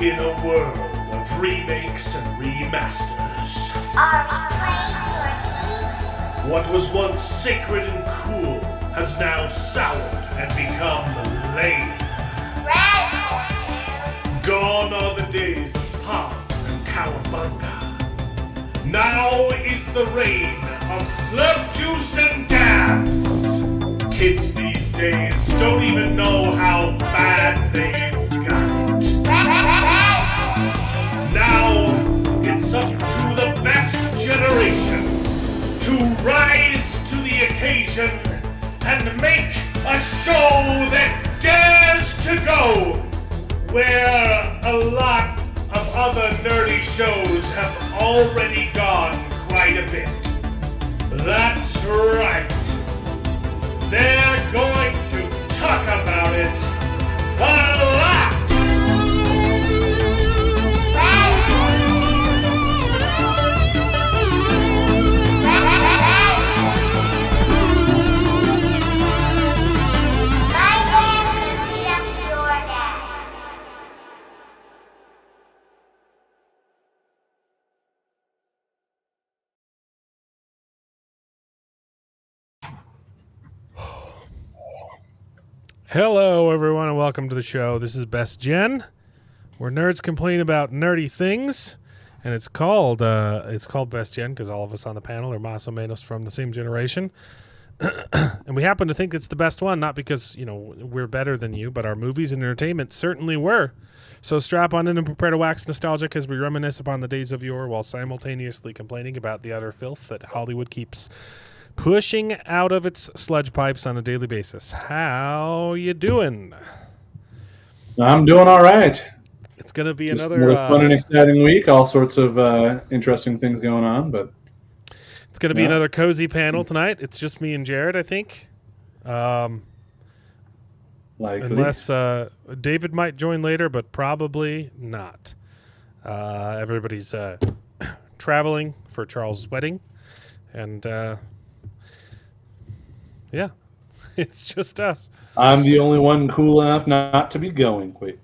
In a world of remakes and remasters, Are we playing for what was once sacred and cool has now soured and become lame. Red? Gone are the days of Pops and Cowabunga. Now is the reign of slurp juice and dabs. Kids these days don't even know how bad they've got it. Now it's up to the best generation to rise to the occasion and make a show that dares to go where a lot of other nerdy shows have already gone quite a bit. That's right. They're going to talk about it a lot. Hello, everyone, and welcome to the show. This is Best Gen, where nerds complain about nerdy things, and it's called Best Gen because all of us on the panel are más o menos from the same generation, and we happen to think it's the best one, not because we're better than you, but our movies and entertainment certainly were. So strap on in and prepare to wax nostalgic as we reminisce upon the days of yore, while simultaneously complaining about the utter filth that Hollywood keeps pushing out of its sludge pipes on a daily basis. How you doing? I'm doing all right. It's going to be Just another fun and exciting week. All sorts of interesting things going on, but it's going to be another cozy panel tonight. It's just me and Jared, I think. likely. Unless David might join later, but probably not. Everybody's traveling for Charles' wedding, and yeah, it's just us. I'm the only one cool enough not to be going. Wait.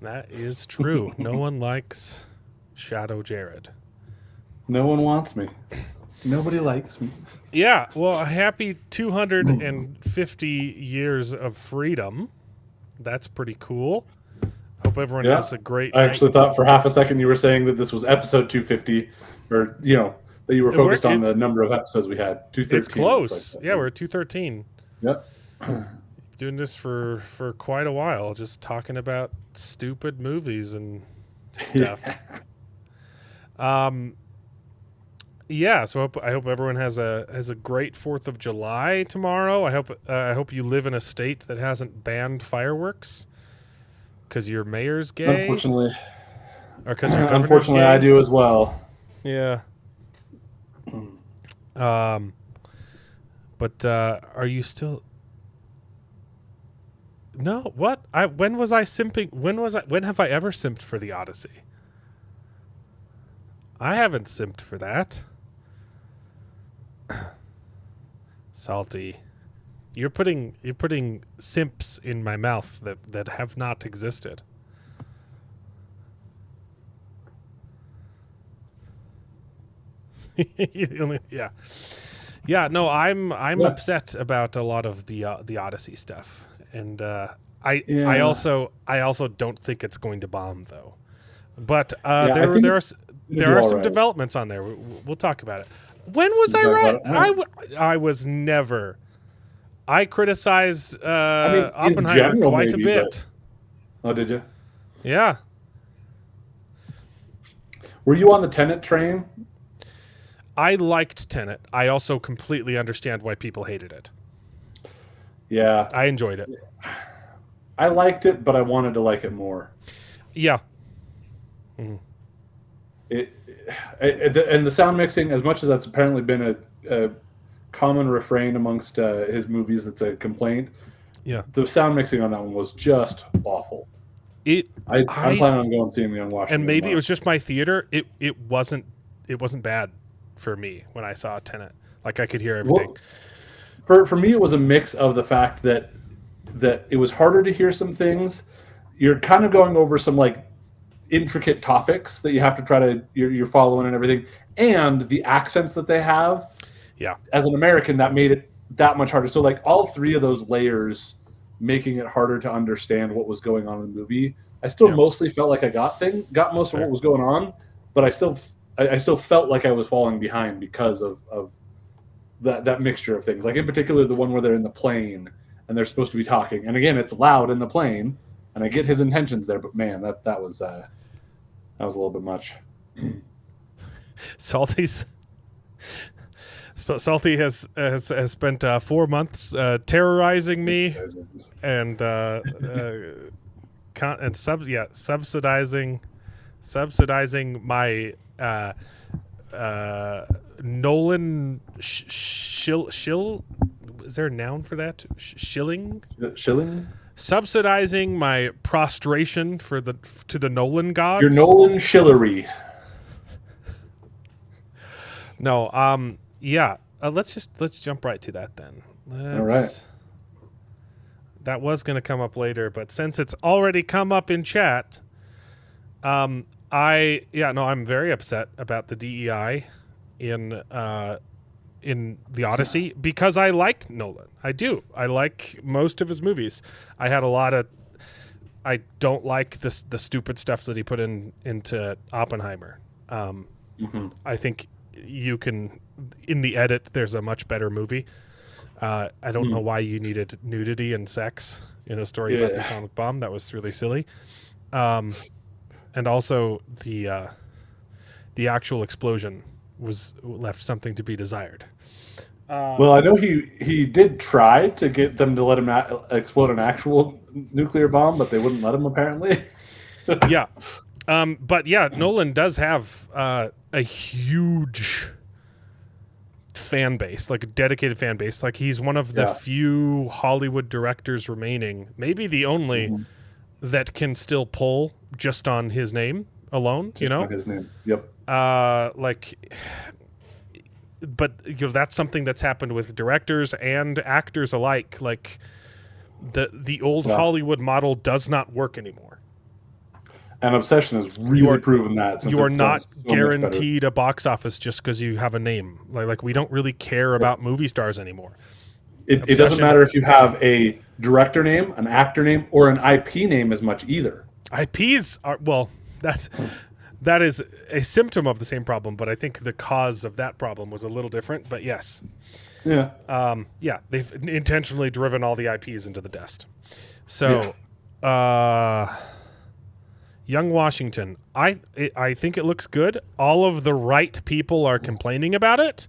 That is true. No one likes Shadow Jared. No one wants me. Nobody likes me. Yeah, well, a happy 250 years of freedom. That's pretty cool. Hope everyone has a great I actually thought for half a second you were saying that this was episode 250, or, that you were focused on the number of episodes we had. 213. It's close. Yeah, we're at 213. Yep. Doing this for quite a while, just talking about stupid movies and stuff. Yeah, so I hope everyone has a great 4th of July tomorrow. I hope you live in a state that hasn't banned fireworks because your mayor's gay. Unfortunately. Or because your governor's Unfortunately, gay. I do as well. Yeah. But are you still? No. What? When was I simping? When have I ever simped for the Odyssey? I haven't simped for that. Salty. You're putting simps in my mouth that have not existed. Yeah. No, I'm upset about a lot of the Odyssey stuff, and I also don't think it's going to bomb though. But there are some developments on there. We'll talk about it. When was I right? I was never. I criticized Oppenheimer quite a bit. Oh, did you? Yeah. Were you on the Tenet train? I liked Tenet. I also completely understand why people hated it. Yeah. I enjoyed it. I liked it, but I wanted to like it more. Yeah. And the sound mixing, as much as that's apparently been a common refrain amongst his movies that's a complaint, yeah, the sound mixing on that one was just awful. I'm planning on going and seeing the Unwashed. And maybe it was just my theater. It wasn't bad for me when I saw Tenet. Like I could hear everything. Well, for me, it was a mix of the fact that it was harder to hear some things. You're kind of going over some like intricate topics that you have to try to you're following and everything, and the accents that they have. Yeah. As an American, that made it that much harder. So like all three of those layers making it harder to understand what was going on in the movie. I still mostly felt like I got most of what was going on, but I still felt like I was falling behind because of that mixture of things. Like in particular, the one where they're in the plane and they're supposed to be talking, and again, it's loud in the plane, and I get his intentions there, but man, that was a little bit much. Salty has spent 4 months terrorizing me and subsidizing my Nolan shill. Is there a noun for that? Shilling. Subsidizing my prostration to the Nolan gods. Your Nolan shillery. No. Yeah. Let's jump right to that then. All right. That was going to come up later, but since it's already come up in chat, I'm very upset about the DEI in the Odyssey because I like Nolan. I do. I like most of his movies. I don't like the stupid stuff that he put into Oppenheimer. I think you can, in the edit, there's a much better movie. I don't know why you needed nudity and sex in a story about the atomic bomb. That was really silly. And also the actual explosion was left something to be desired. Well, I know he did try to get them to let him explode an actual nuclear bomb, but they wouldn't let him apparently. Yeah. But yeah, Nolan does have a huge fan base, like a dedicated fan base. Like he's one of the few Hollywood directors remaining, maybe the only, that can still pull just on his name alone. Just on his name. Yep. But that's something that's happened with directors and actors alike. Like the old Hollywood model does not work anymore. And Obsession has really proven that. You are not guaranteed a box office just because you have a name. Like we don't really care about movie stars anymore. It doesn't matter if you have a director name, an actor name, or an IP name as much either. IPs are that is a symptom of the same problem, but I think the cause of that problem was a little different. But yes, they've intentionally driven all the IPs into the dust. So, Young Washington, I think it looks good. All of the right people are complaining about it,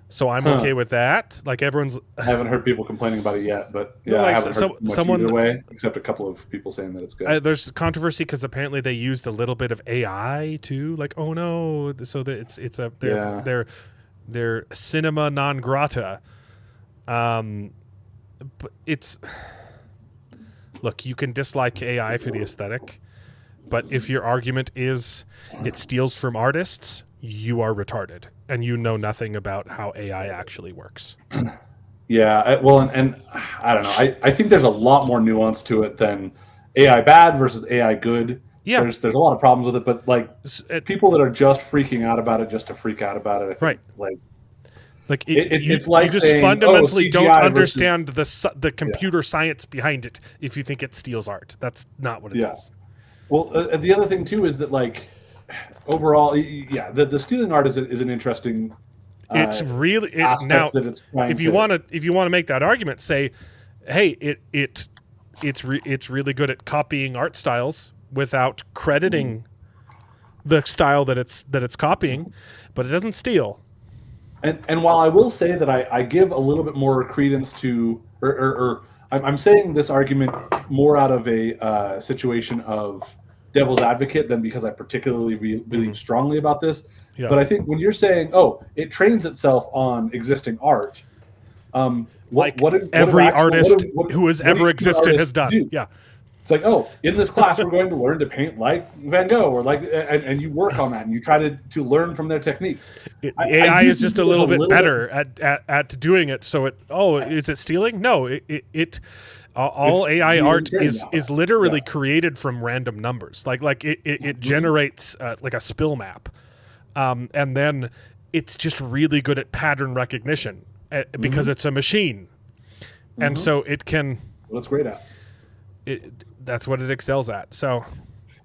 so I'm okay with that. Like everyone's, I haven't heard people complaining about it yet, but I haven't heard much either way, except a couple of people saying that it's good. There's controversy because apparently they used a little bit of AI too. Like, oh no, so that they're cinema non grata. But look, you can dislike AI for the aesthetic. But if your argument is it steals from artists, you are retarded, and you know nothing about how AI actually works. Yeah, and I don't know. I think there's a lot more nuance to it than AI bad versus AI good. Yeah, there's a lot of problems with it, but like people that are just freaking out about it just to freak out about it, I think, it's like you just saying, fundamentally don't understand the computer science behind it if you think it steals art. That's not what it does. Well, the other thing too is that like overall, the stealing art is an interesting. It's really now. That it's if you want to make that argument, say, hey, it's really good at copying art styles without crediting the style that it's copying, but it doesn't steal. And while I will say that I give a little bit more credence to, or I'm saying this argument more out of a situation of devil's advocate than because I particularly believe strongly about this. Yeah. But I think when you're saying, it trains itself on existing art, every artist who has ever existed has done. Yeah. It's like, oh, in this class we're going to learn to paint like Van Gogh, or like, and you work on that and you try to learn from their techniques. AI is just a little bit better at doing it. So is it stealing? No, all AI art is literally created from random numbers. Like it generates like a spill map, and then it's just really good at pattern recognition because it's a machine, and so it can. Well, it's great at. That's what it excels at. So,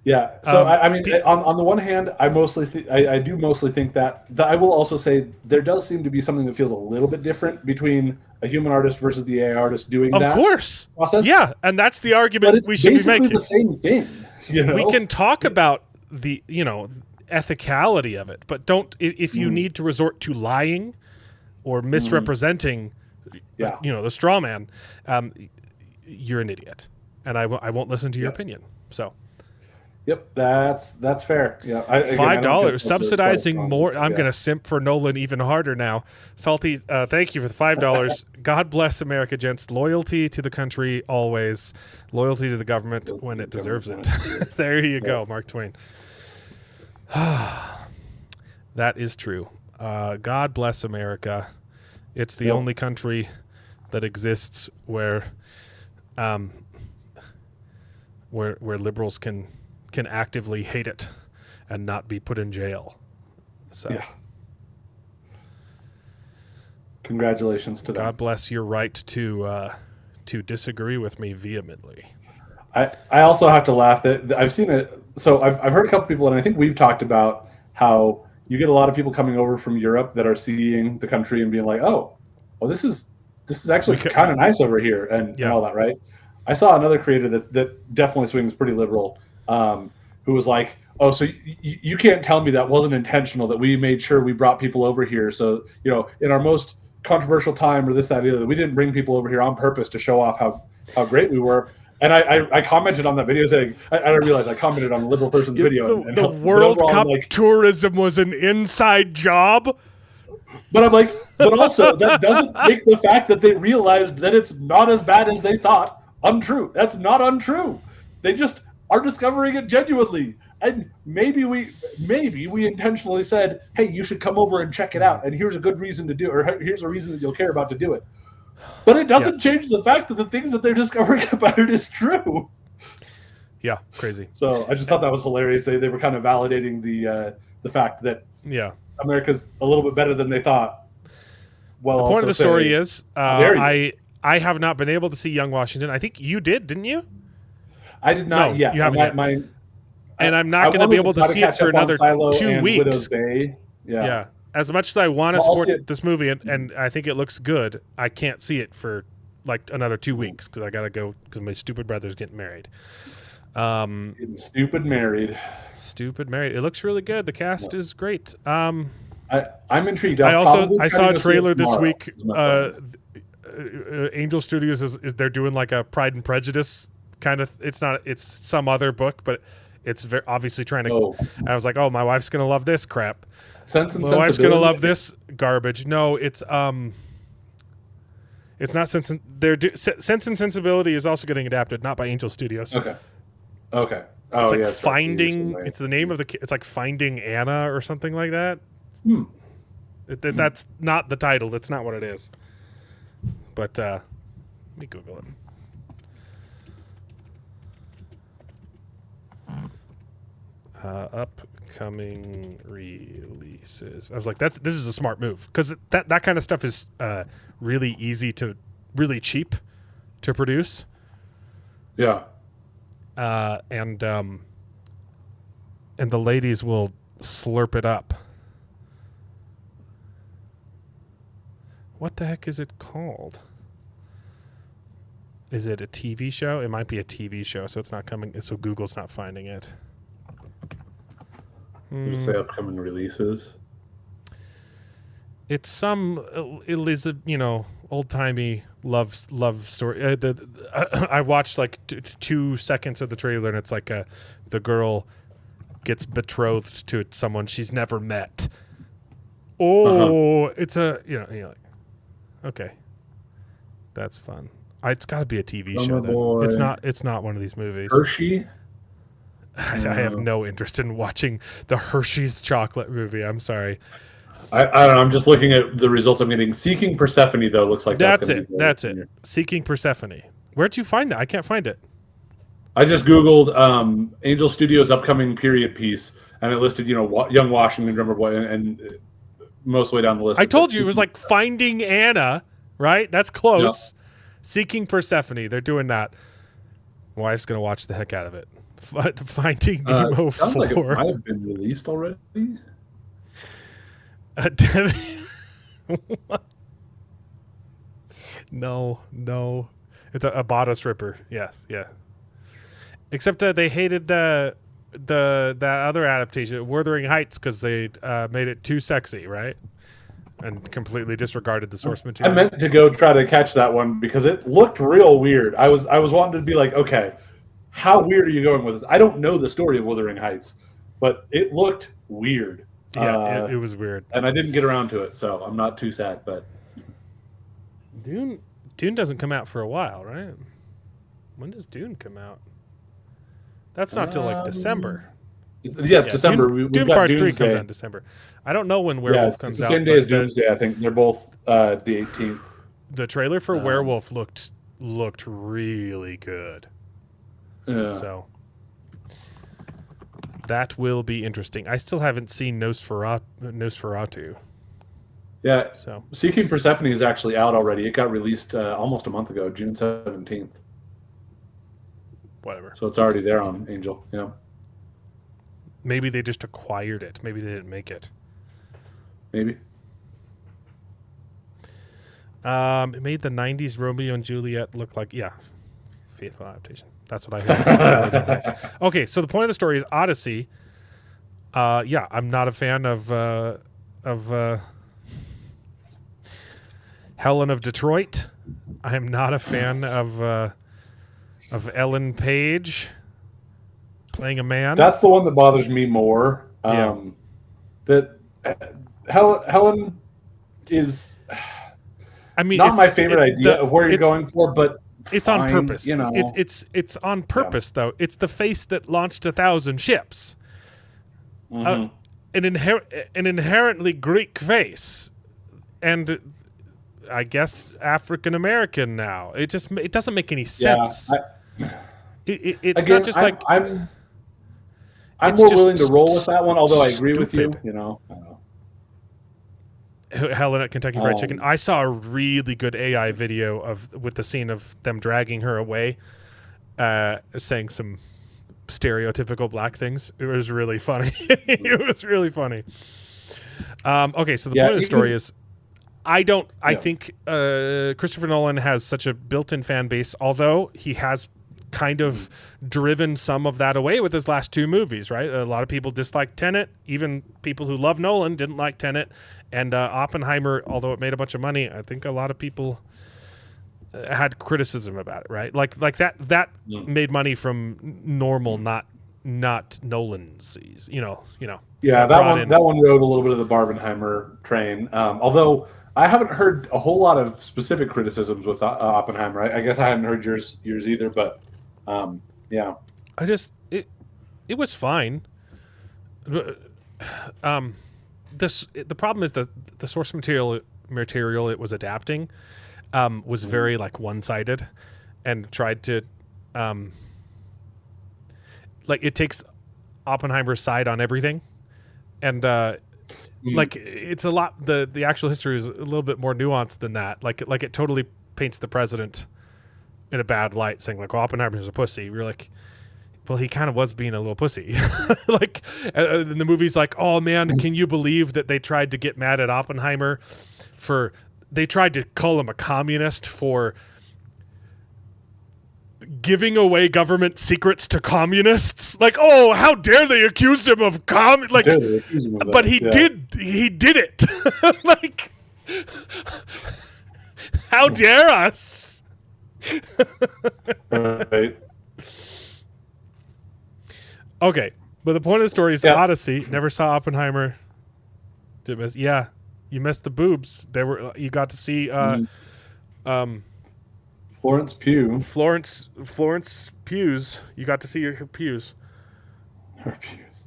yeah. So I mean, on the one hand, I do mostly think that I will also say there does seem to be something that feels a little bit different between a human artist versus the AI artist doing that. Of course. Process. Yeah, and that's the argument we should be making. The same thing. We can talk about the ethicality of it, but if you need to resort to lying or misrepresenting, the straw man, you're an idiot. And I won't listen to your opinion. So, yep, that's fair. Yeah, $5 subsidizing more. I'm going to simp for Nolan even harder now. Salty, thank you for the $5. God bless America, gents. Loyalty to the country always. Loyalty to the government when it deserves it. There you go, Mark Twain. That is true. God bless America. It's the only country that exists where liberals can actively hate it and not be put in jail. So, congratulations to them. God bless your right to disagree with me vehemently. I also have to laugh that I've seen it. So I've heard a couple people, and I think we've talked about how you get a lot of people coming over from Europe that are seeing the country and being like, oh, well, this is actually kind of nice over here, and all that, right? I saw another creator that definitely swings pretty liberal, who was like, oh, so you can't tell me that wasn't intentional, that we made sure we brought people over here. So, in our most controversial time or this, that, the other, we didn't bring people over here on purpose to show off how great we were. And I commented on that video saying, I don't realize I commented on a liberal person's video. The World Cup tourism was an inside job. But I'm like, but also that doesn't make the fact that they realized that it's not as bad as they thought untrue. That's not untrue. They just are discovering it genuinely. And maybe we intentionally said, hey, you should come over and check it out. And here's a good reason to do it, or here's a reason that you'll care about to do it. But it doesn't change the fact that the things that they're discovering about it is true. Yeah, crazy. So I just thought that was hilarious. They were kind of validating the fact that America's a little bit better than they thought. Well, the point of the story is I have not been able to see Young Washington. I think you did, didn't you? I did not yet. You haven't yet. And I'm not going to be able to see it for another 2 weeks. Yeah. As much as I want to support this movie, and I think it looks good, I can't see it for like another 2 weeks because I got to go because my stupid brother's getting married. Getting stupid married. It looks really good. The cast is great. I'm intrigued. I saw a trailer this week. Angel Studios is they're doing like a Pride and Prejudice kind of. It's some other book, but it's very obviously trying to. I was like, oh, my wife's gonna love this crap. Sense and my wife's gonna love this garbage. No, it's not Sense and Sense and Sensibility is also getting adapted, not by Angel Studios. Okay. It's like Finding. It's the name of the. It's like Finding Anna or something like that. That's not the title. That's not what it is. But let me Google it. Upcoming releases. I was like, this is a smart move because that kind of stuff is really cheap to produce. Yeah. And the ladies will slurp it up. What the heck is it called? Is it a TV show? It might be a TV show, so it's not coming. So Google's not finding it. You say upcoming releases. It's some old timey love story. I watched like 2 seconds of the trailer, and it's like the girl gets betrothed to someone she's never met. It's a you're like, okay, that's fun. It's got to be a TV Summer show. Then Boy. it's not one of these movies. Hershey. I have no interest in watching the Hershey's chocolate movie. I'm sorry. I don't know. I'm just looking at the results I'm getting. Seeking Persephone, though, looks like That's gonna it. be That's it. Seeking Persephone. Where'd you find that? I can't find it. I just Googled Angel Studios' upcoming period piece, and it listed, Young Washington, Drummer Boy, and most way down the list. I told you it was like Finding Anna, right? That's close. Yeah. Seeking Persephone. They're doing that. My wife's going to watch the heck out of it. Finding Nemo 4. Sounds like it might have been released already. No. It's a bodice ripper. Yes, yeah. Except they hated that other adaptation, Wuthering Heights, because they made it too sexy, right? And completely disregarded the source material. I meant to go try to catch that one because it looked real weird. I was wanting to be like, okay, how weird are you going with this? I don't know the story of Wuthering Heights, but it looked weird. Yeah, it was weird. And I didn't get around to it, so I'm not too sad. But Dune doesn't come out for a while, right? When does Dune come out? That's not till like December. Yes, December. Dune We've got Part 3 Doomsday. comes out in December. I don't know when Werewolf comes it's the out. same day as Doomsday, I think. They're both the 18th. The trailer for Werewolf looked really good. Yeah. So that will be interesting. I still haven't seen Nosferatu. Yeah. So Seeking Persephone is actually out already. It got released almost a month ago, June 17th. whatever. So it's already there on Angel. Yeah. Maybe they just acquired it. Maybe they didn't make it. Maybe. It made the 90s Romeo and Juliet look like, faithful adaptation. That's what I heard. Okay, so the point of the story is Odyssey. I'm not a fan of Helen of Detroit. I'm not a fan of Ellen Page playing a man. That's the one that bothers me more. That Helen is. I mean, not my favorite idea of where you're going for, but it's fine, on purpose. You know, it's on purpose though. It's the face that launched 1,000 ships. Mm-hmm. An inherently Greek face, and I guess African American now. It doesn't make any sense. It's again, not just I'm more willing to roll with that one. Although I agree with you. You know. I don't know. Helen at Kentucky Fried Chicken. I saw a really good AI video with the scene of them dragging her away, saying some stereotypical black things. It was really funny. It was really funny. Okay, so the point of the story is, I think Christopher Nolan has such a built-in fan base, although he has kind of driven some of that away with his last two movies, right? A lot of people disliked Tenet. Even people who love Nolan didn't like Tenet. And Oppenheimer, although it made a bunch of money, I think a lot of people had criticism about it, right? Like that made money from normal, not Nolan's. You know. Yeah, that one rode a little bit of the Barbenheimer train. Although I haven't heard a whole lot of specific criticisms with Oppenheimer. I guess I hadn't heard yours either, but yeah. It was fine. The problem is the source material it was adapting was very like one-sided, and tried to it takes Oppenheimer's side on everything, and like it's a lot. The actual history is a little bit more nuanced than that. Like it totally paints the president in a bad light, saying like, well, Oppenheimer's a pussy. We're like, well, he kind of was being a little pussy. Like, and the movie's like, oh man, can you believe that they tried to get mad at Oppenheimer they tried to call him a communist for giving away government secrets to communists? Like, oh, how dare they accuse him of but he did it. Like, how dare us? Right. Okay, but the point of the story is Odyssey. Never saw Oppenheimer. Did miss? Yeah, you missed the boobs. You got to see Florence Florence Pugh. Florence Pugh's. You got to see her pews. Her pews.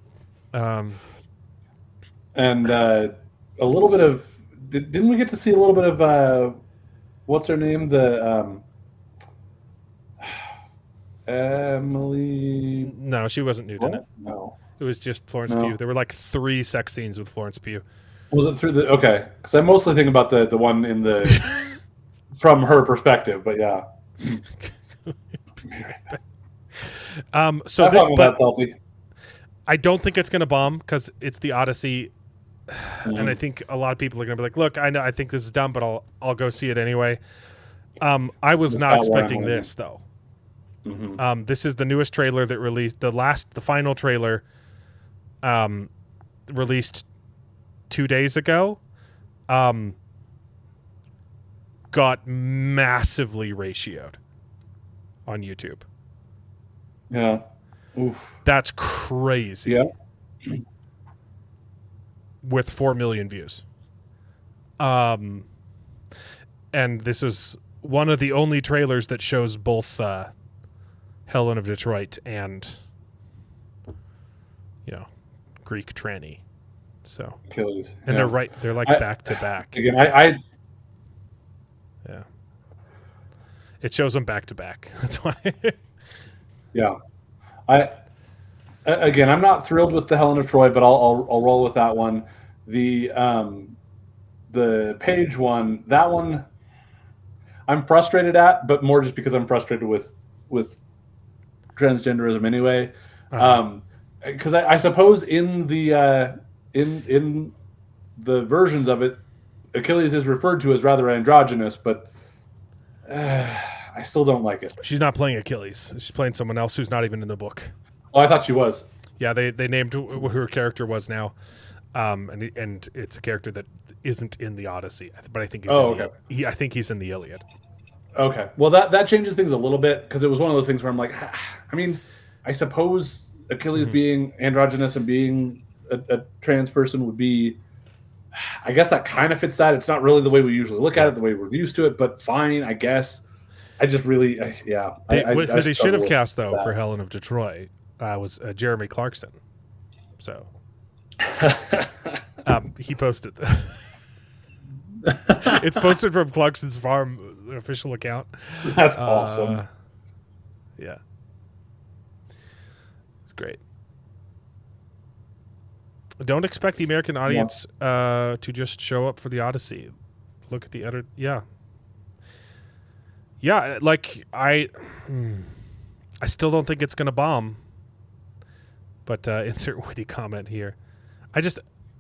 Um, And a little bit of didn't we get to see a little bit of what's her name, the Emily? no, she wasn't nude in it. No, It was just Florence No. Pugh. There were like 3 sex scenes with Florence Pugh. was it through the okay? Because I mostly think about the one in the from her perspective, but yeah. So Have this, fun with but that, Salty. I don't think it's going to bomb because it's the Odyssey, and I think a lot of people are going to be like, "Look, I know, I think this is dumb, but I'll go see it anyway." I was It's not not what I expecting wanted. this though. Mhm. This is the newest trailer that released. The final trailer, released 2 days ago. Got massively ratioed on YouTube. Yeah. Oof. That's crazy. Yeah. With 4 million views. And this is one of the only trailers that shows both Helen of Detroit and Greek tranny. So Achilles. and Yeah. they're like I- back to back. Again, I Yeah. It shows them back to back. That's why. yeah. Again, I'm not thrilled with the Helen of Troy, but I'll roll with that one. The Page one, that one, I'm frustrated at, but more just because I'm frustrated with transgenderism anyway. Because I suppose in the in the versions of it, Achilles is referred to as rather androgynous, but I still don't like it. She's not playing Achilles. She's playing someone else who's not even in the book. Oh, I thought she was. Yeah, they named who her character was now, and it's a character that isn't in the Odyssey, but I think he's I think he's in the Iliad. Okay, well that changes things a little bit because it was one of those things where I'm like, I mean, I suppose Achilles being androgynous and being a trans person would be, I guess that kind of fits that. It's not really the way we usually look at it, the way we're used to it, but fine, I guess. I just really, Who I they should struggle have with cast though that. for Helen of Detroit was Jeremy Clarkson. So he posted. It's posted from Clarkson's Farm official account. That's awesome. Yeah, it's great. Don't expect the American audience to just show up for the Odyssey. Look at the other. Yeah. Like I still don't think it's gonna bomb. But insert witty comment here.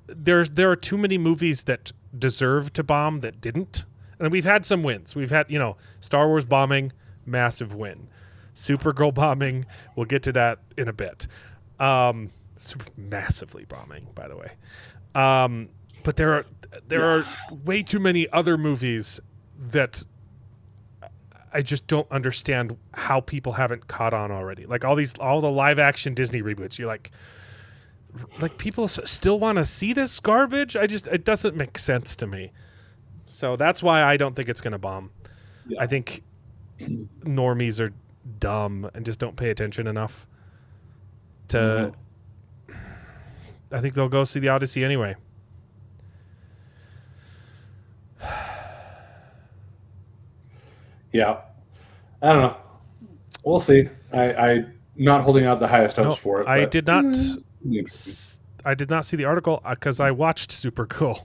There are too many movies that deserve to bomb that didn't. And we've had some wins. We've had, Star Wars bombing, massive win. Supergirl bombing, we'll get to that in a bit. Massively bombing, by the way. But there are way too many other movies that I just don't understand how people haven't caught on already. Like all the live action Disney reboots. You're like people still want to see this garbage. It doesn't make sense to me. So that's why I don't think it's going to bomb. Yeah. I think normies are dumb and just don't pay attention enough to. I think they'll go see the Odyssey anyway. Yeah, I don't know. We'll see. I not holding out the highest hopes for it. I did not. I did not see the article because I watched Supergirl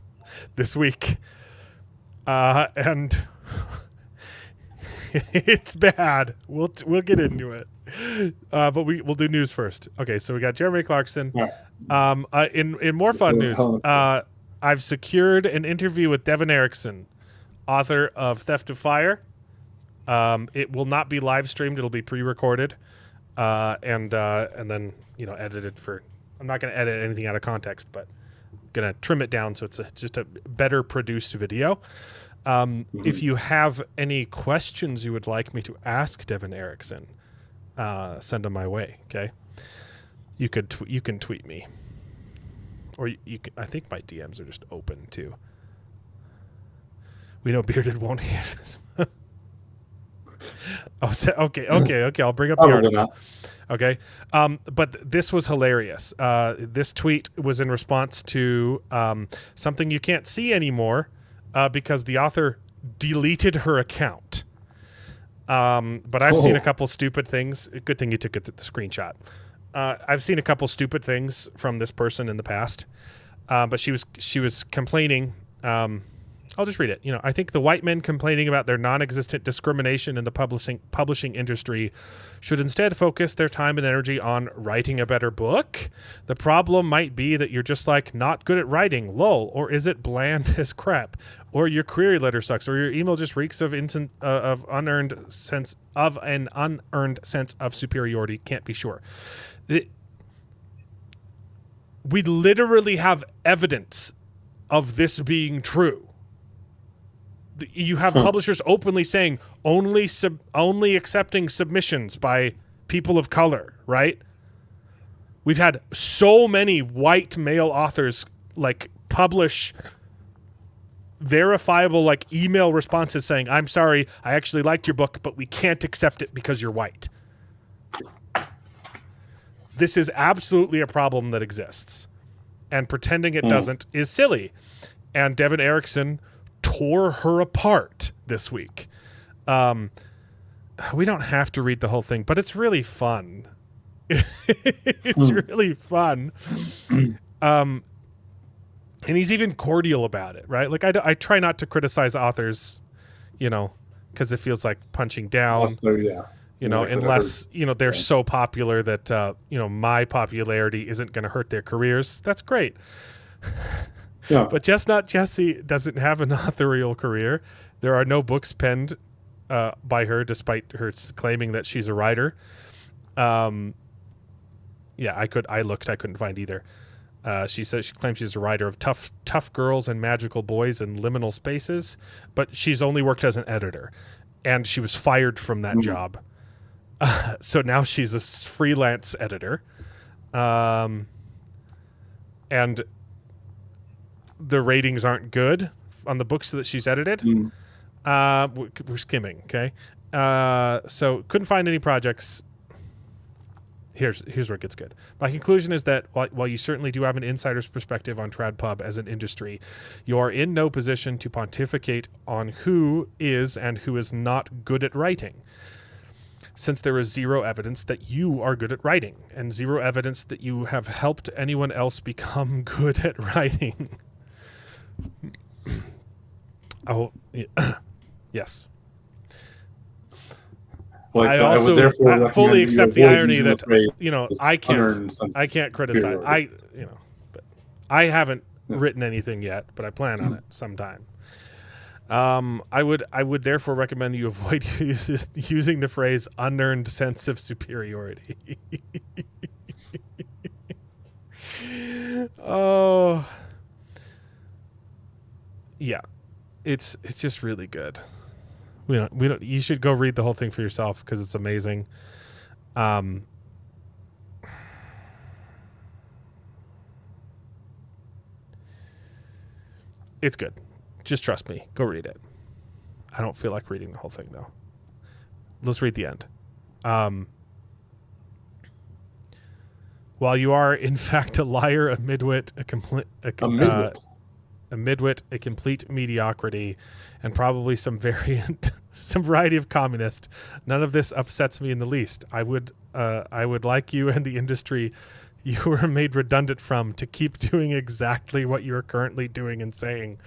this week, and it's bad. We'll get into it, but we'll do news first. Okay, so we got Jeremy Clarkson. Right. In more fun news, I've secured an interview with Devin Erickson, author of Theft of Fire. It will not be live streamed. It'll be pre-recorded, and then edited for. I'm not going to edit anything out of context, but I'm going to trim it down so it's just a better produced video. If you have any questions you would like me to ask Devin Erickson, send them my way. Okay, you can tweet me, or you can, I think my DMs are just open too. We know Bearded won't hit us. Okay. I'll bring up the Probably article. not. Okay. But this was hilarious. This tweet was in response to something you can't see anymore because the author deleted her account. But I've seen a couple stupid things. Good thing you took the screenshot. I've seen a couple stupid things from this person in the past. But she was complaining. I'll just read it. I think the white men complaining about their non-existent discrimination in the publishing industry should instead focus their time and energy on writing a better book. The problem might be that you're just not good at writing, lol, or is it bland as crap, or your query letter sucks, or your email just reeks of an unearned sense of superiority. Can't be sure. We literally have evidence of this being true. You have publishers openly saying only accepting submissions by people of color, right? We've had so many white male authors publish verifiable email responses saying, "I'm sorry, I actually liked your book, but we can't accept it because you're white." This is absolutely a problem that exists, and pretending it doesn't is silly. And Devin Erickson tore her apart this week. We don't have to read the whole thing, but it's really fun. It's really fun. And he's even cordial about it, right? I try not to criticize authors, because it feels like punching down. Unless they're so popular that my popularity isn't going to hurt their careers. That's great. Yeah. But Chestnut Jessie doesn't have an authorial career. There are no books penned by her, despite her claiming that she's a writer. I looked. I couldn't find either. She claims she's a writer of tough girls and magical boys and liminal spaces, but she's only worked as an editor, and she was fired from that job. So now she's a freelance editor, and the ratings aren't good on the books that she's edited. We're skimming, okay? So couldn't find any projects. Here's where it gets good. My conclusion is that while you certainly do have an insider's perspective on trad pub as an industry, you are in no position to pontificate on who is and who is not good at writing, since there is zero evidence that you are good at writing and zero evidence that you have helped anyone else become good at writing. Yes. I also fully accept the irony that I can't criticize. But I haven't written anything yet, but I plan on it sometime. I would therefore recommend that you avoid using the phrase "unearned sense of superiority." Oh, yeah, it's just really good. We don't. You should go read the whole thing for yourself because it's amazing. It's good. Just trust me. Go read it. I don't feel like reading the whole thing though. Let's read the end. While you are in fact a liar, a midwit, a complete mediocrity, and probably some variety of communist, none of this upsets me in the least. I would like you and the industry you were made redundant from to keep doing exactly what you are currently doing and saying.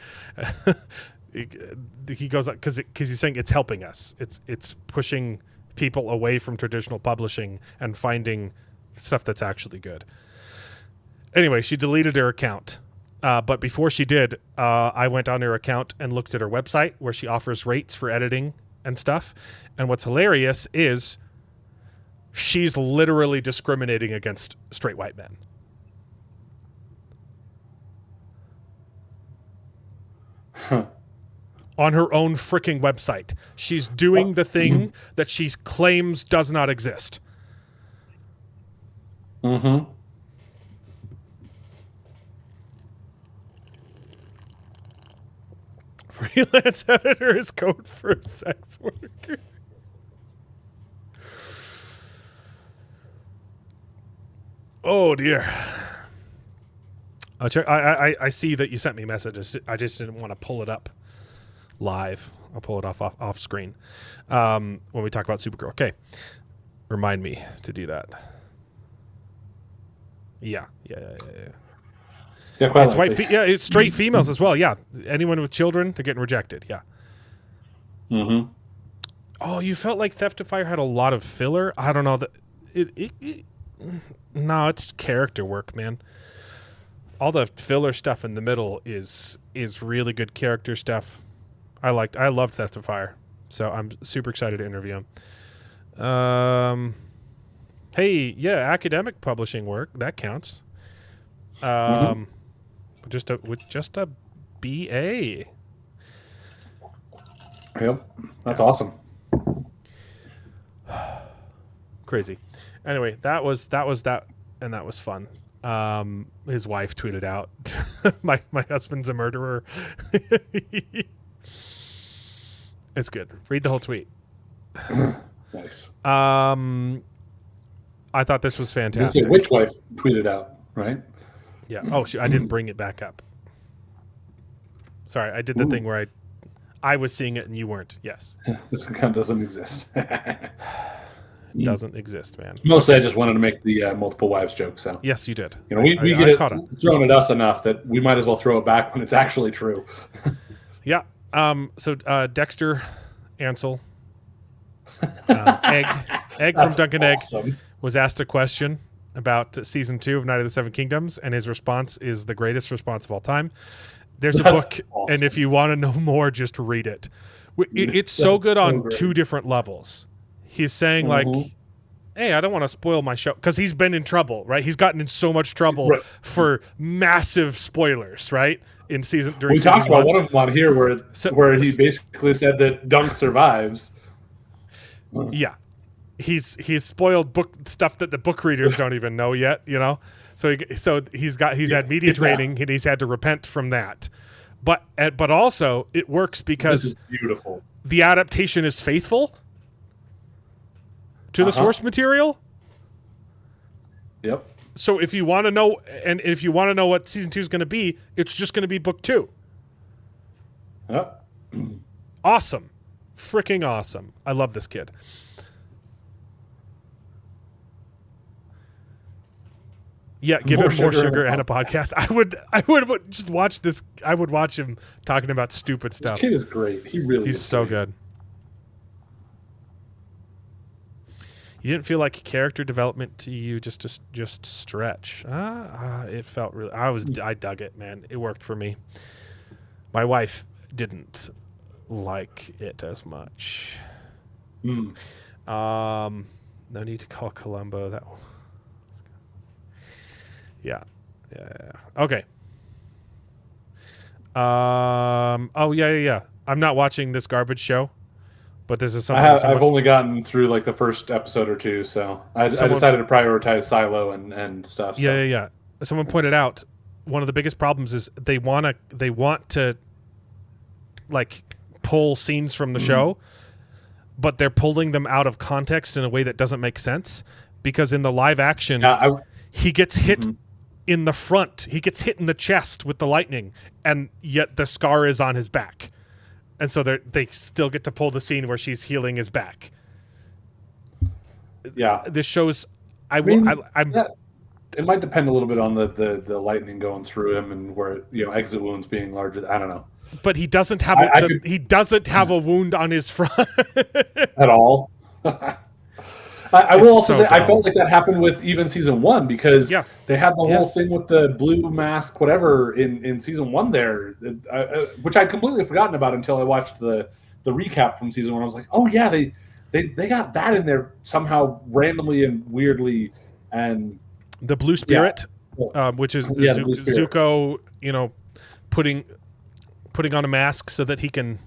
He goes on because he's saying it's helping us. It's pushing people away from traditional publishing and finding stuff that's actually good. Anyway, she deleted her account. But before she did, I went on her account and looked at her website where she offers rates for editing and stuff. And what's hilarious is she's literally discriminating against straight white men. Huh. On her own freaking website. She's doing the thing that she claims does not exist. Mm-hmm. Freelance editor is code for sex worker. Oh dear. I see that you sent me messages. I just didn't want to pull it up live. I'll pull it off screen when we talk about Supergirl. Okay, remind me to do that. Yeah. Yeah, quite It's likely. it's straight females as well. Yeah, anyone with children, they're getting rejected. Yeah. Mm-hmm. Oh, you felt like Theft of Fire had a lot of filler. I don't know that no, it's character work, man. All the filler stuff in the middle is really good character stuff. I loved Theft of Fire, so I'm super excited to interview him. Hey, yeah, academic publishing work that counts. Just a BA. Yep, that's awesome. Crazy. Anyway, that was that, and that was fun. His wife tweeted out, "My husband's a murderer." It's good. Read the whole tweet. Nice. I thought this was Didn't fantastic. say which wife tweeted out, right? Yeah. Oh, I didn't bring it back up. Sorry, I did the thing where I was seeing it and you weren't. Yes. This account doesn't exist. Doesn't exist, man. Mostly, I just wanted to make the multiple wives joke. So Yes, you did. you know, we I get it caught it. thrown at us enough that we might as well throw it back when it's actually true. Yeah. So Dexter Ansel, Egg from Duncan awesome. Egg, was asked a question about season 2 of Night of the Seven Kingdoms, and his response is the greatest response of all time. There's a book, awesome. and if you want to know more, just read it. It's so good on great. 2 different levels. He's saying like, hey, I don't want to spoil my show, because he's been in trouble, right? He's gotten in so much trouble Right. for massive spoilers, right? During We season talked about 1. one of them on here where he basically said that Dunk survives. Yeah, he's spoiled book stuff that the book readers don't even know yet. You know, so he's had media training and he's had to repent from that. But also it works This because is beautiful. the adaptation is faithful to the source material. Yep. So if you want to know, and if you want to know what season 2 is going to be, it's just going to be book 2. Yep. Awesome, freaking awesome! I love this kid. Yeah, give him more sugar and a podcast. I would just watch this. I would watch him talking about stupid This stuff. kid is great. He really He's is so great. good. You didn't feel like character development to you just stretch. It felt really. I dug it, man. It worked for me. My wife didn't like it as much. Mm. No need to call Columbo. That one. Yeah. Okay. Oh yeah. I'm not watching this garbage show, but this is something. I've only gotten through like the first episode or 2, so I decided to prioritize Silo and stuff. So. Yeah. Someone pointed out one of the biggest problems is they want to like pull scenes from the show, but they're pulling them out of context in a way that doesn't make sense, because in the live action, he gets hit in the front. He gets hit in the chest with the lightning, and yet the scar is on his back. And so they still get to pull the scene where she's healing his back. Yeah. This shows It might depend a little bit on the lightning going through him and where exit wounds being larger. I don't know. But he doesn't have he doesn't have a wound on his front At all. I will also so say I dumb. felt like that happened with even season 1, because they had the whole Yes. thing with the blue mask, whatever, in season 1 there, which I'd completely forgotten about until I watched the recap from season 1. I was like, oh yeah, they got that in there somehow randomly and weirdly, and the blue spirit, which is the blue spirit. Zuko, putting on a mask so that he can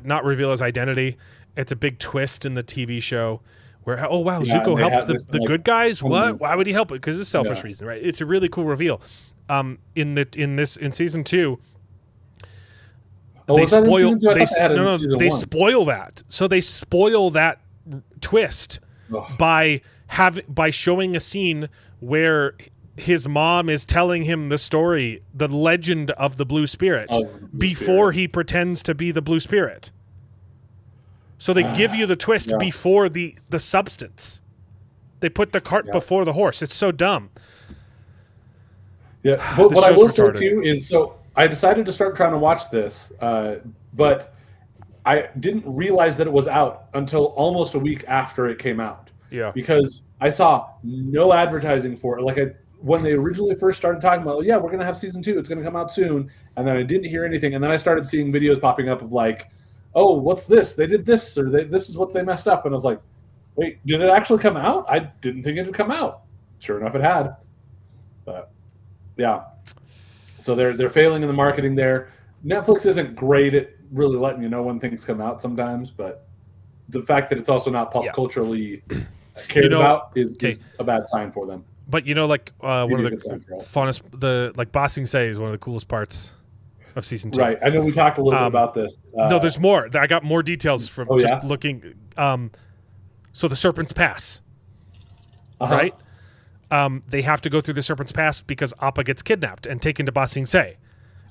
not reveal his identity. It's a big twist in the TV show where, Zuko helped the good guys. What? Why would he help it? Because it's a selfish reason, right? It's a really cool reveal. In season 2, they spoil that. So they spoil that twist by showing a scene where his mom is telling him the story, the legend of the Blue Spirit, before he pretends to be the Blue Spirit. So they give you the twist before the substance. They put the cart before the horse. It's so dumb. Yeah, but what I will say too is, so I decided to start trying to watch this, but I didn't realize that it was out until almost a week after it came out. Yeah, because I saw no advertising for it. Like when they originally first started talking about, we're going to have season 2, it's going to come out soon, and then I didn't hear anything, and then I started seeing videos popping up of like, oh, what's this? They did this, or this is what they messed up, and I was like, wait, did it actually come out? I didn't think it had come out. Sure enough, it had. But yeah, so they're failing in the marketing there. Netflix isn't great at really letting you know when things come out sometimes, but the fact that it's also not pop culturally cared about is a bad sign for them. But like one of the funnest, like Bossing Say is one of the coolest parts of season 2. Right. I know we talked a little bit about this. No, there's more. I got more details from just looking. So the Serpent's Pass, right? They have to go through the Serpent's Pass because Appa gets kidnapped and taken to Ba Sing Se,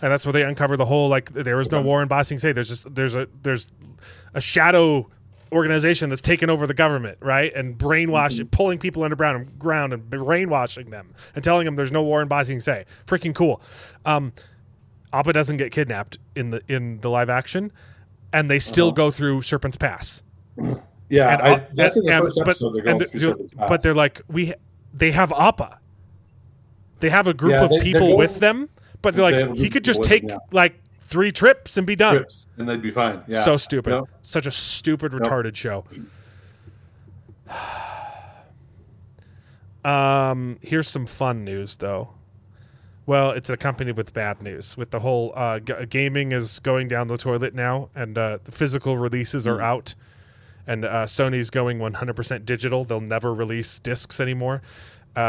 and that's where they uncover the whole there was no war in Ba Sing Se. There's a shadow organization that's taken over the government, right, and brainwashing, pulling people underground and brainwashing them and telling them there's no war in Ba Sing Se. Freaking cool. Appa doesn't get kidnapped in the live action, and they still go through Serpent's Pass. Yeah, that's in the first episode. They're going through Serpent's Pass. But they're like, they have Appa. They have a group of people with them, but they're like, he could just take like 3 trips and be done. And they'd be fine. Yeah. So stupid. Yep. Such a stupid, retarded show. Here's some fun news, though. Well, it's accompanied with bad news. With the whole gaming is going down the toilet now, and the physical releases are out, and Sony's going 100% digital. They'll never release discs anymore.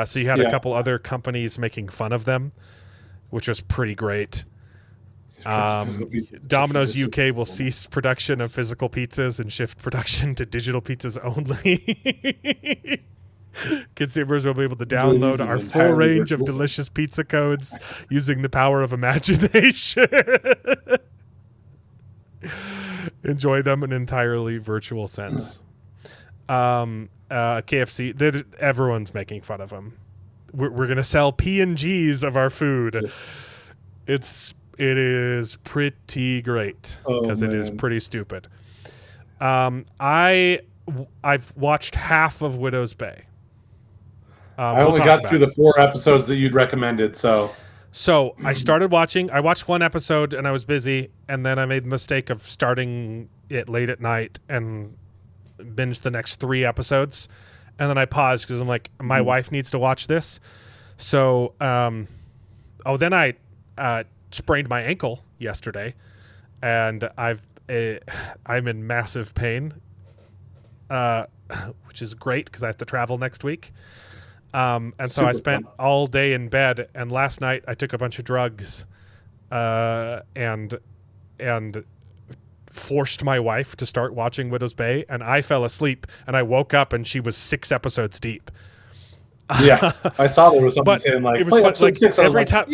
So you had a couple other companies making fun of them, which was pretty great. Domino's UK will cease production of physical pizzas and shift production to digital pizzas only. Consumers will be able to download our full range of delicious pizza codes using the power of imagination. Enjoy them in an entirely virtual sense. KFC, everyone's making fun of them. We're going to sell P&Gs of our food. It is pretty great because it is pretty stupid. I've watched half of Widow's Bay. I only got through the 4 episodes that you'd recommended, so I started watching. I watched 1 episode and I was busy, and then I made the mistake of starting it late at night and binged the next 3 episodes, and then I paused because I'm like, my wife needs to watch this. So, then I sprained my ankle yesterday, and I'm in massive pain, which is great because I have to travel next week. And so I spent all day in bed, and last night I took a bunch of drugs, and forced my wife to start watching Widow's Bay, and I fell asleep, and I woke up and she was 6 episodes deep. Yeah, I saw there was something saying like, it was fun, like 6. every time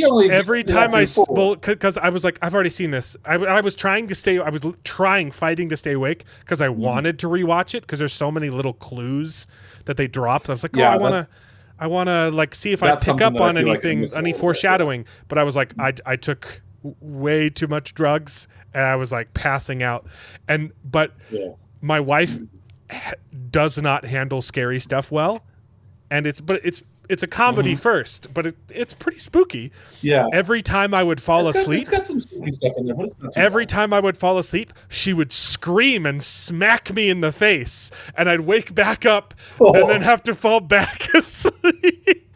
because I was like, I've already seen this. I was fighting to stay awake because I wanted to rewatch it because there's so many little clues that they dropped. I was like, I want to like see if I pick up on anything, any foreshadowing. But I was like, I took way too much drugs and I was like passing out. But my wife does not handle scary stuff well. And it's a comedy first, but it's pretty spooky. Yeah. Every time I would fall asleep, it's got some spooky stuff in there, but it's not too every bad. time I would fall asleep, she would scream and smack me in the face, and I'd wake back up and then have to fall back asleep.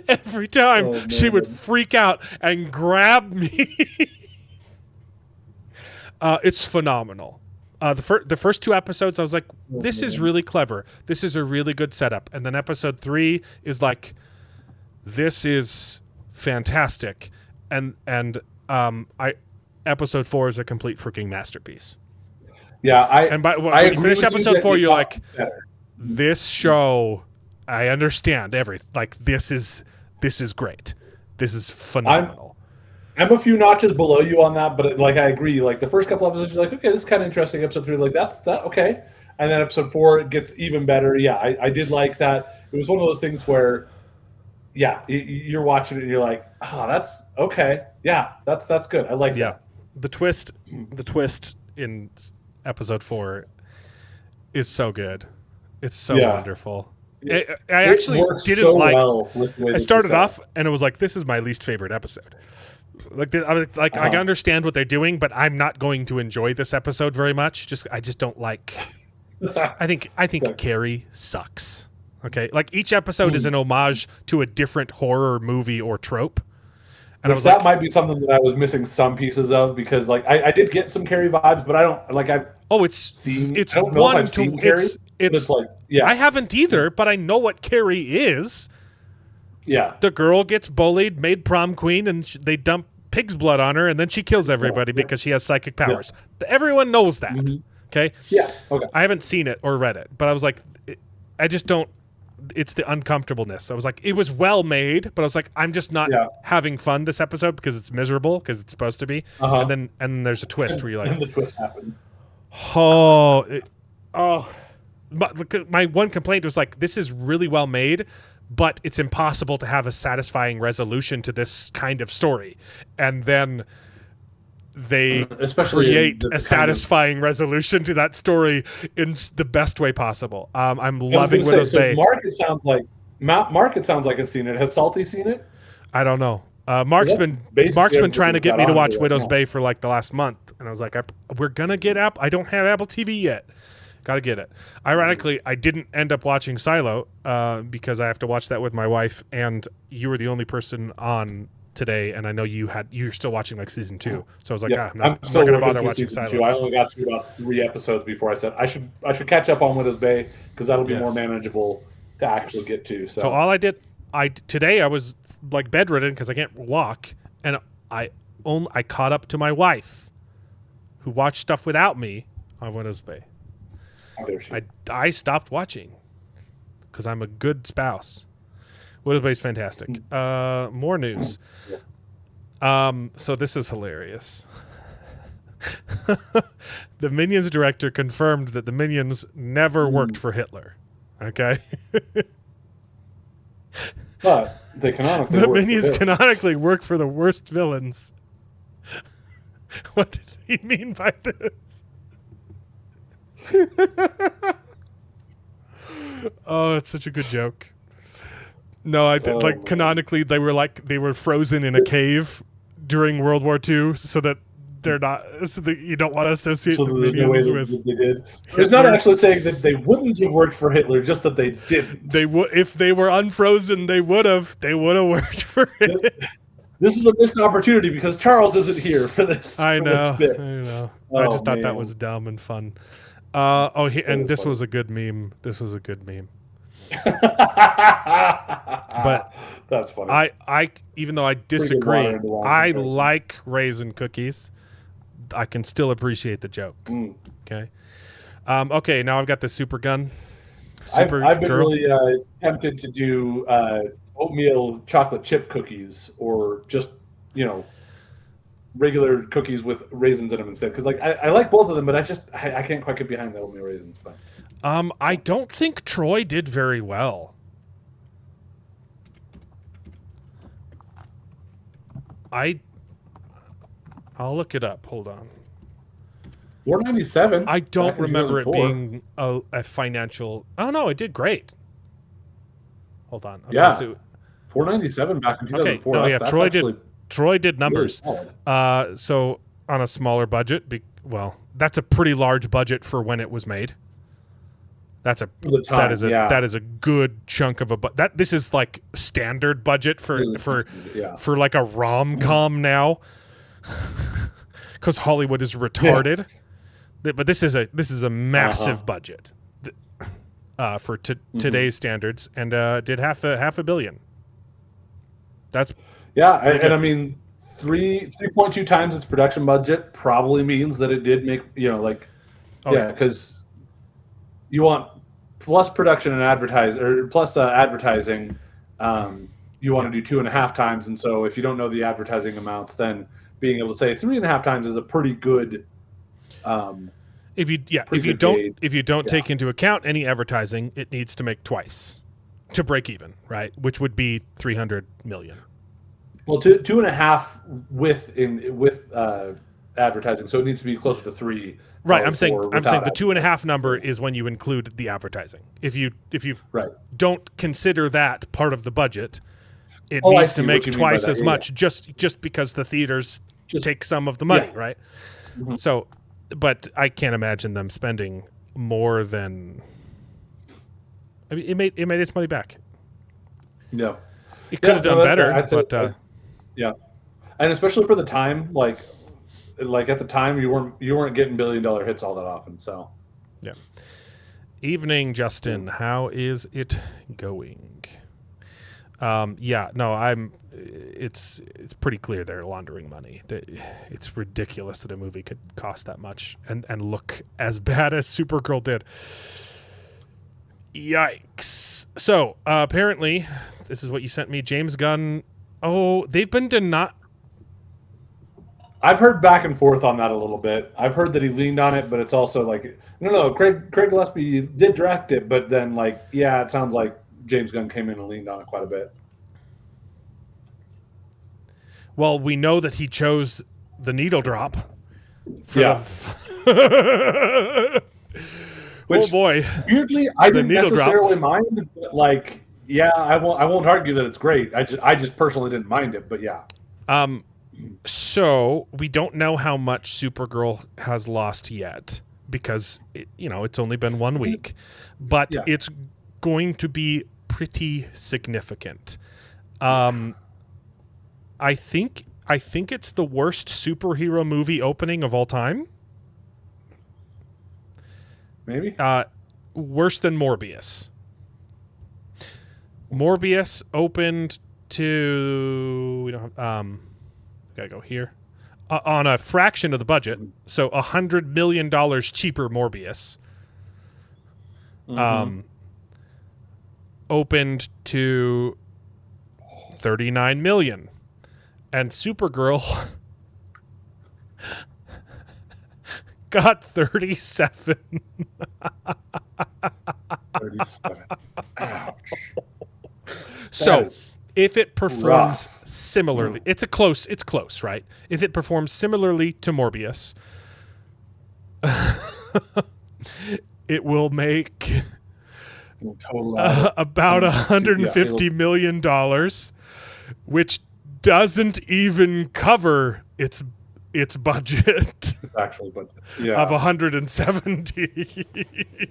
Every time she would freak out and grab me. It's phenomenal. The first 2 episodes, I was like, this is really clever. This is a really good setup. And then episode 3 is like, this is fantastic. And episode 4 is a complete freaking masterpiece. Yeah, And when you agree finish with you episode that 4, it you're got like, better. this show, I understand everything. Like, this is great. This is phenomenal. I'm a few notches below you on that, but like I agree. Like the first couple episodes, you're like, okay, this is kind of interesting. Episode 3, like that's okay, and then episode 4 it gets even better. Yeah, I did like that. It was one of those things where, yeah, you're watching it and you're like, that's okay. Yeah, that's good. I like that. The twist in episode 4 is so good. It's so wonderful. I actually didn't so like. Well with the way I that started you said. off and it was like, this is my least favorite episode. I understand what they're doing, but I'm not going to enjoy this episode very much. I just don't like. I think Carrie sucks. Okay, like each episode is an homage to a different horror movie or trope. And that might be something that I was missing some pieces of, because like I did get some Carrie vibes, but I don't like I've seen. It's I don't know if I've seen Carrie. It's like I haven't either, but I know what Carrie is. Yeah, the girl gets bullied, made prom queen, and they dump pig's blood on her, and then she kills everybody because she has psychic powers. Everyone knows that. Okay. Yeah. Okay. I haven't seen it or read it, but I was like, I just don't. It's the uncomfortableness. I was like, it was well made, but I was like, I'm just not having fun this episode because it's miserable, because it's supposed to be. And then there's a twist where you're like, and the twist happens. My one complaint was like, this is really well made, but it's impossible to have a satisfying resolution to this kind of story. And then they create a satisfying resolution to that story in the best way possible. I'm loving Widow's Bay. Mark, it sounds like has seen it. Has Salty seen it? I don't know. Mark's been trying to get me to watch Widow's Bay for like the last month, and I was like, we're gonna get Apple. I don't have Apple TV yet. Got to get it. Ironically, I didn't end up watching Silo because I have to watch that with my wife, and you were the only person on today, and I know you're still watching like season 2. So I was like, I'm not going to bother watching Silo. 2. I only got to about 3 episodes before I said I should catch up on Widow's Bay, because that'll be more manageable to actually get to. So all I did, today I was like bedridden because I can't walk, and I caught up to my wife, who watched stuff without me on Widow's Bay. I stopped watching because I'm a good spouse. Widow's Bay is fantastic. More news. So this is hilarious. The Minions director confirmed that the Minions never worked for Hitler. Okay. But they canonically the Minions canonically work for the worst villains. What did he mean by this? Oh, it's such a good joke. No, I think like canonically they were frozen in a cave during World War II, so that they're not, so that you don't want to associate the Minions with. They did. It's not actually saying that they wouldn't have worked for Hitler, just that they didn't. They would, if they were unfrozen, they would have worked for it. This is a missed opportunity because Charles isn't here for this. I know. I just thought that was dumb and fun. This was a good meme. But that's funny. I even though I disagree, I like raisin cookies. I can still appreciate the joke. Okay. Okay, now I've got the super gun. I've been really tempted to do oatmeal chocolate chip cookies, or just regular cookies with raisins in them instead, because like I like both of them, but I can't quite get behind the oatmeal raisins. But I don't think Troy did very well. I'll look it up. Hold on. $4.97. I don't remember it being a financial. Oh no, it did great. Hold on. Okay, yeah, so, $4.97 back in 2004. Okay, no, yeah, Troy did numbers. Really so on a smaller budget, that's a pretty large budget for when it was made. That is a good chunk of this is like standard budget for like a rom-com now, because Hollywood is retarded. Yeah. But this is a massive budget for today's standards, and did half a billion. That's and I mean 3.2 times its production budget probably means that it did make Yeah, because you want plus production and advertising. You want to do 2.5 times, and so if you don't know the advertising amounts, then being able to say 3.5 times is a pretty good. If you don't take into account any advertising, it needs to make twice to break even, right? Which would be 300 million. Well, 2.5 with advertising, so it needs to be closer to 3. Right, I'm saying the 2.5 number is when you include the advertising. If you don't consider that part of the budget, it needs to make twice as much just because the theaters take some of the money, right? Mm-hmm. So, but I can't imagine them spending more than. I mean, it made its money back. Yeah, it could have done better, but yeah, and especially for the time, like at the time, you weren't getting $1 billion hits all that often. So, yeah. Evening, Justin. How is it going? It's pretty clear they're laundering money. It's ridiculous that a movie could cost that much and look as bad as Supergirl did. Yikes. So apparently, this is what you sent me, James Gunn. Oh, they've been denied. I've heard back and forth on that a little bit. I've heard that he leaned on it, but it's also like, no, Craig Gillespie did direct it, but then it sounds like James Gunn came in and leaned on it quite a bit. Well, we know that he chose the needle drop. Which, oh boy! Weirdly, I didn't necessarily mind. But I won't argue that it's great. I just personally didn't mind it. But yeah. So we don't know how much Supergirl has lost yet because it's only been 1 week, but it's going to be pretty significant. I think it's the worst superhero movie opening of all time. Maybe worse than Morbius. Morbius opened to we don't have, gotta go here on a fraction of the budget, so $100 million cheaper. Morbius opened to 39 million. And Supergirl got 37. 37. Ouch. So, if it performs similarly, it's close, right? If it performs similarly to Morbius, it will make about $150 million, which doesn't even cover its budget actual budget of 170.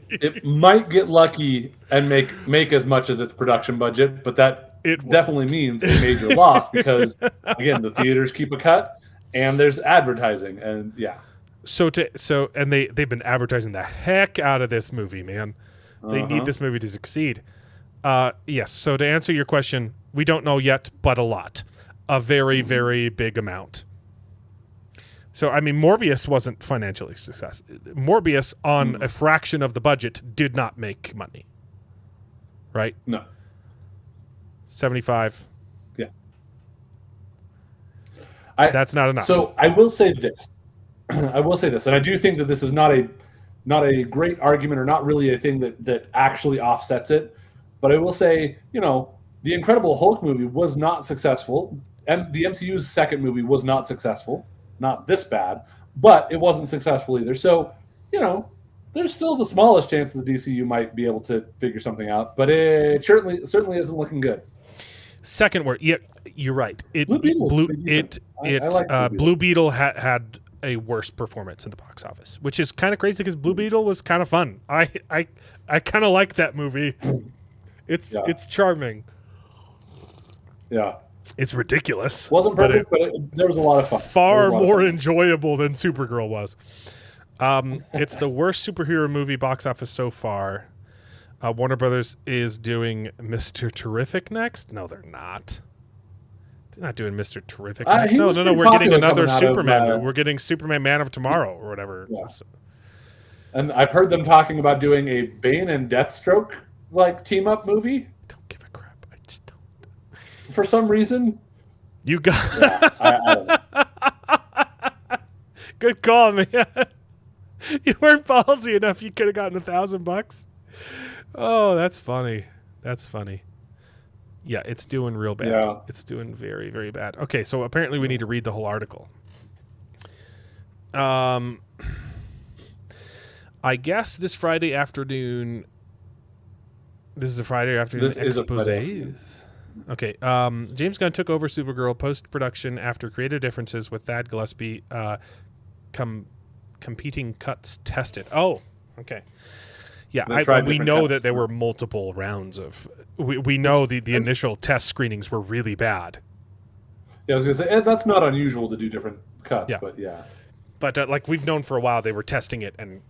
It might get lucky and make as much as its production budget, but that definitely means a major loss because again, the theaters keep a cut and there's advertising and and they've been advertising the heck out of this movie, man. They need this movie to succeed. Yes. So to answer your question, we don't know yet, but a lot. A very, very big amount. So, I mean, Morbius wasn't financially successful. Morbius, on a fraction of the budget, did not make money. Right? No. 75. Yeah. That's not enough. So I will say this. And I do think that this is not a great argument or not really a thing that actually offsets it. But I will say, the Incredible Hulk movie was not successful. And the MCU's second movie was not successful. Not this bad, but it wasn't successful either. So, there's still the smallest chance that the DCU might be able to figure something out. But it certainly isn't looking good. Second word. Yeah, you're right. Blue Beetle had a worse performance in the box office, which is kind of crazy because Blue Beetle was kind of fun. I kind of like that movie. It's charming. Yeah. It's ridiculous. Wasn't perfect, but there was a lot of fun. Far more enjoyable than Supergirl was. It's the worst superhero movie box office so far. Warner Brothers is doing Mr. Terrific next. No, they're not. They're not doing Mr. Terrific next. No. We're getting another Superman. We're getting Superman Man of Tomorrow or whatever. Yeah. And I've heard them talking about doing a Bane and Deathstroke like team up movie. Don't give a crap. I just don't. For some reason. You got. Yeah, I don't know. Good call, man. You weren't ballsy enough. You could have gotten $1,000. Oh, that's funny. That's funny. Yeah, it's doing real bad. Yeah. It's doing very, very bad. Okay, so apparently we need to read the whole article. I guess this Friday afternoon. This is a Friday afternoon expose. Okay. James Gunn took over Supergirl post-production after creative differences with Thad Gillespie competing cuts tested. Oh, okay. Yeah, we know that there were multiple rounds of... We know the initial test screenings were really bad. Yeah, I was going to say, that's not unusual to do different cuts, but yeah. But like we've known for a while they were testing it and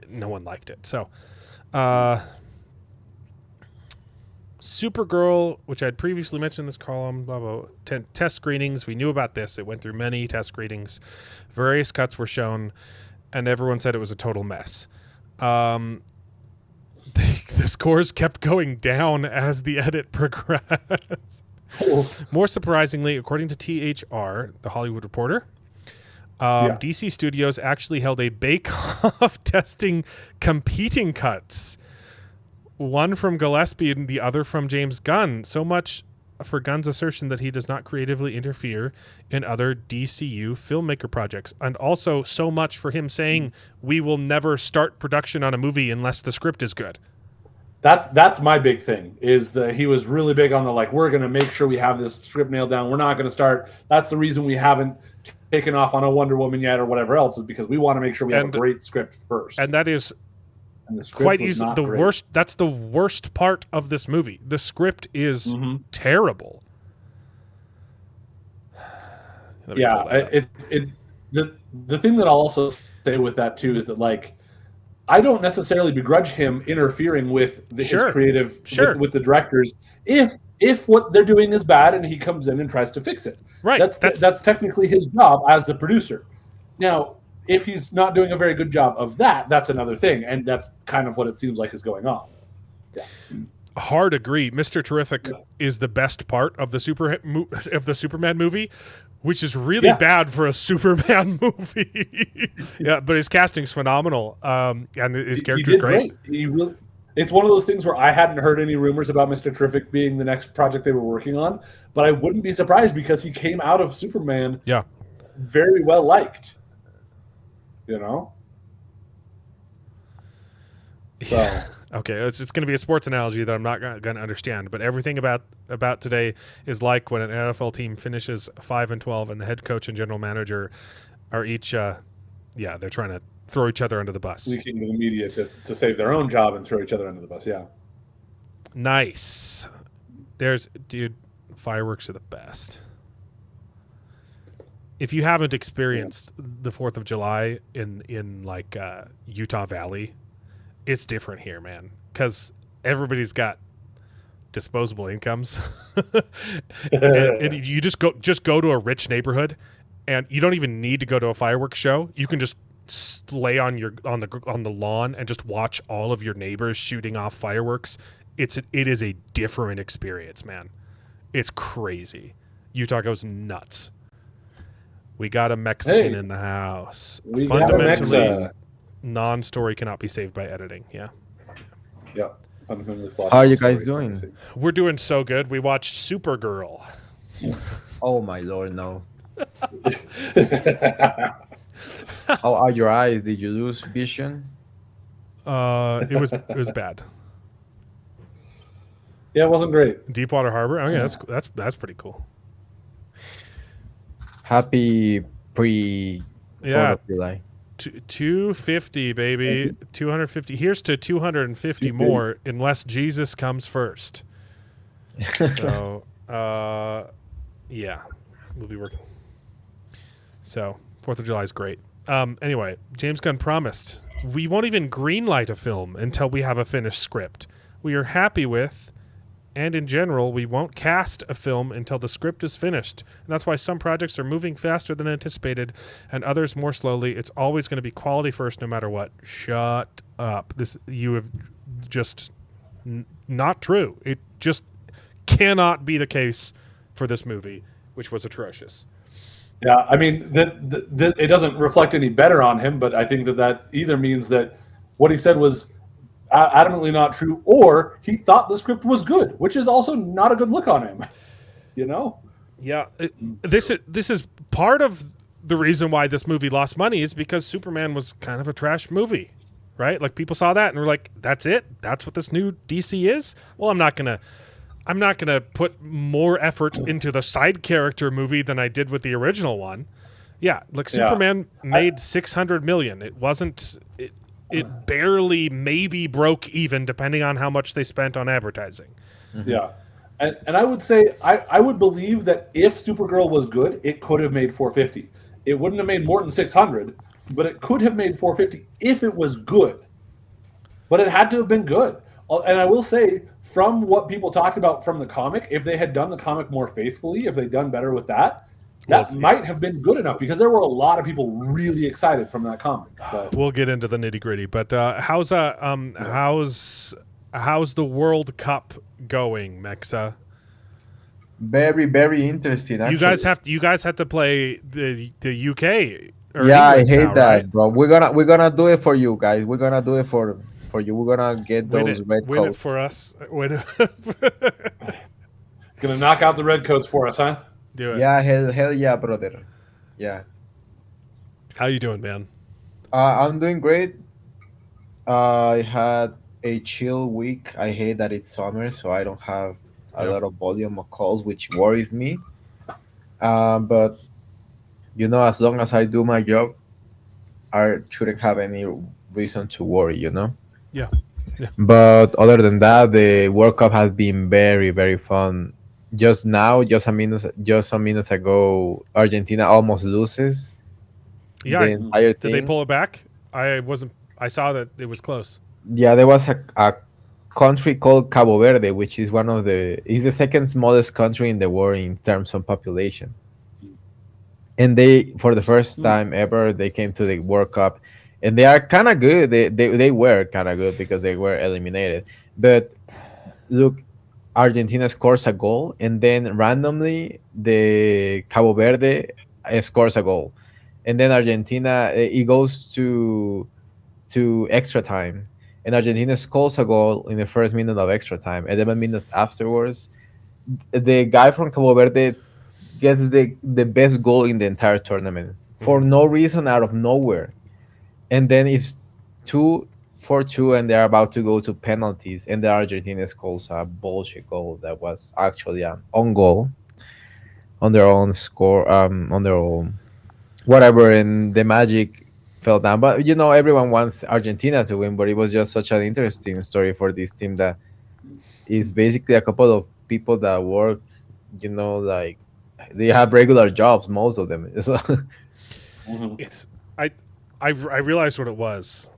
no one liked it. So, Supergirl, which I'd previously mentioned in this column, blah, blah, 10 test screenings. We knew about this. It went through many test screenings. Various cuts were shown, and everyone said it was a total mess. The scores kept going down as the edit progressed. More surprisingly, according to THR, the Hollywood Reporter, DC Studios actually held a bake-off testing competing cuts. One from Gillespie and the other from James Gunn. So much for Gunn's assertion that he does not creatively interfere in other DCU filmmaker projects. And also so much for him saying we will never start production on a movie unless the script is good. That's my big thing, is that he was really big on the, like, we're going to make sure we have this script nailed down. We're not going to start. That's the reason we haven't taken off on a Wonder Woman yet or whatever else, is because we want to make sure we have a great script first. And that is quite easy. The worst. That's the worst part of this movie. The script is terrible. The thing that I'll also say with that too is that, like, I don't necessarily begrudge him interfering with his creative with the directors if what they're doing is bad and he comes in and tries to fix it. Right. That's technically his job as the producer. Now, if he's not doing a very good job of that, that's another thing, and that's kind of what it seems like is going on. Yeah. Hard agree. Mr. Terrific is the best part of the Superman movie, which is really bad for a Superman movie. Yeah, but his casting's phenomenal, and his character's great. It's one of those things where I hadn't heard any rumors about Mr. Terrific being the next project they were working on, but I wouldn't be surprised because he came out of Superman very well liked. You know? So okay, it's going to be a sports analogy that I'm not going to understand, but everything about today is like when an NFL team finishes 5-12 and the head coach and general manager are each they're trying to throw each other under the bus. Leaking to the media to save their own job and throw each other under the bus, Nice. Dude, fireworks are the best. If you haven't experienced the 4th of July in like Utah Valley, it's different here, man, because everybody's got disposable incomes, and you just go to a rich neighborhood, and you don't even need to go to a fireworks show. You can just lay on the lawn and just watch all of your neighbors shooting off fireworks. It is a different experience, man. It's crazy. Utah goes nuts. We got a Mexican in the house. Fundamentally, non-story cannot be saved by editing. Yeah. Yeah. How are you guys doing? We're doing so good. We watched Supergirl. Oh my lord, no. How are your eyes? Did you lose vision? It was bad. Yeah, it wasn't great. Deepwater Harbor. Oh yeah, that's pretty cool. Happy pre 4th of July. 250, baby. 250. Here's to 250 more, unless Jesus comes first. So, we'll be working. So, 4th of July is great. Anyway, James Gunn promised we won't even greenlight a film until we have a finished script. We are happy with and in general, we won't cast a film until the script is finished. And that's why some projects are moving faster than anticipated and others more slowly. It's always going to be quality first no matter what. Shut up. You have just not true. It just cannot be the case for this movie, which was atrocious. Yeah, I mean, that it doesn't reflect any better on him, but I think that either means that what he said was adamantly not true, or he thought the script was good, which is also not a good look on him. You know? Yeah, this is part of the reason why this movie lost money is because Superman was kind of a trash movie, right? Like people saw that and were like, "That's it? That's what this new DC is?" Well, I'm not gonna put more effort into the side character movie than I did with the original one. Yeah, like Superman made $600 million. It wasn't. It barely maybe broke even, depending on how much they spent on advertising. Mm-hmm. Yeah, and I would say I would believe that if Supergirl was good, it could have made 450. It wouldn't have made more than 600, but it could have made 450 if it was good. But it had to have been good. And I will say, from what people talked about from the comic, if they had done the comic more faithfully, if they'd done better with that might have been good enough, because there were a lot of people really excited from that comic. But we'll get into the nitty gritty. But how's the World Cup going, Mexa? Very, very interesting. Actually. You guys have to play the UK. Yeah, I hate now, that, right? bro. We're gonna do it for you guys. We're gonna do it for you. We're gonna get those red Win it coats for us. Win gonna knock out the red coats for us, huh? Do it. Yeah, hell yeah, brother. Yeah. How you doing, man? I'm doing great. I had a chill week. I hate that it's summer, so I don't have a lot of volume of calls, which worries me. But as long as I do my job, I shouldn't have any reason to worry. Yeah. But other than that, the World Cup has been very, very fun. Just some minutes ago, Argentina almost loses. Yeah. The entire Did they thing. pull it back? I saw that it was close. Yeah, there was a country called Cabo Verde, which is is the second smallest country in the world in terms of population. And they, for the first time ever, they came to the World Cup, and they are kind of good. They were kind of good because they were eliminated. But look, Argentina scores a goal, and then randomly the Cabo Verde scores a goal, and then Argentina it goes to extra time, and Argentina scores a goal in the first minute of extra time. 11 minutes afterwards, the guy from Cabo Verde gets the best goal in the entire tournament for no reason, out of nowhere, and then it's 2-4-2, and they're about to go to penalties, and the Argentina scores a bullshit goal that was actually an own goal on their own score, on their own whatever, and the magic fell down. But everyone wants Argentina to win, but it was just such an interesting story for this team that is basically a couple of people that work, like they have regular jobs, most of them. So It's I realized what it was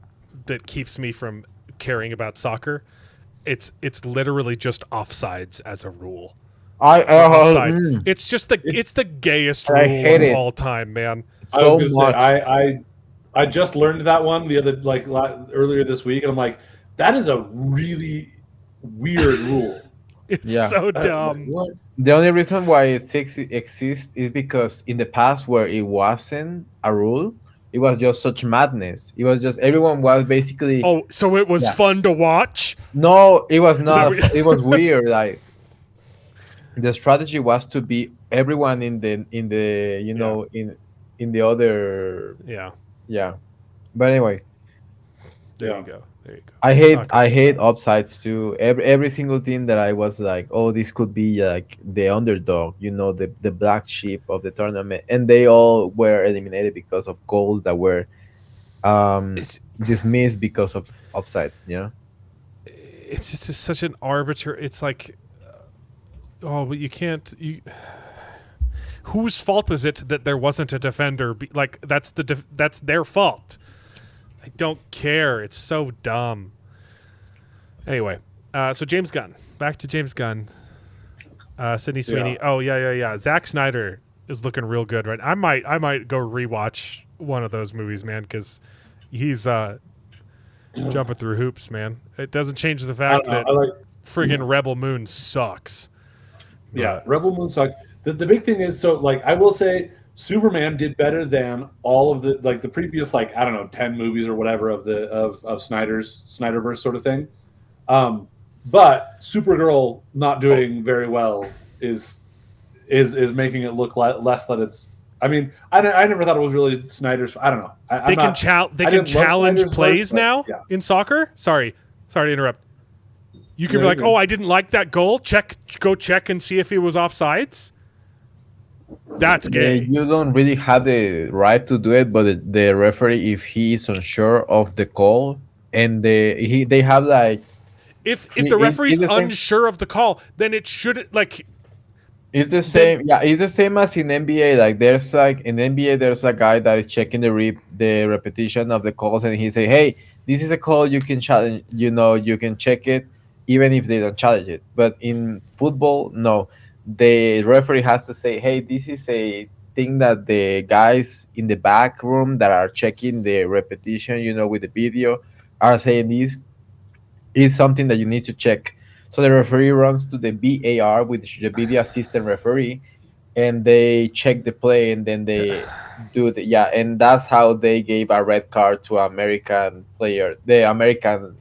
that keeps me from caring about soccer. It's literally just offsides as a rule. Offside. It's just the gayest I rule hate of it. all time, man. I was So going to much. say I just learned that one the other earlier this week, and I'm like, that is a really weird rule. It's Yeah. so dumb. What? The only reason why it exists is because in the past, where it wasn't a rule, it was just such madness. It was just everyone was basically Oh, so it was Yeah. fun to watch? no, it was not. weird? It was weird. Like the strategy was to be everyone in the in the other Yeah. But anyway, There Yeah. you go. There you go. I hate Soccer sucks. upsides too. Every single thing that I was like, oh, this could be like the underdog, the black sheep of the tournament, and they all were eliminated because of goals that were It's dismissed because of upside. it's just such an arbitrary. It's like, but you can't. Whose fault is it that there wasn't a defender? That's that's their fault. I don't care. It's so dumb. Anyway, So James Gunn. Back to James Gunn. Sydney Sweeney. Oh yeah. Zack Snyder is looking real good, right? I might go rewatch one of those movies, man, because he's jumping through hoops, man. It doesn't change the fact that friggin' Rebel Moon sucks. Yeah, Rebel Moon sucked. The big thing is, so like I will say, Superman did better than all of the previous 10 movies or whatever of Snyder's Snyderverse sort of thing. But Supergirl not doing very well is making it look less that it's. I mean, I never thought it was really Snyder's. I don't know. They can challenge plays now in soccer. Sorry to interrupt. You can be like, oh, I didn't like that goal. Go check and see if it was offsides. That's gay. You don't really have the right to do it, but the referee, if he is unsure of the call, and they have like. If the referee's unsure of the call, then it shouldn't like. It's the same. Yeah, it's the same as in NBA. Like there's like in NBA, there's a guy that is checking the repetition of the calls, and he say, "Hey, this is a call. You can challenge. You can check it, even if they don't challenge it." But in football, no. The referee has to say, "Hey, this is a thing that the guys in the back room that are checking the repetition, with the video, are saying this is something that you need to check." So the referee runs to the VAR, which the video assistant referee, and they check the play, and then they do and that's how they gave a red card to American player, the American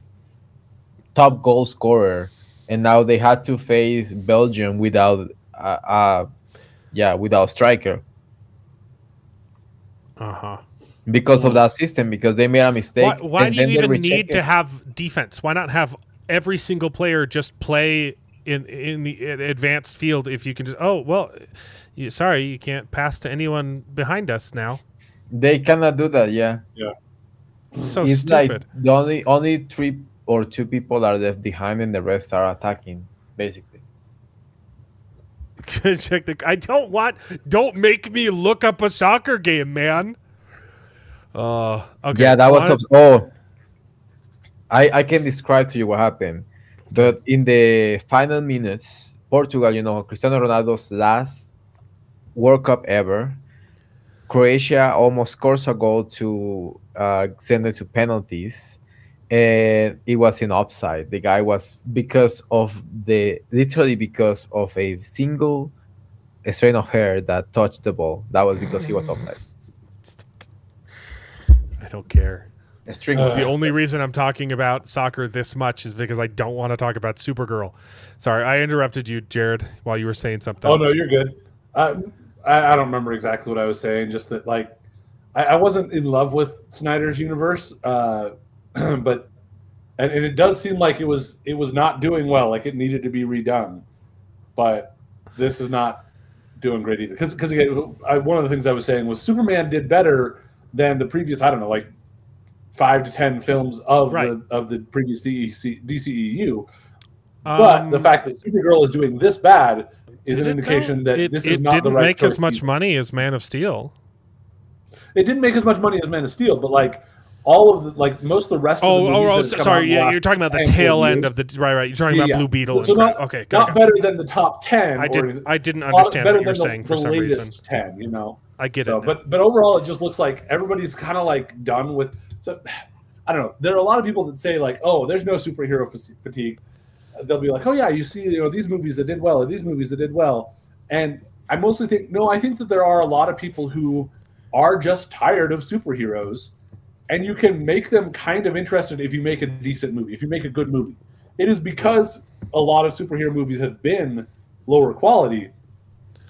top goal scorer, and now they had to face Belgium without without striker. Because of that system, because they made a mistake. Why do you even need to have defense? Why not have every single player just play in the advanced field if you can just you can't pass to anyone behind us now. They cannot do that, yeah. So it's stupid. Like the only 3 or 2 people are left behind and the rest are attacking, basically. Check don't make me look up a soccer game, man. Okay. Yeah, that was I can describe to you what happened. But in the final minutes, Portugal, Cristiano Ronaldo's last World Cup ever, Croatia almost scores a goal to send it to penalties, and it was in offside. The guy was because of a single strand of hair that touched the ball. That was because he was offside. I don't care. The only reason I'm talking about soccer this much is because I don't want to talk about Supergirl. Sorry, I interrupted you, Jared, while you were saying something. Oh, no, you're good. I don't remember exactly what I was saying, just that, I wasn't in love with Snyder's universe, but it does seem like it was not doing well, like it needed to be redone. But this is not doing great either. Because again, one of the things I was saying was Superman did better than the previous, 5 to 10 films of the previous DCEU. But the fact that Supergirl is doing this bad is an indication that this is not the right choice. It didn't make as much money as Man of Steel. It didn't make as much money as Man of Steel, but all of the most of the rest of the movies sorry, you're talking about the tail end of the right. You're talking about Blue Beetle. So not better than the top 10. I didn't understand what you were saying for some reason. 10, I get it. But overall, it just looks like everybody's kind of done with. So I don't know. There are a lot of people that say oh, there's no superhero fatigue. They'll be like, oh yeah, you see, these movies that did well, or these movies that did well, and I mostly think I think that there are a lot of people who are just tired of superheroes, and you can make them kind of interested if you make a decent movie, if you make a good movie. It is because a lot of superhero movies have been lower quality,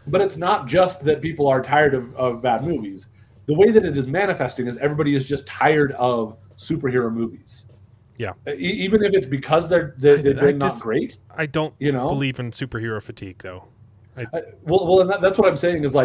but it's not just that people are tired of bad movies. The way that it is manifesting is everybody is just tired of superhero movies. Yeah. Even if it's because they're not great. I don't believe in superhero fatigue, though. Well, and that's what I'm saying is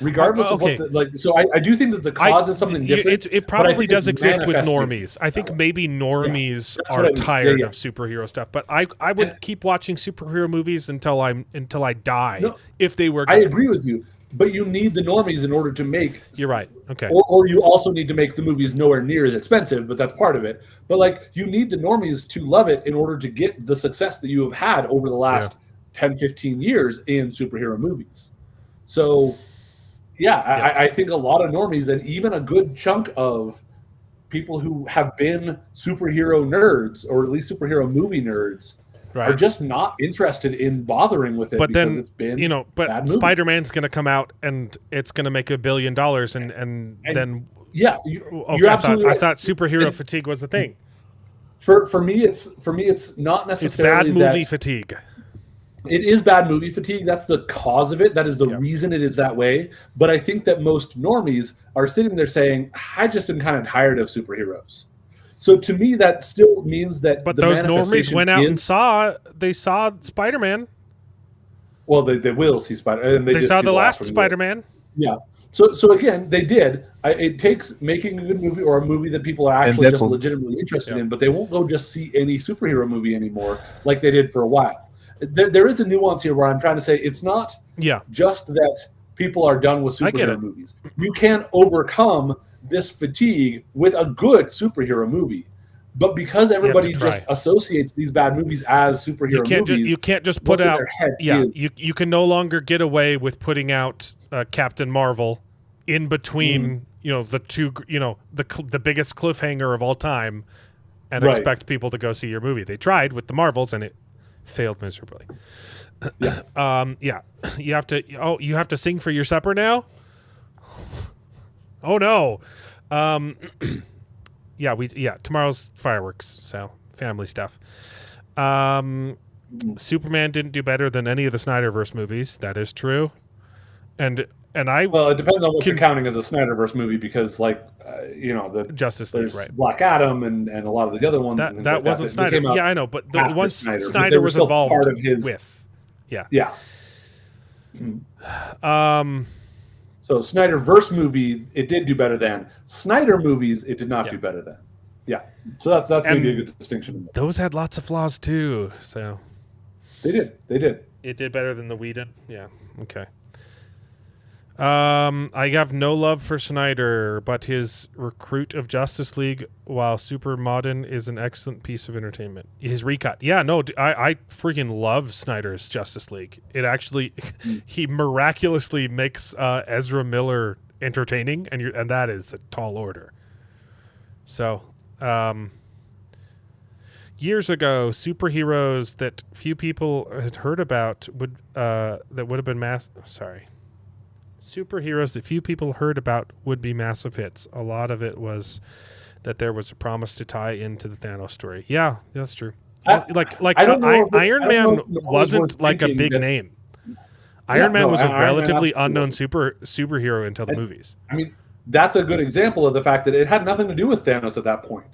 regardless of what so I do think that the cause is something different. It probably does exist with normies. I think maybe normies are tired of superhero stuff, but I would keep watching superhero movies until I die if they were good. I agree with you. but you need the normies in order to make. You're right. Okay. Or you also need to make the movies nowhere near as expensive, but that's part of it. But like you need the normies to love it in order to get the success that you have had over the last 10, 15 years in superhero movies. So I think a lot of normies and even a good chunk of people who have been superhero nerds or at least superhero movie nerds are just not interested in bothering with it but because then, it's been but Spider-Man's going to come out and it's going to make $1 billion and then you're absolutely I thought superhero fatigue was the thing. For me it's not necessarily it's bad movie fatigue. It is bad movie fatigue. That's the cause of it. That is the reason it is that way. But I think that most normies are sitting there saying, I just am kind of tired of superheroes. So to me, that still means that. But those normies went out and saw Spider-Man. Well, they will see Spider-Man. They saw the last Spider-Man. Yeah. So again, they did. It takes making a good movie or a movie that people are actually just legitimately interested in, but they won't go just see any superhero movie anymore like they did for a while. There is a nuance here where I'm trying to say it's not just that people are done with superhero movies. You can overcome this fatigue with a good superhero movie. But because everybody just associates these bad movies as superhero movies, you can't just put out. You can no longer get away with putting out Captain Marvel in between, the two, the biggest cliffhanger of all time, and expect people to go see your movie. They tried with the Marvels, and it failed miserably. You have to. Oh, you have to sing for your supper now. Oh no. Tomorrow's fireworks, so family stuff. Superman didn't do better than any of the Snyderverse movies. That is true. And it depends on what you're counting as a Snyderverse movie because, the Justice League, right? Black Adam and a lot of the other ones. That wasn't Snyder. Yeah, I know, but the ones Snyder was involved part of his, with. Yeah. So Snyderverse movie, it did do better than. Snyder movies, it did not do better than. Yeah. So that's maybe a good distinction. Those had lots of flaws too. So they did. It did better than the Whedon. Yeah. Okay. I have no love for Snyder, but his Recruit of Justice League, while super modern, is an excellent piece of entertainment. His recut. Yeah, no, I freaking love Snyder's Justice League. It actually, he miraculously makes Ezra Miller entertaining, and that is a tall order. So, years ago, superheroes that few people had heard about would have been superheroes that few people heard about would be massive hits. A lot of it was that there was a promise to tie into the Thanos story. Yeah, that's true. Iron Man wasn't like a big name. Iron Man was a relatively unknown superhero until the movies. I mean, that's a good example of the fact that it had nothing to do with Thanos at that point.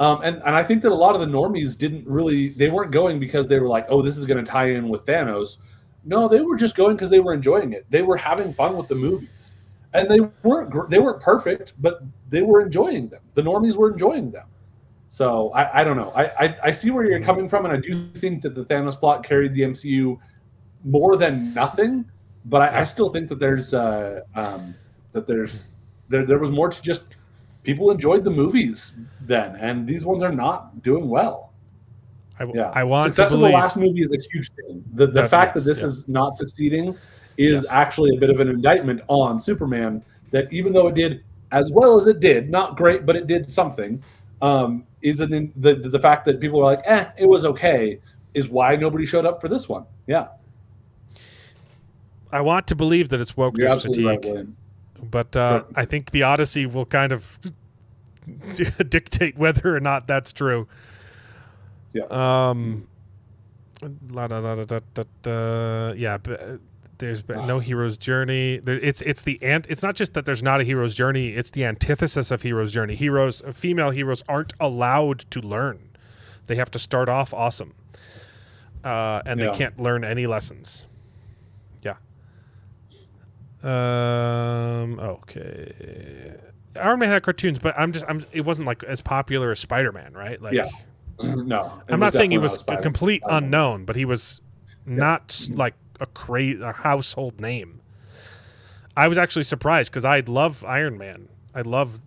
And I think that a lot of the normies they weren't going because they were like, oh, this is going to tie in with Thanos. No, they were just going because they were enjoying it. They were having fun with the movies, and they weren't perfect, but they were enjoying them. The normies were enjoying them. So I don't know. I see where you're coming from, and I do think that the Thanos plot carried the MCU more than nothing. But I still think that there was more to just people enjoyed the movies then, and these ones are not doing well. I want success to of believe the last movie is a huge thing. The fact that this is not succeeding is actually a bit of an indictment on Superman. That even though it did as well as it did, not great, but it did something. The fact that people are like, it was okay, is why nobody showed up for this one. Yeah, I want to believe that it's wokeness fatigue, right, but I think the Odyssey will kind of dictate whether or not that's true. Yeah. There's been no hero's journey. It's not just that there's not a hero's journey. It's the antithesis of hero's journey. Female heroes aren't allowed to learn. They have to start off awesome, and they can't learn any lessons. Yeah. Okay. Iron Man had cartoons, but it wasn't like as popular as Spider-Man, right? Like, yeah. No, I'm not saying he was a complete unknown, but he was not like a household name. I was actually surprised because I love Iron Man. I love,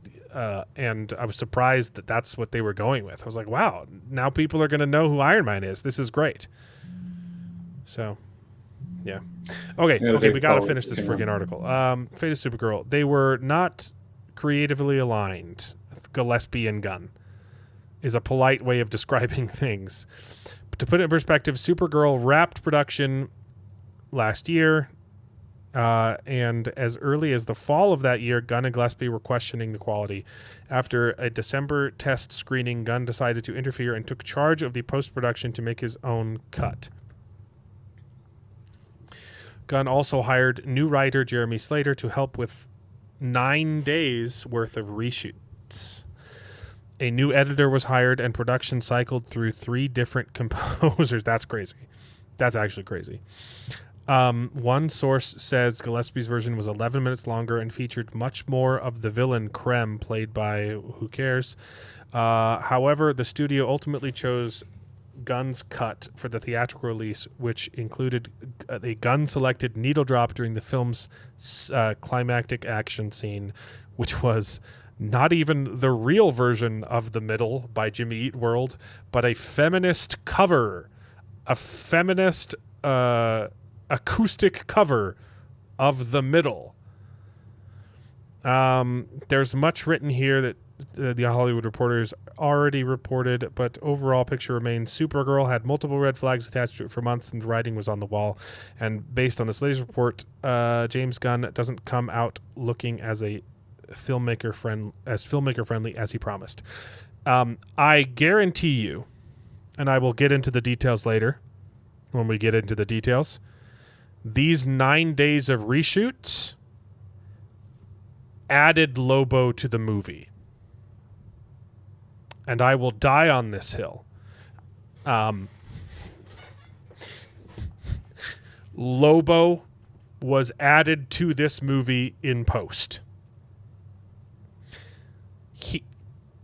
and I was surprised that that's what they were going with. I was like, wow, now people are going to know who Iron Man is. This is great. So, yeah. Okay, we got to finish this friggin' article. Fate of Supergirl. They were not creatively aligned. Gillespie and Gunn is a polite way of describing things. But to put it in perspective, Supergirl wrapped production last year, and as early as the fall of that year, Gunn and Gillespie were questioning the quality. After a December test screening, Gunn decided to interfere and took charge of the post-production to make his own cut. Gunn also hired new writer Jeremy Slater to help with 9 days worth of reshoots. A new editor was hired and production cycled through 3 different composers. That's crazy. That's actually crazy. One source says Gillespie's version was 11 minutes longer and featured much more of the villain Krem, played by who cares. However, the studio ultimately chose Gunn's cut for the theatrical release, which included a Gunn-selected needle drop during the film's climactic action scene, which was not even the real version of The Middle by Jimmy Eat World, but a feminist cover, a feminist acoustic cover of The Middle. There's much written here that the Hollywood Reporter's already reported, but overall picture remains Supergirl had multiple red flags attached to it for months, and the writing was on the wall. And based on this latest report, James Gunn doesn't come out looking as a filmmaker friendly as he promised. I guarantee you, and I will get into the details later when we get into the details, these 9 days of reshoots added Lobo to the movie. And I will die on this hill. Lobo was added to this movie in post.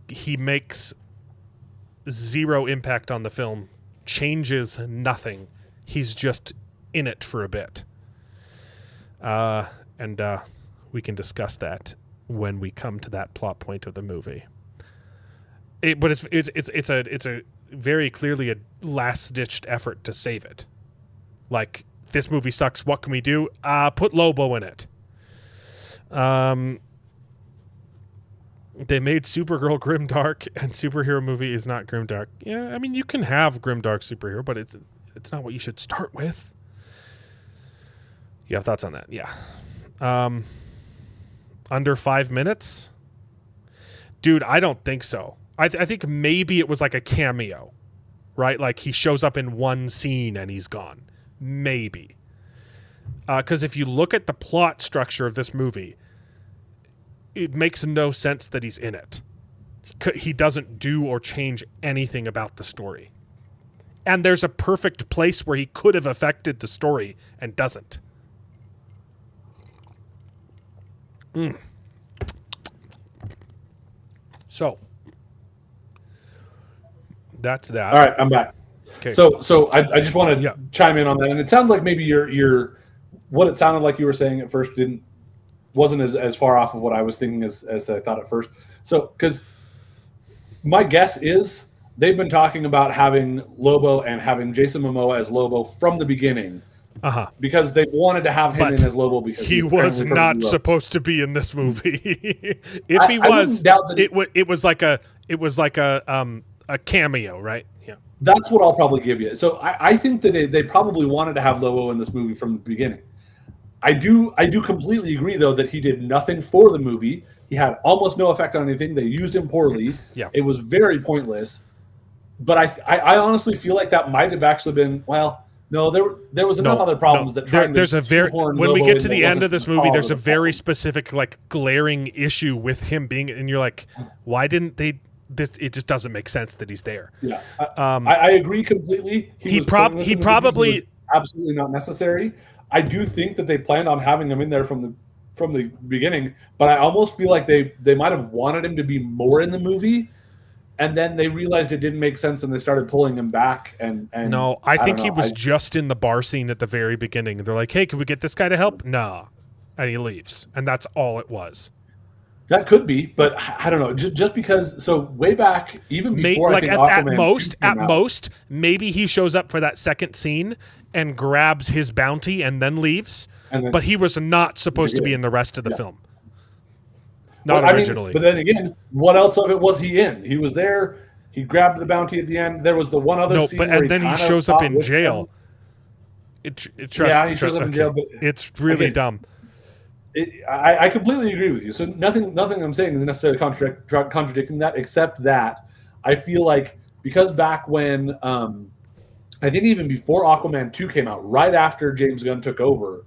He makes zero impact on the film, changes nothing. He's just in it for a bit. And we can discuss that when we come to that plot point of the movie. But it's a very clearly a last-ditched effort to save it. Like, this movie sucks. What can we do? Put Lobo in it. They made Supergirl grimdark, and superhero movie is not grimdark. Yeah, I mean, you can have grimdark superhero, but it's not what you should start with. You have thoughts on that? Yeah. Under 5 minutes? Dude, I don't think so. I think maybe it was like a cameo, right? Like he shows up in one scene and he's gone. Maybe. Because if you look at the plot structure of this movie, it makes no sense that he's in it. He doesn't do or change anything about the story. And there's a perfect place where he could have affected the story and doesn't. So that's that. All right, I'm back. Okay. So I just want to chime in on that, and it sounds like maybe your what it sounded like you were saying at first wasn't as far off of what I was thinking as I thought at first. So because my guess is they've been talking about having Lobo and having Jason Momoa as Lobo from the beginning. Because they wanted to have him in as Lobo because he was not supposed to be in this movie. If he was, it was like a cameo, right? Yeah, that's what I'll probably give you. So I think that they probably wanted to have Lobo in this movie from the beginning. I do completely agree though that he did nothing for the movie. He had almost no effect on anything. They used him poorly. Yeah, it was very pointless. But I honestly feel like that might have actually been No, there was enough other problems that there's a very when we get to the end of this movie, there's a very specific like glaring issue with him being, and you're like, why didn't they? It just doesn't make sense that he's there. Yeah, I agree completely. He probably was absolutely not necessary. I do think that they planned on having him in there from the beginning, but I almost feel like they might have wanted him to be more in the movie. And then they realized it didn't make sense, and they started pulling him back. And no, I think he was just in the bar scene at the very beginning. They're like, "Hey, can we get this guy to help?" Nah, and he leaves, and that's all it was. That could be, but I don't know. Just because, so way back, even before I think Aquaman at most, maybe he shows up for that second scene and grabs his bounty and then leaves. But he was not supposed to be in the rest of the film. Not originally. But then again, what else of it was he in? He was there. He grabbed the bounty at the end. There was the one other scene where and then he shows up in jail. He shows up in jail. But it's really dumb. I completely agree with you. So nothing I'm saying is necessarily contradicting that, except that I feel like because back when I think even before Aquaman 2 came out, right after James Gunn took over,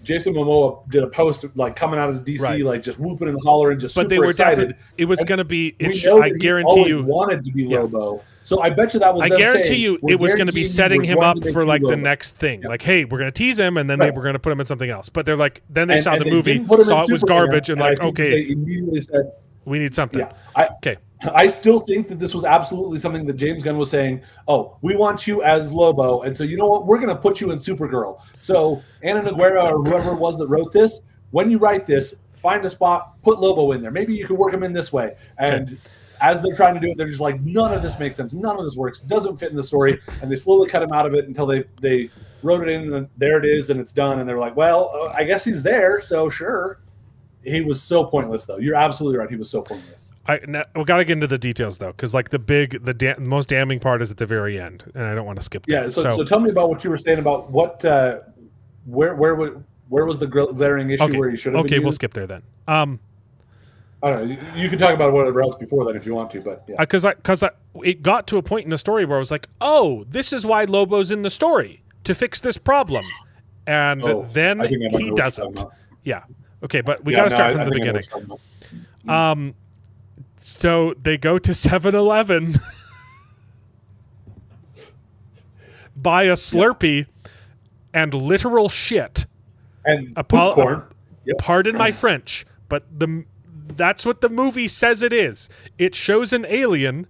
Jason Momoa did a post like coming out of the DC, like just whooping and hollering, just super excited. It was going to be. I guarantee you, wanted to be Lobo. So I bet you that was. I guarantee you, it was going to be setting him up for like the next thing. Like, hey, we're going to tease him, and then we're going to put him in something else. But they're like, then they saw the movie, saw it was garbage, and like, okay, they immediately said, we need something. Okay. I still think that this was absolutely something that James Gunn was saying, oh, we want you as Lobo. And so, you know what? We're going to put you in Supergirl. So Anna Noguera or whoever it was that wrote this, when you write this, find a spot, put Lobo in there. Maybe you can work him in this way. And as they're trying to do it, they're just like, none of this makes sense. None of this works. Doesn't fit in the story. And they slowly cut him out of it until they wrote it in, and there it is, and it's done. And they're like, well, I guess he's there, so sure. He was so pointless, though. You're absolutely right. He was so pointless. We got to get into the details, though, because like the most damning part is at the very end, and I don't want to skip that. Yeah, so tell me about what you were saying about what where was the glaring issue where you should have been used? We'll skip there then. I don't know. You can talk about whatever else before that if you want to, but yeah. Because it got to a point in the story where I was like, oh, this is why Lobo's in the story, to fix this problem. And then he doesn't. Yeah. Okay, but we got to start from the beginning. So they go to 7-Eleven, buy a Slurpee and literal shit. And popcorn. Pardon my French, but that's what the movie says it is. It shows an alien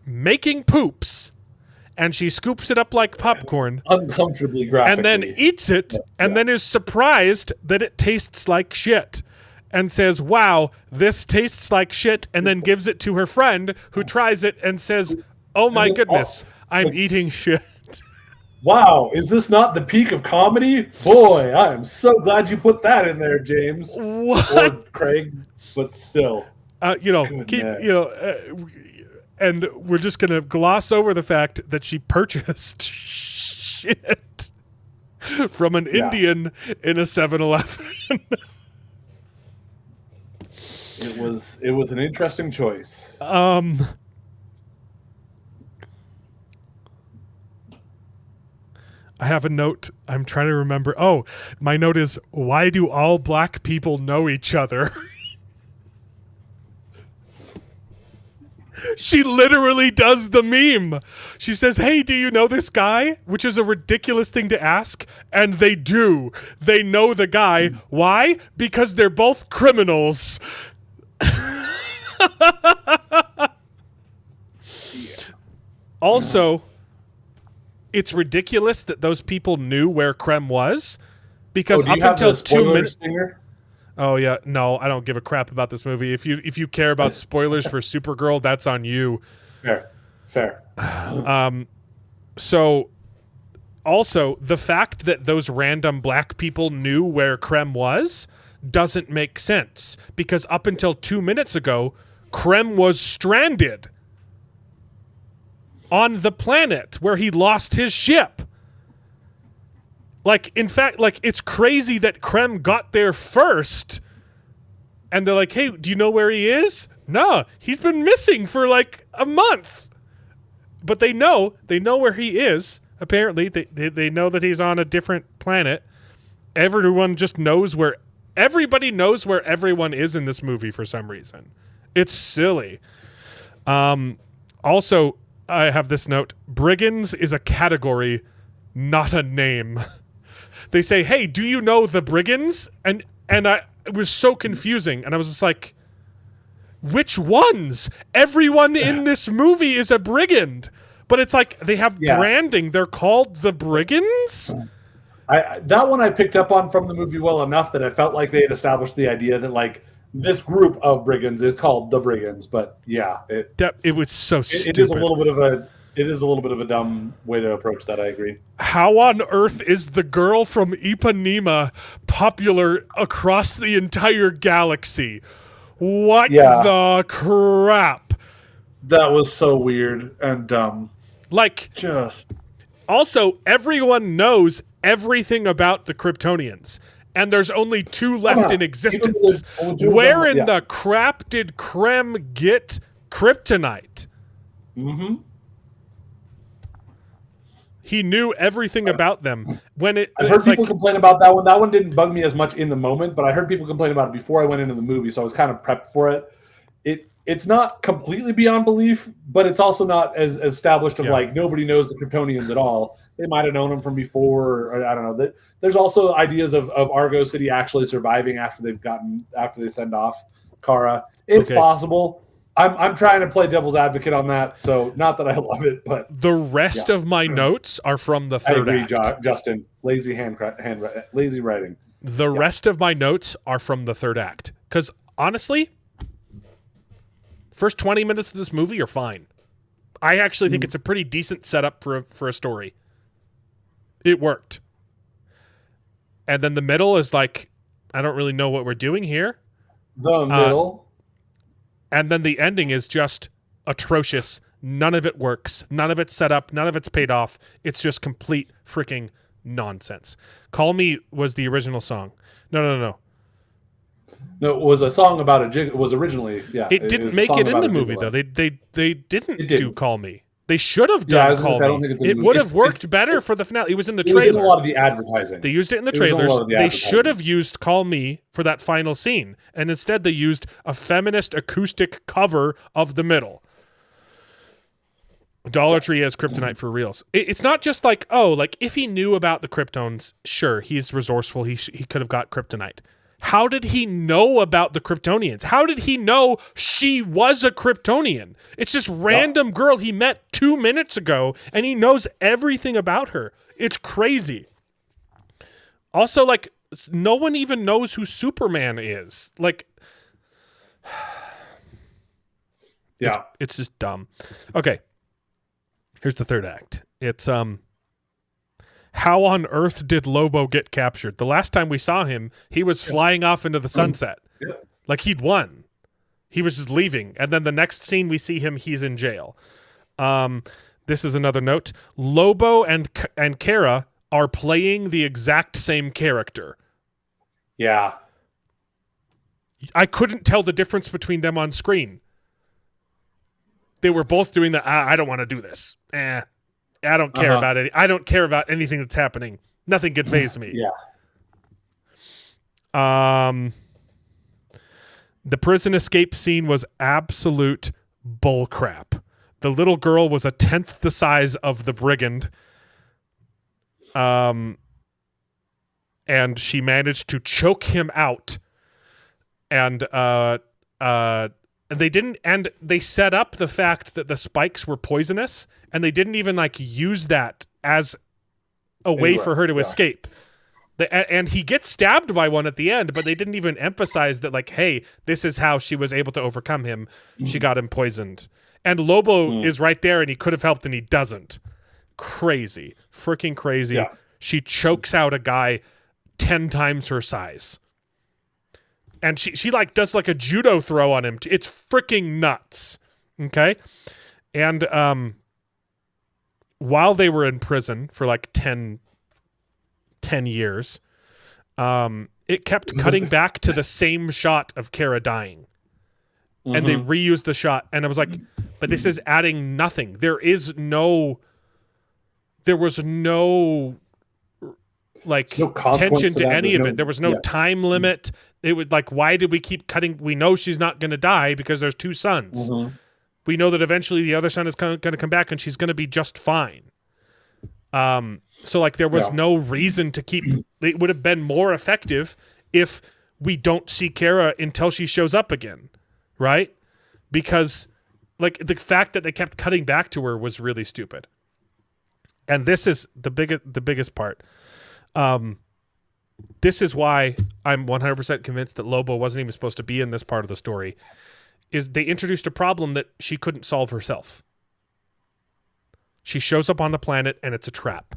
making poops, and she scoops it up like popcorn. Uncomfortably graphically. And then eats it, and then is surprised that it tastes like shit. And says, wow, this tastes like shit, and then gives it to her friend, who tries it and says, oh my goodness, I'm eating shit. Wow, is this not the peak of comedy? Boy, I am so glad you put that in there, James. What? Or Craig, but still. And we're just going to gloss over the fact that she purchased shit from an Indian in a 7-Eleven. It was an interesting choice. I have a note. I'm trying to remember. Oh, my note is, why do all black people know each other? She literally does the meme. She says, hey, do you know this guy? Which is a ridiculous thing to ask. And they do. They know the guy. Why? Because they're both criminals. Also, it's ridiculous that those people knew where Krem was, because up until 2 minutes. Oh yeah, no, I don't give a crap about this movie. If you care about spoilers for Supergirl, that's on you. Fair. So, also the fact that those random black people knew where Krem was doesn't make sense, because up until 2 minutes ago, Krem was stranded on the planet where he lost his ship. Like, in fact, like, it's crazy that Krem got there first, and they're like, hey, do you know where he is? No, he's been missing for like a month. But they know where he is. Apparently, they know that he's on a different planet. Everybody knows where everyone is in this movie for some reason. It's silly. Also, I have this note. Brigands is a category, not a name. They say, hey, do you know the Brigands? And it was so confusing. And I was just like, which ones? Everyone in this movie is a brigand. But it's like they have branding. They're called the Brigands. That one I picked up on from the movie well enough that I felt like they had established the idea that like this group of brigands is called the Brigands. But yeah, it was so stupid. It is a little bit of a dumb way to approach that. I agree. How on earth is the girl from Ipanema popular across the entire galaxy? What the crap? That was so weird and dumb. Like, also, everyone knows everything about the Kryptonians, and there's only 2 left in existence. Where in the crap did Krem get kryptonite? Mm-hmm. He knew everything about them. I've heard people complain about that one. That one didn't bug me as much in the moment, but I heard people complain about it before I went into the movie, so I was kind of prepped for it. It's not completely beyond belief, but it's also not as established of like nobody knows the Kryptonians at all. They might have known them from before, or I don't know. There's also ideas of Argo City actually surviving after they send off Kara. It's possible. I'm trying to play devil's advocate on that, so not that I love it, but the rest of my notes are from the third act. Justin, lazy writing. The rest of my notes are from the third act, because honestly, first 20 minutes of this movie are fine. I actually think it's a pretty decent setup for a story. It worked, and then the middle is like, I don't really know what we're doing here. The middle. And then the ending is just atrocious. None of it works. None of it's set up. None of it's paid off. It's just complete freaking nonsense. Call Me was the original song. No. No, it was a song about a jig. It was originally, It didn't make it in the movie, though. They didn't do Call Me. They should have done Call Me. It would have worked better for the finale. It was in the trailer. It was in a lot of the advertising. They used it in the trailers. They should have used Call Me for that final scene. And instead they used a feminist acoustic cover of The Middle. Dollar Tree has kryptonite for reals. It's not just like, if he knew about the Kryptons, sure, he's resourceful. He could have got kryptonite. How did he know about the Kryptonians? How did he know she was a Kryptonian? It's this random girl he met 2 minutes ago, and he knows everything about her. It's crazy. Also, like, no one even knows who Superman is. Like, it's just dumb. Okay, here's the third act. It's how on earth did Lobo get captured? The last time we saw him, he was flying off into the sunset. Like he'd won. He was just leaving. And then the next scene we see him, he's in jail. This is another note. Lobo and Kara are playing the exact same character. Yeah. I couldn't tell the difference between them on screen. They were both doing the, I don't want to do this. I don't care about it. I don't care about anything that's happening. Nothing could faze me. The prison escape scene was absolute bullcrap. The little girl was a 10th the size of the brigand. And she managed to choke him out. And they set up the fact that the spikes were poisonous, and they didn't even use that as a way for her to escape. And he gets stabbed by one at the end, but they didn't even emphasize that, hey, this is how she was able to overcome him. She got him poisoned. And Lobo is right there, and he could have helped, and he doesn't. Crazy. Freaking crazy. Yeah. She chokes out a guy 10 times her size. And she does a judo throw on him. It's freaking nuts. Okay? And while they were in prison for 10 years, it kept cutting back to the same shot of Kara dying. And they reused the shot. And I was like, but this is adding nothing. There was no tension to any of it. There was no time limit. It would why did we keep cutting? We know she's not going to die because there's 2 sons. We know that eventually the other son is going to come back and she's going to be just fine. So there was no reason to keep. It would have been more effective if we don't see Kara until she shows up again, right? Because the fact that they kept cutting back to her was really stupid. And this is the biggest part. This is why I'm 100% convinced that Lobo wasn't even supposed to be in this part of the story, is they introduced a problem that she couldn't solve herself. She shows up on the planet and it's a trap.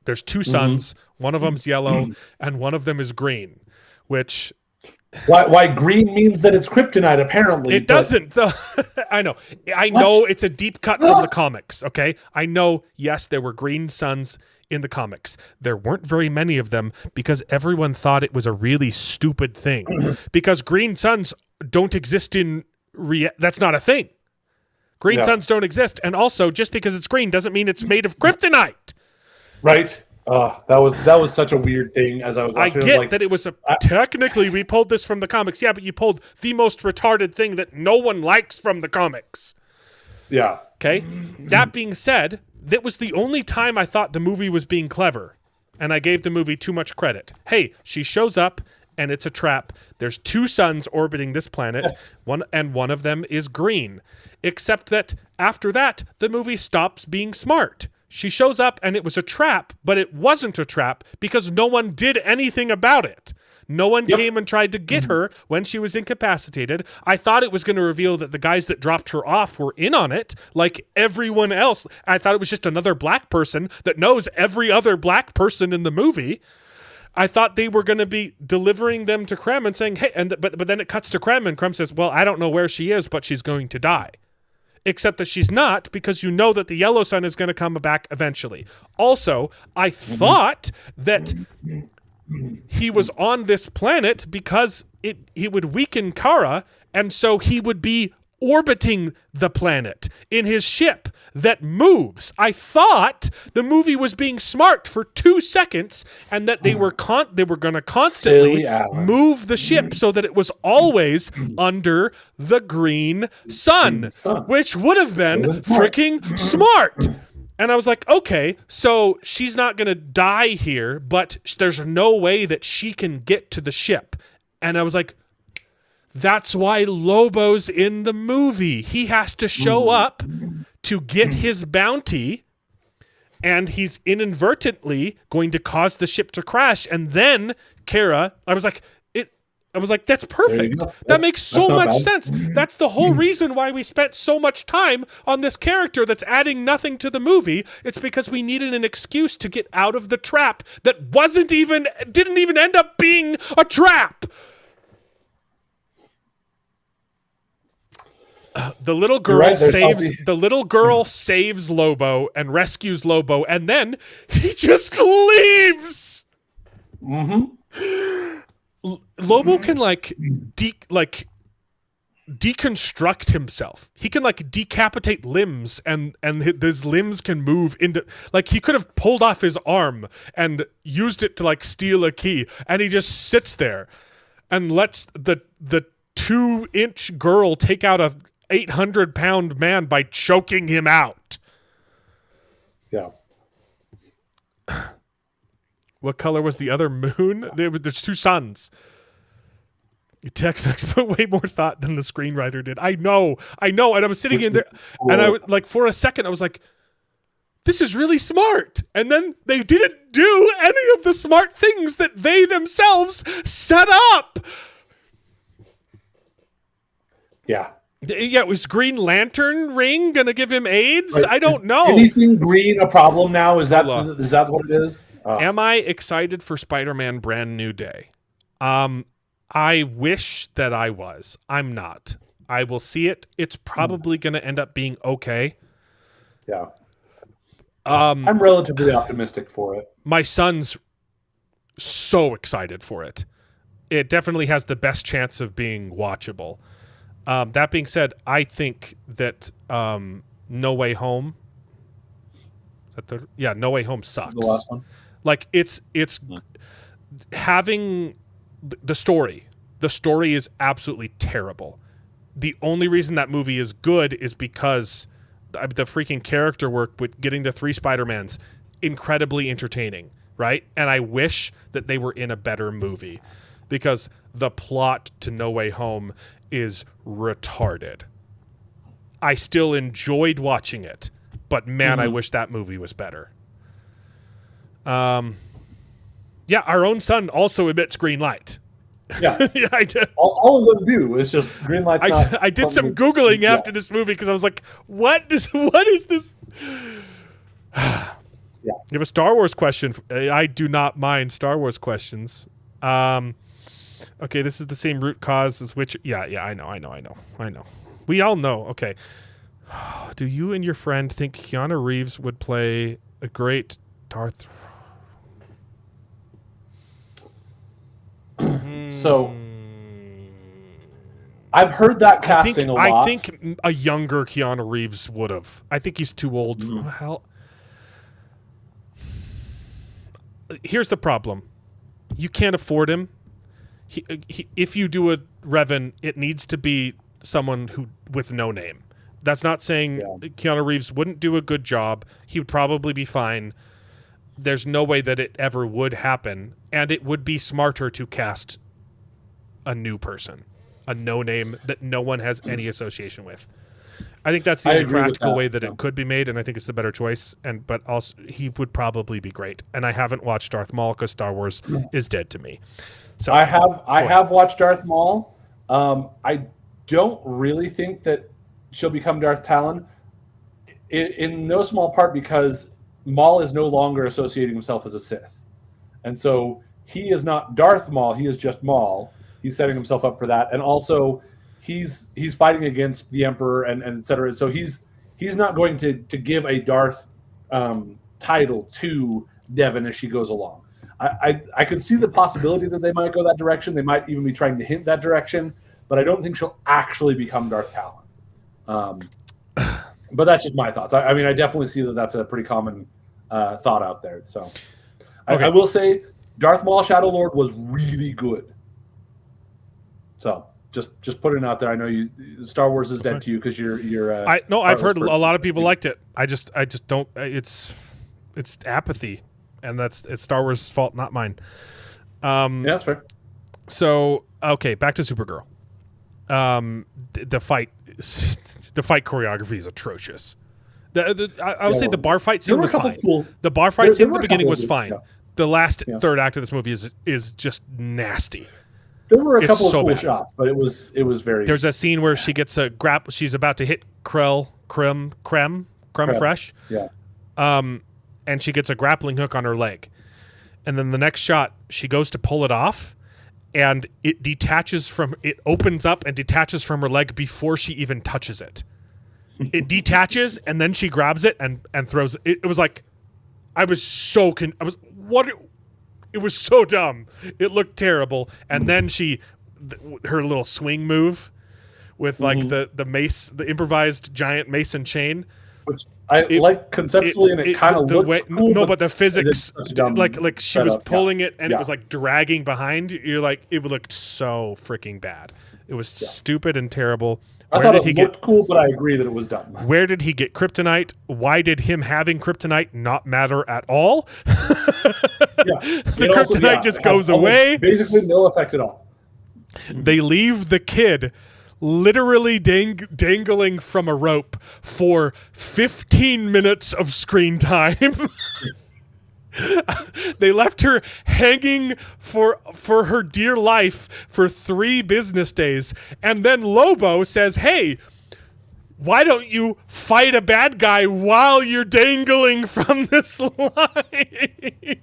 There's two suns. One of them's yellow and one of them is green, which... Why green means that it's kryptonite, apparently. It doesn't, though. I know. I know it's a deep cut from the comics, okay? I know, yes, there were green suns in the comics. There weren't very many of them because everyone thought it was a really stupid thing. Because green suns don't exist in... That's not a thing. Green suns don't exist. And also, just because it's green doesn't mean it's made of kryptonite. Right. That was such a weird thing as I was watching. I get that it was technically we pulled this from the comics. Yeah, but you pulled the most retarded thing that no one likes from the comics. Yeah. Okay. That being said, that was the only time I thought the movie was being clever, and I gave the movie too much credit. Hey, she shows up and it's a trap. There's two suns orbiting this planet, one of them is green. Except that after that, the movie stops being smart. She shows up and it was a trap, but it wasn't a trap because no one did anything about it. No one came and tried to get her when she was incapacitated. I thought it was going to reveal that the guys that dropped her off were in on it, like everyone else. I thought it was just another black person that knows every other black person in the movie. I thought they were going to be delivering them to Krem and saying, hey, but then it cuts to Krem and Krem says, well, I don't know where she is, but she's going to die. Except that she's not, because you know that the yellow sun is going to come back eventually. Also, I thought that he was on this planet because he would weaken Kara, and so he would be orbiting the planet in his ship that moves. I thought the movie was being smart for 2 seconds and that they were going to constantly move the ship so that it was always under the green sun, which would have been freaking smart. And I was like, okay, so she's not going to die here, but there's no way that she can get to the ship. And I was like, that's why Lobo's in the movie. He has to show up to get his bounty, and he's inadvertently going to cause the ship to crash. And then Kara, I was like, that's perfect. That makes so much sense. That's the whole reason why we spent so much time on this character that's adding nothing to the movie. It's because we needed an excuse to get out of the trap that didn't even end up being a trap. The little girl saves Lobo and rescues Lobo, and then he just leaves. Lobo can deconstruct himself. He can decapitate limbs, and his limbs can move into he could have pulled off his arm and used it to steal a key, and he just sits there and lets the 2-inch girl take out a 800-pound man by choking him out. Yeah. What color was the other moon? There's two suns. Tech put way more thought than the screenwriter did. I know. And I was sitting in there, and I was for a second, I was like, this is really smart. And then they didn't do any of the smart things that they themselves set up. Yeah. Yeah, was Green Lantern ring gonna give him AIDS? Right. I don't know. Anything green a problem now? Is that what it is? Am I excited for Spider-Man Brand New Day? I wish that I was. I'm not. I will see it. It's probably gonna end up being okay. Yeah. I'm relatively optimistic for it. My son's so excited for it. It definitely has the best chance of being watchable. That being said, I think that No Way Home. No Way Home sucks. The last one. It's having the story. The story is absolutely terrible. The only reason that movie is good is because the freaking character work with getting the 3 Spider-Mans incredibly entertaining, right? And I wish that they were in a better movie because the plot to No Way Home is retarded. I still enjoyed watching it, but man, I wish that movie was better. Yeah, our own sun also emits green light. Yeah, Yeah, I did. all of them do. It's just green light's not. I did some something Googling yeah. after this movie because I was like, what is this? Yeah. You have a Star Wars question. I do not mind Star Wars questions. Okay, this is the same root cause as which. Yeah, I know. We all know. Okay. Do you and your friend think Keanu Reeves would play a great Darth? So I've heard that casting a lot. I think a younger Keanu Reeves would have. I think he's too old. Hell, here's the problem: you can't afford him. If you do a Revan, it needs to be someone who with no name. That's not saying Keanu Reeves wouldn't do a good job. He would probably be fine. There's no way that it ever would happen, and it would be smarter to cast a new person, a no name that no one has any association with. I think that's the only practical way that it could be made, and I think it's the better choice. But also, he would probably be great. And I haven't watched Darth Maul because Star Wars is dead to me. So I have watched Darth Maul. I don't really think that she'll become Darth Talon, in no small part because Maul is no longer associating himself as a Sith, and so he is not Darth Maul. He is just Maul. He's setting himself up for that, and also he's fighting against the Emperor and et cetera. So he's not going to give a Darth title to Devin as she goes along. I could see the possibility that they might go that direction. They might even be trying to hint that direction, but I don't think she'll actually become Darth Talon. But that's just my thoughts. I mean, I definitely see that that's a pretty common thought out there. So I will say Darth Maul Shadow Lord was really good. So just putting it out there. I know Star Wars is dead to you because you're. I've heard a lot of people liked it. I just don't. It's apathy, and it's Star Wars' fault, not mine. Yeah, that's fair. So okay, back to Supergirl. The fight choreography is atrocious. I would say the bar fight scene was fine. The bar fight scene at the beginning was fine. The last third act of this movie is just nasty. There were a couple of cool shots, but it was very. There's a scene where she gets a grab. She's about to hit creme fresh. Yeah. And she gets a grappling hook on her leg, and then the next shot she goes to pull it off, and it opens up and detaches from her leg before she even touches it. It detaches and then she grabs it and throws it. It was like, it was so dumb. It looked terrible. And then her little swing move with like the mace, the improvised giant mace and chain. Which I like conceptually, and it kind of looked cool. No, but the physics, like she was pulling it, and it was like dragging behind. You're like, it looked so freaking bad. It was stupid and terrible. I thought it looked cool, but I agree that it was dumb. Where did he get kryptonite? Why did him having kryptonite not matter at all? The kryptonite just goes away. Basically, no effect at all. They leave the kid literally dangling from a rope for 15 minutes of screen time. They left her hanging for her dear life for 3 business days. And then Lobo says, hey, why don't you fight a bad guy while you're dangling from this line?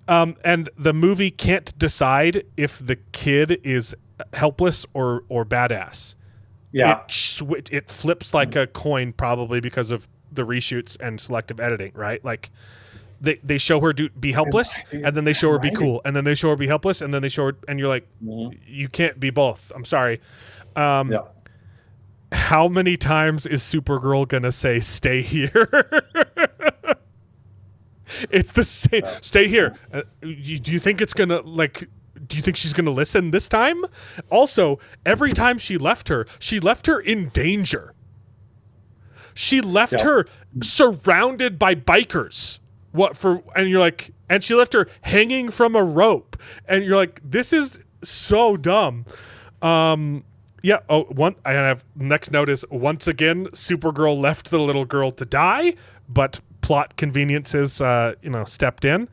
And the movie can't decide if the kid is helpless or badass. Yeah. It flips like a coin, probably because of the reshoots and selective editing, right? Like they show her be helpless, and then they show her be cool, and then they show her be helpless, and then they show her, and you're like, you can't be both. I'm sorry. How many times is Supergirl gonna say "stay here"? It's the same. Stay here. Do you think it's gonna do you think she's going to listen this time? Also, every time she left her in danger. She left her surrounded by bikers. And you're like, and she left her hanging from a rope. And you're like, this is so dumb. I have next note is, once again, Supergirl left the little girl to die, but plot conveniences, stepped in.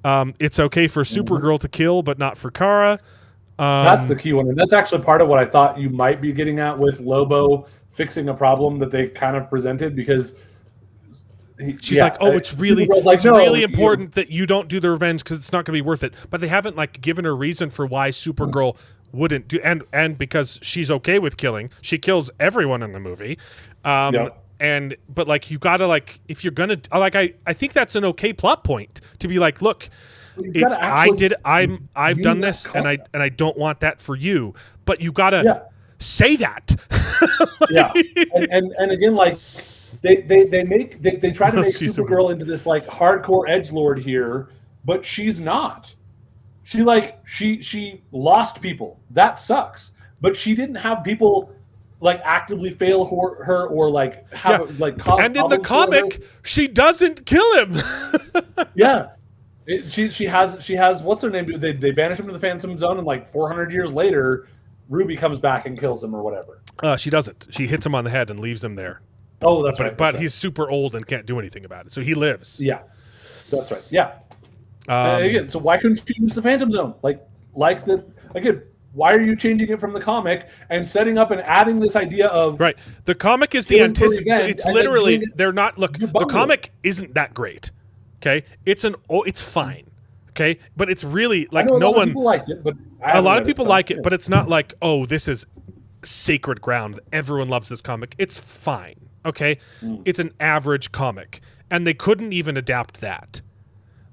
It's okay for Supergirl to kill, but not for Kara. That's the key one, and that's actually part of what I thought you might be getting at with Lobo fixing a problem that they kind of presented, because she's like, "Oh, it's really, like, really important that you don't do the revenge because it's not going to be worth it." But they haven't like given a reason for why Supergirl wouldn't do, and because she's okay with killing, she kills everyone in the movie. But like you gotta like if you're gonna like I think that's an okay plot point to be like, look. I've done this, and I don't want that for you. But you gotta say that. and again, like they try to make Supergirl into this like hardcore edgelord here, but she's not. She lost people. That sucks. But she didn't have people like actively fail her or like have like. And in the comic, she doesn't kill him. She has what's her name? They banish him to the Phantom Zone, and like 400 years later, Ruby comes back and kills him or whatever. She doesn't. She hits him on the head and leaves him there. Oh, that's right. But he's super old and can't do anything about it, so he lives. Yeah, that's right. Yeah. Again, so why couldn't you use the Phantom Zone? Again, why are you changing it from the comic and setting up and adding this idea of right? The comic is the anticipation. It's literally they're not. Look, the comic isn't that great. Okay, it's fine. Okay, but it's really like no one. People liked it, but a lot of people like it, but it's not like, oh, this is sacred ground. Everyone loves this comic. It's fine. Okay, it's an average comic, and they couldn't even adapt that.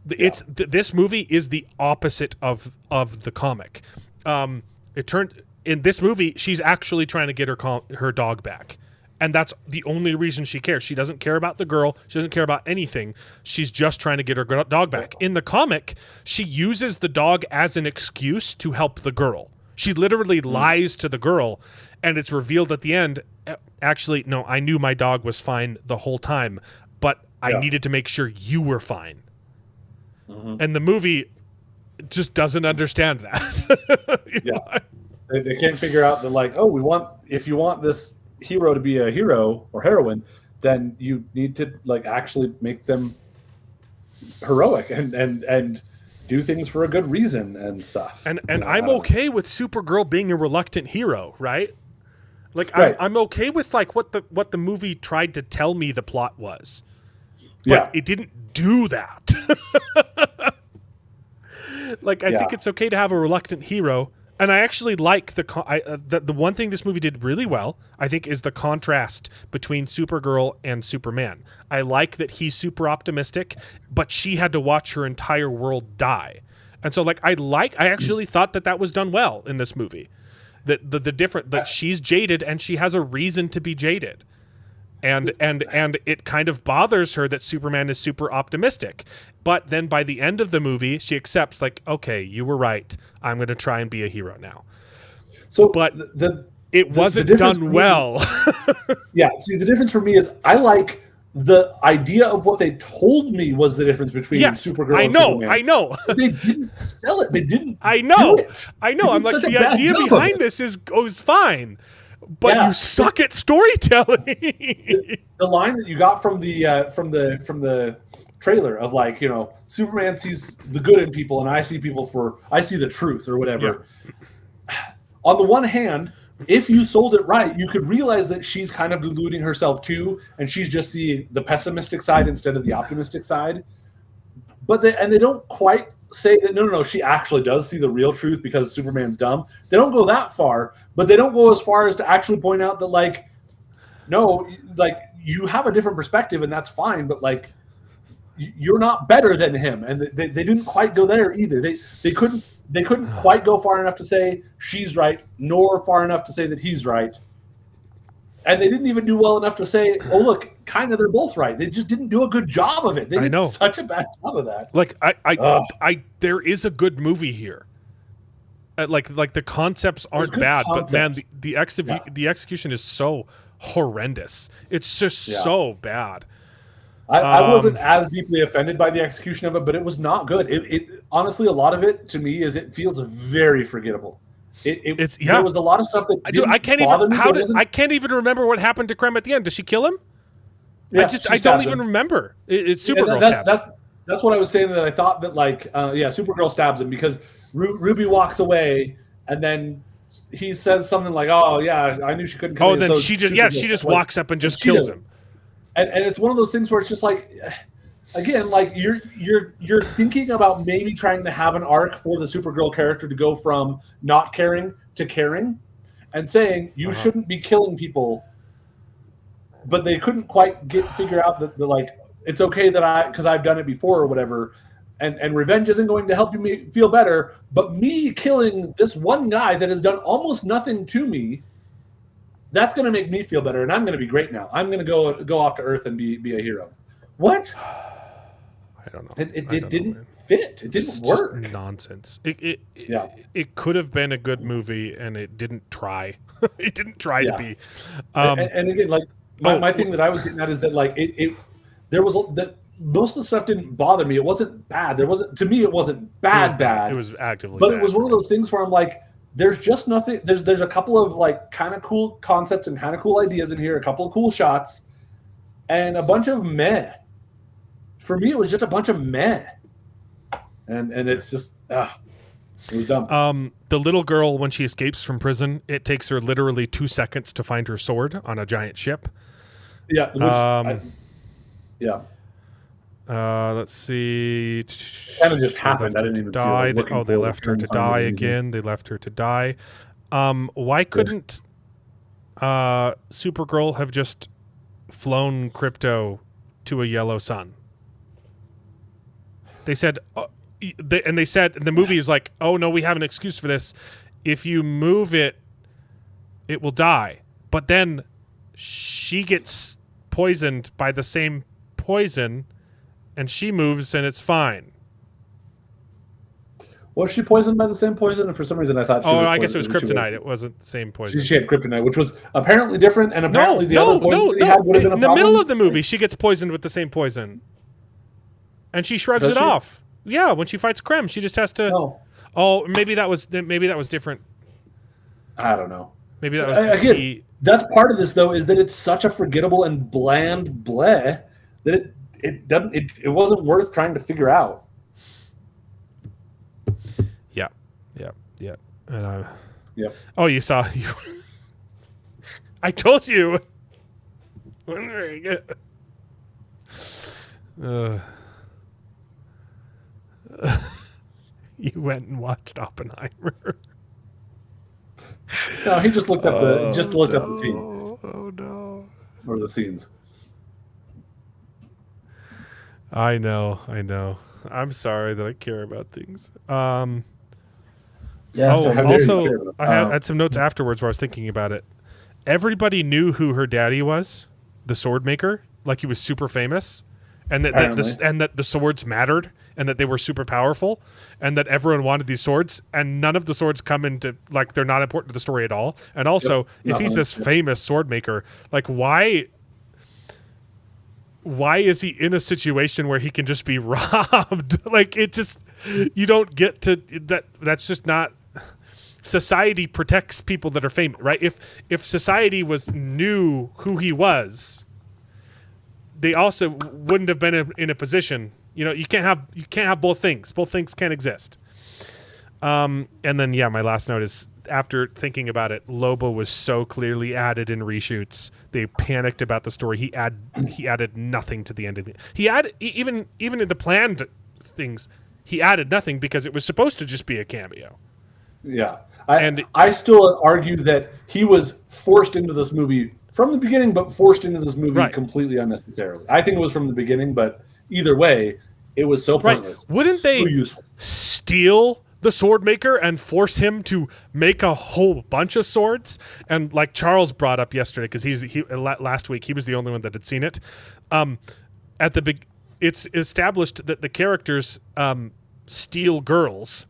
This movie is the opposite of the comic. It turned in this movie, she's actually trying to get her dog back. And that's the only reason she cares. She doesn't care about the girl. She doesn't care about anything. She's just trying to get her dog back. In the comic, she uses the dog as an excuse to help the girl. She literally lies to the girl, and it's revealed at the end, actually, no, I knew my dog was fine the whole time, but I needed to make sure you were fine. And the movie just doesn't understand that. They can't figure out that, like, if you want this hero to be a hero or heroine, then you need to like actually make them heroic and do things for a good reason and stuff. And I'm okay with Supergirl being a reluctant hero, right? Like I'm okay with like what the movie tried to tell me the plot was, but it didn't do that. Like I think it's okay to have a reluctant hero. And I actually like the one thing this movie did really well, I think, is the contrast between Supergirl and Superman. I like that he's super optimistic, but she had to watch her entire world die. And so, like, I actually thought that was done well in this movie. That that she's jaded and she has a reason to be jaded. And it kind of bothers her that Superman is super optimistic. But then by the end of the movie, she accepts, like, okay, you were right. I'm going to try and be a hero now. So, but it wasn't done well. See, the difference for me is I like the idea of what they told me was the difference between Supergirl and Superman. I know. But they didn't sell it. They didn't. I know. Do it. I'm like, the idea behind this is fine. But you suck at storytelling. The line that you got from the trailer of, like, you know, Superman sees the good in people and I see the truth or whatever. Yeah. On the one hand, if you sold it right, you could realize that she's kind of deluding herself too, and she's just seeing the pessimistic side instead of the optimistic side. But they don't quite say that no, she actually does see the real truth because Superman's dumb. They don't go that far, but they don't go as far as to actually point out that, like, no, like, you have a different perspective and that's fine, but like, you're not better than him. And they didn't quite go there either. They couldn't quite go far enough to say she's right, nor far enough to say that he's right. And they didn't even do well enough to say, oh, look, kind of they're both right. They just didn't do a good job of it. They did such a bad job of that. Like, there is a good movie here. Like the concepts aren't bad, but man, the execution is so horrendous. It's just so bad. I wasn't as deeply offended by the execution of it, but it was not good. It honestly, a lot of it to me it feels very forgettable. There was a lot of stuff that I can't even remember what happened to Krem at the end. Did she kill him? Yeah, I don't even remember. It's Supergirl. That's what I was saying. That I thought that Supergirl stabs him because Ruby walks away, and then he says something like, "Oh yeah, I knew she couldn't come." Oh, in, then so she just walks up and just kills him. And it's one of those things where it's just like, again, like you're thinking about maybe trying to have an arc for the Supergirl character to go from not caring to caring, and saying you shouldn't be killing people, but they couldn't quite figure out that like it's okay that because I've done it before or whatever, and revenge isn't going to help me feel better, but me killing this one guy that has done almost nothing to me, that's going to make me feel better, and I'm going to be great now. I'm going to go off to Earth and be a hero. What? I don't know. It didn't fit. It didn't work. Just nonsense. It could have been a good movie, and it didn't try. It didn't try to be. And again, like my thing that I was getting at is that like there was that most of the stuff didn't bother me. It wasn't bad. To me, it wasn't bad. It was actively. But bad. It was one of those things where I'm like, there's just nothing. There's a couple of like kind of cool concepts and kind of cool ideas in here. A couple of cool shots, and a bunch of meh. For me, it was just a bunch of meh, and it's just it was dumb. The little girl, when she escapes from prison, it takes her literally 2 seconds to find her sword on a giant ship. Yeah. Let's see. Kind of just happened. I didn't even die. see it. They left her to die again. They left her to die. Why couldn't Supergirl have just flown Crypto to a yellow sun? They said, and the movie is like, oh no, we have an excuse for this. If you move it, it will die. But then she gets poisoned by the same poison, and she moves, and it's fine. Was she poisoned by the same poison? And for some reason, I thought. I guess it was kryptonite. It wasn't the same poison. She had kryptonite, which was apparently different, and apparently the other poison that he had would have been a problem. In the middle of the movie, she gets poisoned with the same poison, and she shrugs it off. Yeah, when she fights Krem, she just has to. No. Oh, maybe that was different. I don't know. Maybe that was the tea. That's part of this, though, is that it's such a forgettable and bland bleh that it wasn't worth trying to figure out. Yeah. And Yep. Oh, you saw you. I told you. Very good. You went and watched Oppenheimer. No, he just looked up the scene. Oh no. Or the scenes. I know. I'm sorry that I care about things. Yeah. I had some notes afterwards where I was thinking about it. Everybody knew who her daddy was, the sword maker, like he was super famous, and that the swords mattered, and that they were super powerful, and that everyone wanted these swords, and none of the swords come into, like, they're not important to the story at all. And also, if he's this famous sword maker, like, why is he in a situation where he can just be robbed? Like, it just, you don't get to that. That's just not. Society protects people that are famous, right? If society knew who he was, they also wouldn't have been in a position. You know, you can't have both things. Both things can't exist. And then my last note is, after thinking about it, Lobo was so clearly added in reshoots. They panicked about the story. He added nothing to the end of even in the planned things, he added nothing because it was supposed to just be a cameo. Yeah. I still argue that he was forced into this movie from the beginning, but forced into this movie completely unnecessarily. I think it was from the beginning, but either way, it was so pointless. Wouldn't they steal the sword maker and force him to make a whole bunch of swords? And like Charles brought up yesterday, because last week he was the only one that had seen it. It's established that the characters steal girls.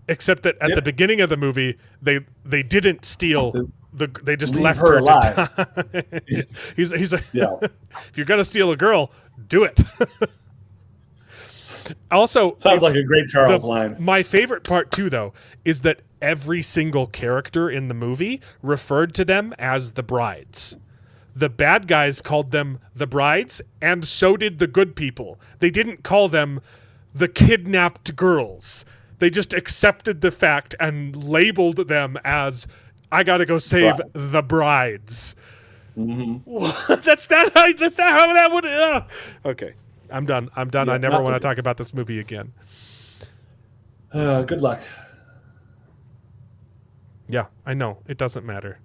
Except that at the beginning of the movie, they didn't steal they just left her alive. He's like, if you're gonna steal a girl, do it. Also, sounds like a great Charles line. My favorite part too, though, is that every single character in the movie referred to them as the brides. the bad guys called them the brides, and so did the good people. They didn't call them the kidnapped girls. They just accepted the fact and labeled them as, I gotta go save the brides. Mm-hmm. That's not how that would. Okay, I'm done. Yeah, I never want to okay. talk about this movie again. Good luck. Yeah, I know. It doesn't matter.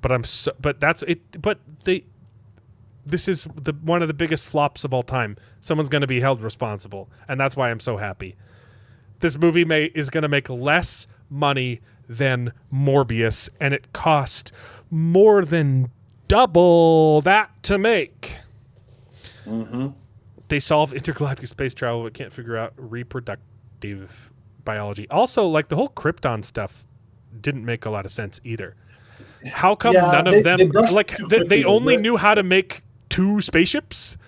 But that's it. But this is one of the biggest flops of all time. Someone's going to be held responsible, and that's why I'm so happy. This movie is going to make less money than Morbius, and it cost more than double that to make. Mm-hmm. They solve intergalactic space travel, but can't figure out reproductive biology. Also, like, the whole Krypton stuff didn't make a lot of sense either. How come none of them they only knew how to make 2 spaceships?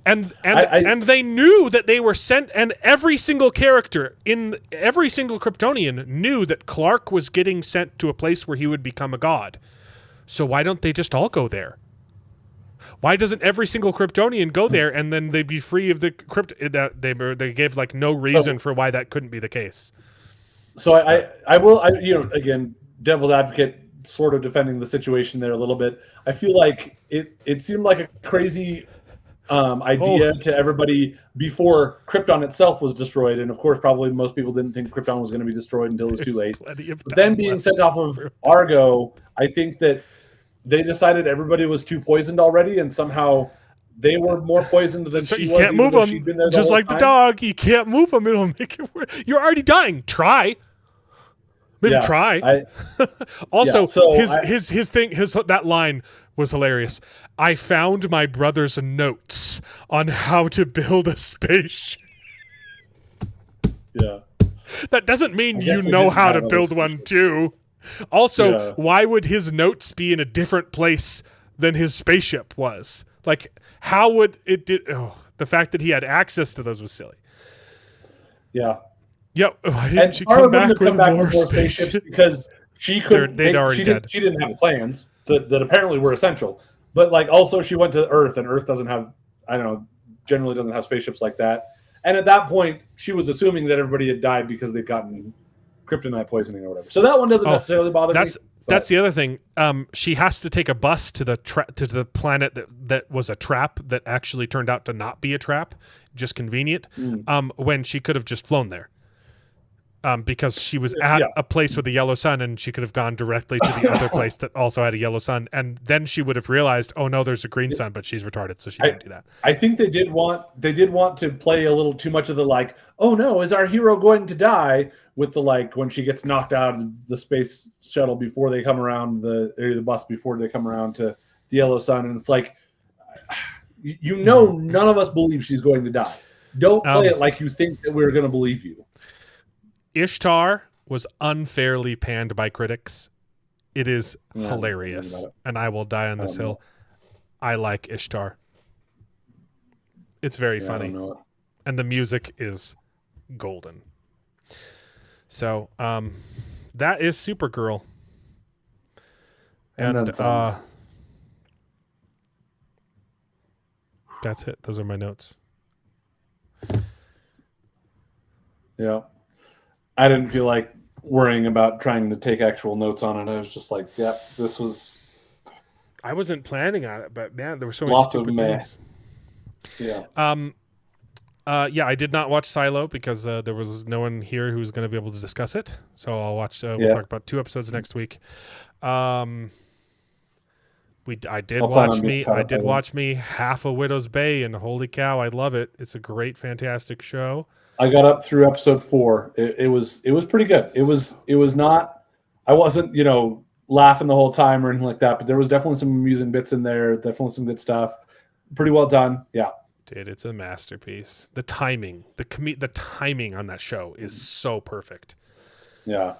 And they knew that they were sent, and every single character in every single Kryptonian knew that Clark was getting sent to a place where he would become a god. So why don't they just all go there? Why doesn't every single Kryptonian go there, and then they'd be free of the They gave like no reason for why that couldn't be the case. So I will again, devil's advocate, sort of defending the situation there a little bit. I feel like it seemed like a crazy idea to everybody before Krypton itself was destroyed, and of course, probably most people didn't think Krypton was going to be destroyed until it was too late. But then being sent off of Argo, I think that they decided everybody was too poisoned already, and somehow they were more poisoned than she was. You can't move them, just like the dog. You can't move them; it'll make it work. You're already dying. Try. Maybe try. Also, that line was hilarious. I found my brother's notes on how to build a spaceship. Yeah. That doesn't mean you know how to build one too. Also, why would his notes be in a different place than his spaceship was? Like, how would it the fact that he had access to those was silly. Yeah. Yep. Why didn't she come back with more spaceships? Because she couldn't. She didn't have plans that apparently were essential. But like, also she went to Earth, and Earth doesn't have, generally doesn't have spaceships like that. And at that point, she was assuming that everybody had died because they'd gotten kryptonite poisoning or whatever. So that one doesn't necessarily bother me. That's the other thing. She has to take a bus to the planet that was a trap that actually turned out to not be a trap, just convenient. When she could have just flown there. Because she was at a place with a yellow sun, and she could have gone directly to the other place that also had a yellow sun, and then she would have realized, oh no, there's a green sun, but she's retarded, so she didn't do that. I think they did want to play a little too much of the like, oh no, is our hero going to die? With the like when she gets knocked out of the space shuttle before they come around the bus before they come around to the yellow sun, and it's like, none of us believe she's going to die. Don't play it like you think that we're going to believe you. Ishtar was unfairly panned by critics. It is hilarious, and I will die on this hill. I like Ishtar. It's very funny, and the music is golden. So, that is Supergirl, and that's it. Those are my notes. Yeah. I didn't feel like worrying about trying to take actual notes on it. I was just like, this was... I wasn't planning on it, but man, there were so many stupid things. Yeah. I did not watch Silo because there was no one here who was going to be able to discuss it. So I'll watch. We'll talk about 2 episodes next week. I did watch me half a Widow's Bay, and holy cow, I love it. It's a great, fantastic show. I got up through episode 4. It was pretty good. It was not. I wasn't laughing the whole time or anything like that, but there was definitely some amusing bits in there. Definitely some good stuff. Pretty well done. Yeah. Dude, it's a masterpiece. The timing, the timing on that show is so perfect. Yeah.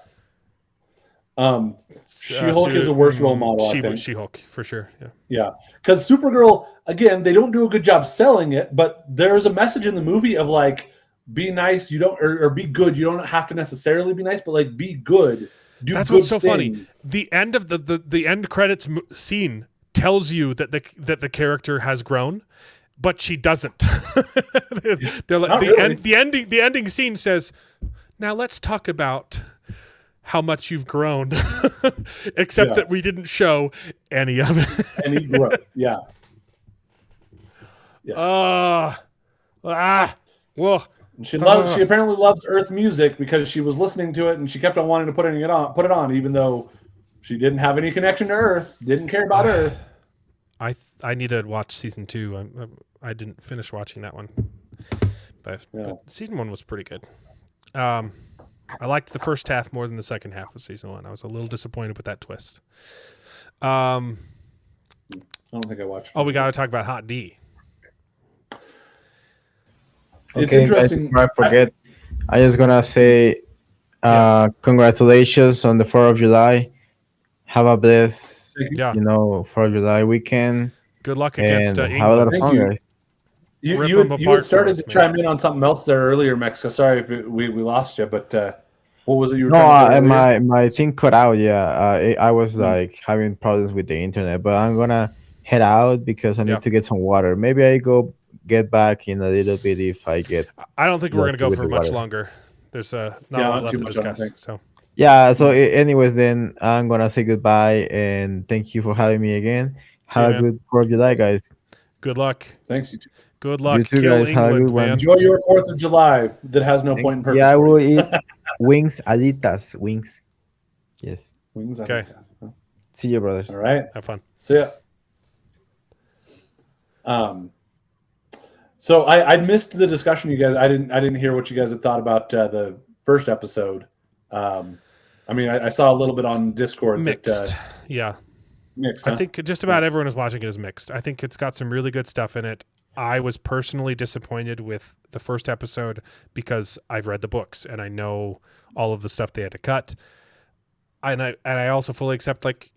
She-Hulk is a worse role model, I think. She-Hulk, for sure. Yeah. Yeah. Because Supergirl, again, they don't do a good job selling it, but there's a message in the movie of like, be nice, you don't, or be good. You don't have to necessarily be nice, but like be good do That's good what's so funny. things. The end of the end credits scene tells you that the character has grown, but she doesn't. They're like, Not really. the ending scene says, "Now let's talk about how much you've grown," except that we didn't show any of it. Any growth. Yeah. Well, She apparently loves Earth music because she was listening to it and she kept on wanting to put it on, even though she didn't have any connection to Earth, didn't care about Earth. I need to watch season 2. I didn't finish watching that one, but season 1 was pretty good. I liked the first half more than the second half of season 1. I was a little disappointed with that twist. I don't think I watched. Oh, we got to talk about Hot D. It's Okay, interesting. Guys, before I forget, I just gonna say, congratulations on the 4th of July. Have a blessed, Yeah. 4th of July weekend. Good luck And against have a lot England. of Thank fun, you. guys. You Rip had them apart started for to us, chime in on something else there earlier, Mexico. Sorry if we lost you, but what was it you were No, trying to say earlier? my thing cut out. Yeah, I was like having problems with the internet, but I'm gonna head out because I need to get some water. Maybe I go get back in a little bit if I get. I don't think we're going to go with for the much water. longer. There's not a Yeah, lot not left too to much, I don't discuss. think. So Yeah. So, anyways, then I'm gonna say goodbye and thank you for having me again. Have you, a man. good 4th of July, guys. good luck. Thanks, you too. Good luck. You too, Kill guys. Have a England, good one. man. Enjoy your 4th of July that has no point in purpose. Yeah, I for will you. eat wings, alitas, wings. Yes. Wings, I Okay. think. See you, brothers. All right. Have fun. See ya. So I missed the discussion, you guys. I didn't hear what you guys had thought about the first episode. I mean, I saw a little bit on Discord. Mixed. Yeah. Mixed. I think just about everyone who's watching it is mixed. I think it's got some really good stuff in it. I was personally disappointed with the first episode because I've read the books and I know all of the stuff they had to cut. And I also fully accept, like,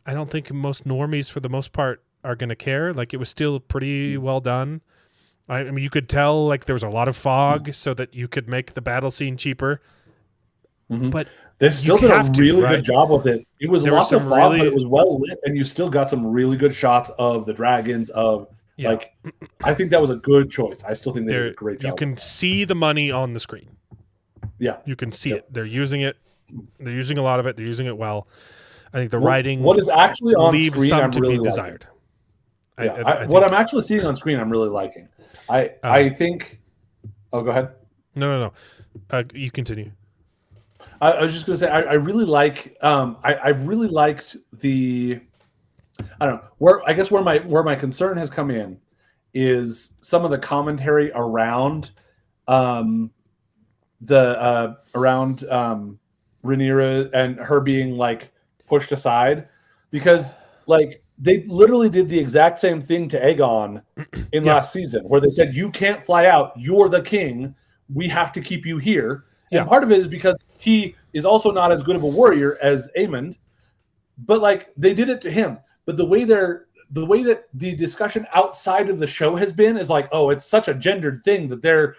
I don't think most normies for the most part are going to care. Like, it was still pretty well done. I mean, you could tell, like, there was a lot of fog so that you could make the battle scene cheaper. But they still did a really good job with it. It was There lots was of some fog, really- but it was well lit, and you still got some really good shots of the dragons. Like, I think that was a good choice. I still think they did a great job. You can see the money on the screen. Yeah, you can see it. They're using it. They're using a lot of it. They're using it well. I think the writing. What is actually on leaves screen, some I'm to really be liking. desired. Yeah, what I'm actually seeing on screen, I'm really liking. I think. Oh, go ahead. No. You continue. I was just going to say I really like. I really liked the. I don't know where my concern has come in is some of the commentary around Rhaenyra and her being like pushed aside, because like they literally did the exact same thing to Aegon in last season, where they said, you can't fly out, you're the king, we have to keep you here. And part of it is because he is also not as good of a warrior as Aemond, but like they did it to him. But the way that the discussion outside of the show has been is like, oh, it's such a gendered thing that they're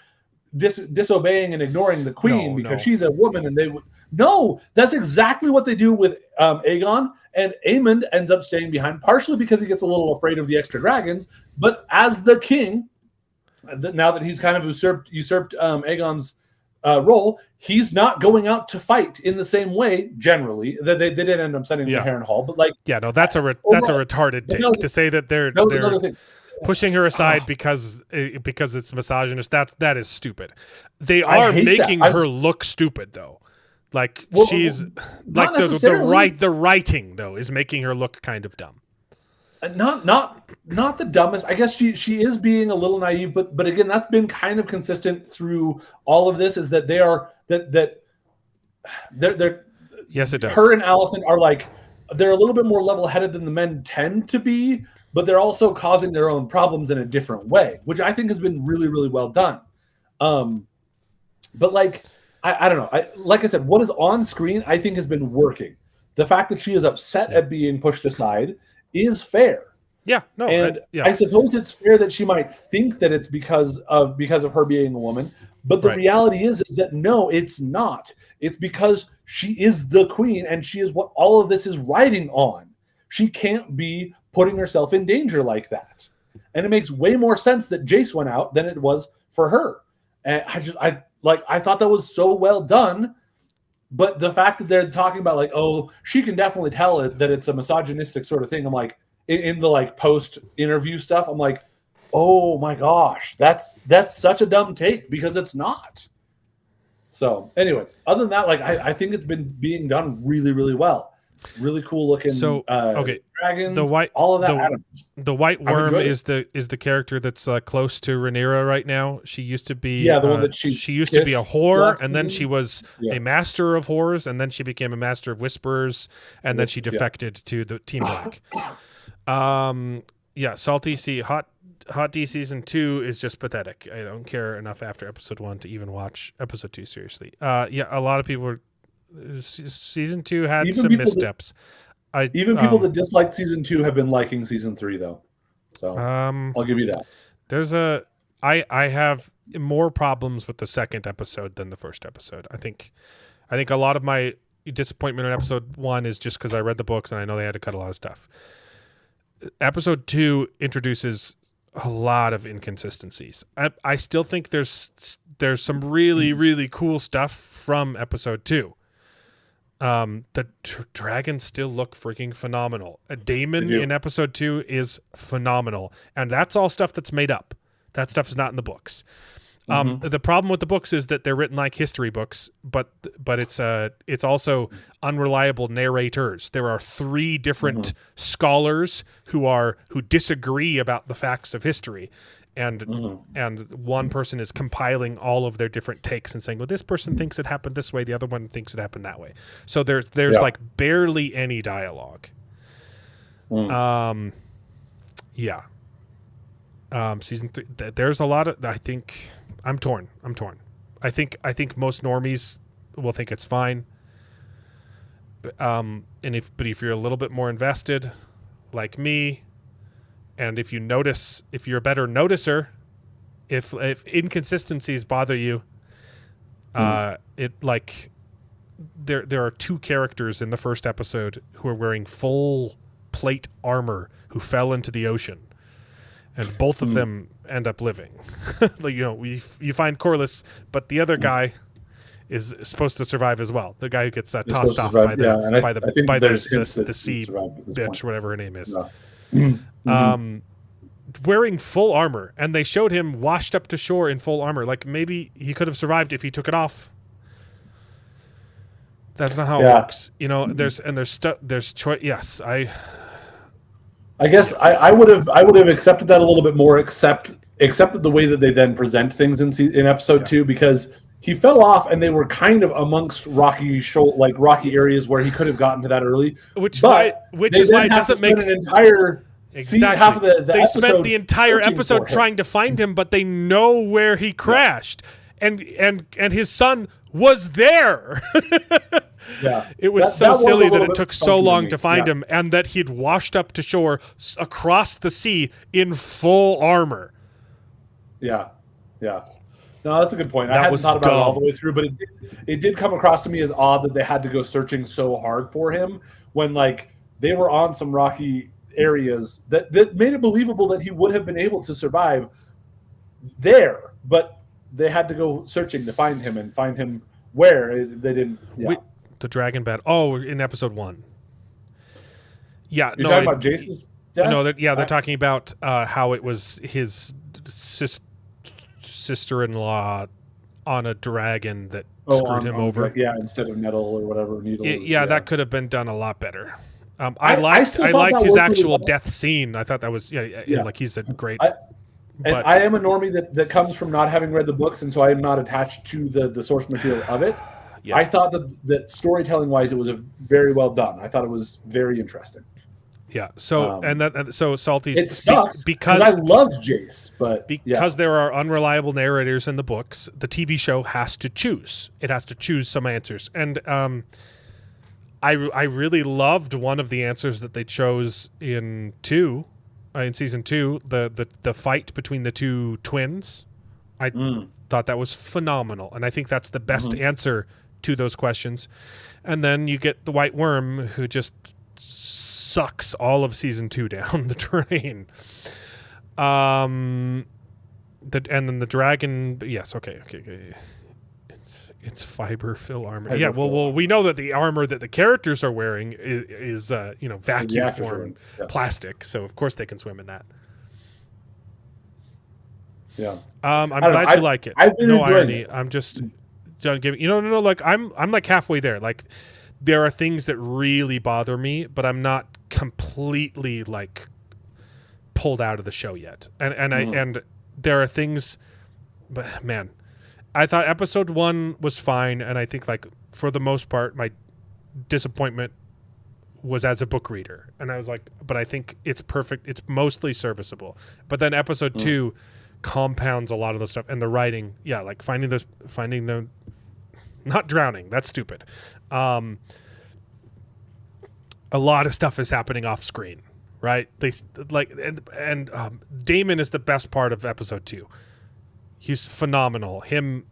disobeying and ignoring the queen because she's a woman, and they would. No, that's exactly what they do with Aegon, and Aemond ends up staying behind, partially because he gets a little afraid of the extra dragons, but as the king, now that he's kind of usurped Aegon's role, he's not going out to fight in the same way. Generally, they did end up sending him to Harrenhal, but like, that's a retarded take to say that they're pushing her aside because it's misogynist. That is stupid. They are making her look stupid though. Like she's like the writing though is making her look kind of dumb. Not the dumbest. I guess she is being a little naive, but again, that's been kind of consistent through all of this. Is that they're yes, it does. Her and Allison are like they're a little bit more level-headed than the men tend to be, but they're also causing their own problems in a different way, which I think has been really, really well done. But like. I don't know. Like I said, what is on screen, I think, has been working. The fact that she is upset at being pushed aside is fair. Yeah, no, I suppose it's fair that she might think that it's because of her being a woman. But the reality is that no, it's not. It's because she is the queen, and she is what all of this is riding on. She can't be putting herself in danger like that. And it makes way more sense that Jace went out than it was for her. And I thought that was so well done. But the fact that they're talking about like, oh, she can definitely tell it that it's a misogynistic sort of thing. I'm like, in the like post interview stuff, I'm like, oh my gosh, that's such a dumb take because it's not. So anyway, other than that, like I think it's been being done really, really well. Really cool looking. So okay, dragons, all of that. The white worm is the character that's close to Rhaenyra right now. She used to be the one that she used to be a whore, and then she was a master of whores, and then she became a master of whisperers, and then she defected to the Team Black. Salty C Hot D season 2 is just pathetic. I don't care enough after episode 1 to even watch episode 2 seriously. A lot of people were. Season 2 had even some missteps. People that disliked season 2 have been liking season 3 though. So I'll give you that. I have more problems with the second episode than the first episode. I think a lot of my disappointment in episode 1 is just because I read the books and I know they had to cut a lot of stuff. Episode 2 introduces a lot of inconsistencies. I still think there's some really, really cool stuff from episode 2. The dragons still look freaking phenomenal. Daemon in episode 2 is phenomenal, and that's all stuff that's made up. That stuff is not in the books. The problem with the books is that they're written like history books, but it's also unreliable narrators. There are 3 different scholars who disagree about the facts of history. And one person is compiling all of their different takes and saying, well, this person thinks it happened this way, the other one thinks it happened that way. So there's like barely any dialogue. Season 3, there's a lot of, I think I'm torn. I think most normies will think it's fine. But if you're a little bit more invested, like me, and if you're a better noticer, if inconsistencies bother you, there are 2 characters in the first episode who are wearing full plate armor who fell into the ocean, and both of them end up living. You find Corlys, but the other guy is supposed to survive as well. The guy who gets tossed off by the sea bitch, whatever her name is. Wearing full armor, and they showed him washed up to shore in full armor. Like maybe he could have survived if he took it off. That's not how it works. There's choice. Yes, I guess I would have accepted that a little bit more, accepted the way that they then present things in episode 2, because he fell off and they were kind of amongst rocky areas where he could have gotten to that early. Which is why it doesn't make an entire half of they spent the entire episode trying to find him, but they know where he crashed, and his son was there. It was so silly that it took so long to find him, and that he'd washed up to shore across the sea in full armor. No, that's a good point. I hadn't thought about it all the way through, but it did come across to me as odd that they had to go searching so hard for him when they were on some rocky areas that made it believable that he would have been able to survive there, but they had to go searching to find him where they didn't. The dragon bat. Oh, in episode 1. Yeah, you're talking about Jace's death? No, they're talking about how it was his sister-in-law on a dragon that screwed him over. Instead of nettle or whatever needle. That could have been done a lot better. I liked his actual death scene. I thought that was like he's a great. I am a normie that comes from not having read the books, and so I am not attached to the source material of it. I thought that storytelling wise, it was very well done. I thought it was very interesting. Yeah. So so Salty's it sucks because I loved Jace, but because there are unreliable narrators in the books, the TV show has to choose. It has to choose some answers, and I really loved one of the answers that they chose in season 2, the fight between the 2 twins. I thought that was phenomenal, and I think that's the best answer to those questions. And then you get the White Worm, who just sucks all of season 2 down the drain. And then the dragon. Yes, okay. It's fiber fill armor. Yeah, well, we know that the armor that the characters are wearing is vacuum formed plastic, so of course they can swim in that. Yeah. I'm glad you like it. I've been no enjoying irony. it. I'm just giving. No. Like I'm like halfway there. Like there are things that really bother me, but I'm not completely like pulled out of the show yet. And there are things, but man. I thought episode 1 was fine, and I think, like, for the most part, my disappointment was as a book reader. And I was like, but I think it's perfect. It's mostly serviceable. But then episode 2 compounds a lot of the stuff. And the writing, like finding them, not drowning. That's stupid. A lot of stuff is happening off screen, right? They like, and Damon is the best part of episode 2. He's phenomenal. Him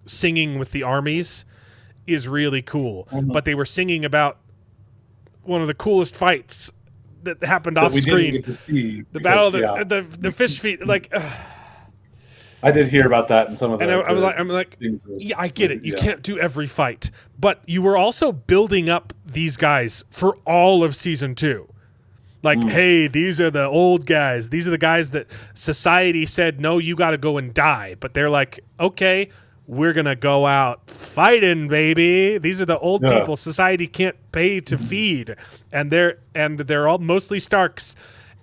singing with the armies is really cool. But they were singing about one of the coolest fights that happened off screen. Didn't get to see the battle of the fish feet. Like, I did hear about that in some of the. And I'm like, yeah, I get it. You can't do every fight, but you were also building up these guys for all of season 2. Like, hey, these are the old guys. These are the guys that society said, no, you got to go and die. But they're like, okay, we're going to go out fighting, baby. These are the old people society can't pay to feed. And they're all mostly Starks.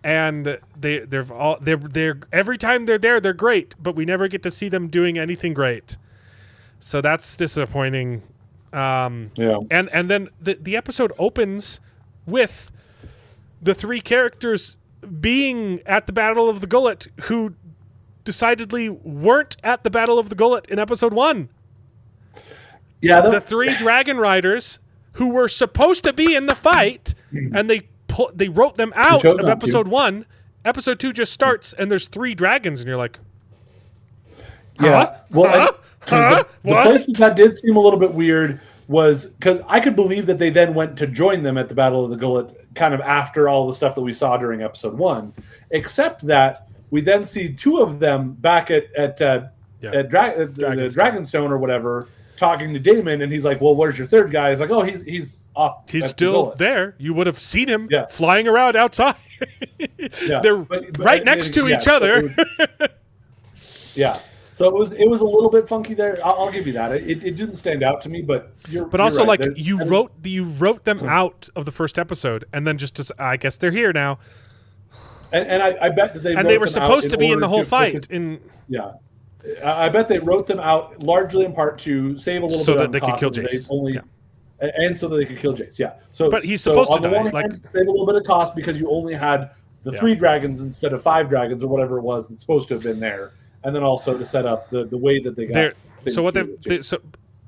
And they're every time they're there, they're great. But we never get to see them doing anything great. So that's disappointing. And then the episode opens with the 3 characters being at the Battle of the Gullet who decidedly weren't at the Battle of the Gullet in episode 1. Yeah, the 3 dragon riders who were supposed to be in the fight, and they wrote them out of episode 1. Episode 2 just starts, and there's 3 dragons, and you're like, yeah. Well, the place that did seem a little bit weird was because I could believe that they then went to join them at the Battle of the Gullet kind of after all the stuff that we saw during episode 1, except that we then see 2 of them back at Dragonstone or whatever talking to Damon, and he's like, well, where's your third guy? He's like, oh, he's off. He's still there. You would have seen him flying around outside. They're right next to each other. So it was a little bit funky there. I'll give you that. It didn't stand out to me, but you're also right. Like you wrote them out of the first episode, and then I guess they're here now. And I bet that they were supposed to be in the whole fight. I bet they wrote them out largely in part to save a little bit so that they could kill Jace. And so that they could kill Jace. Yeah. So, but he's supposed to die. On the one hand, save a little bit of cost because you only had the 3 dragons instead of 5 dragons or whatever it was that's supposed to have been there. And then also to set up the way that they got.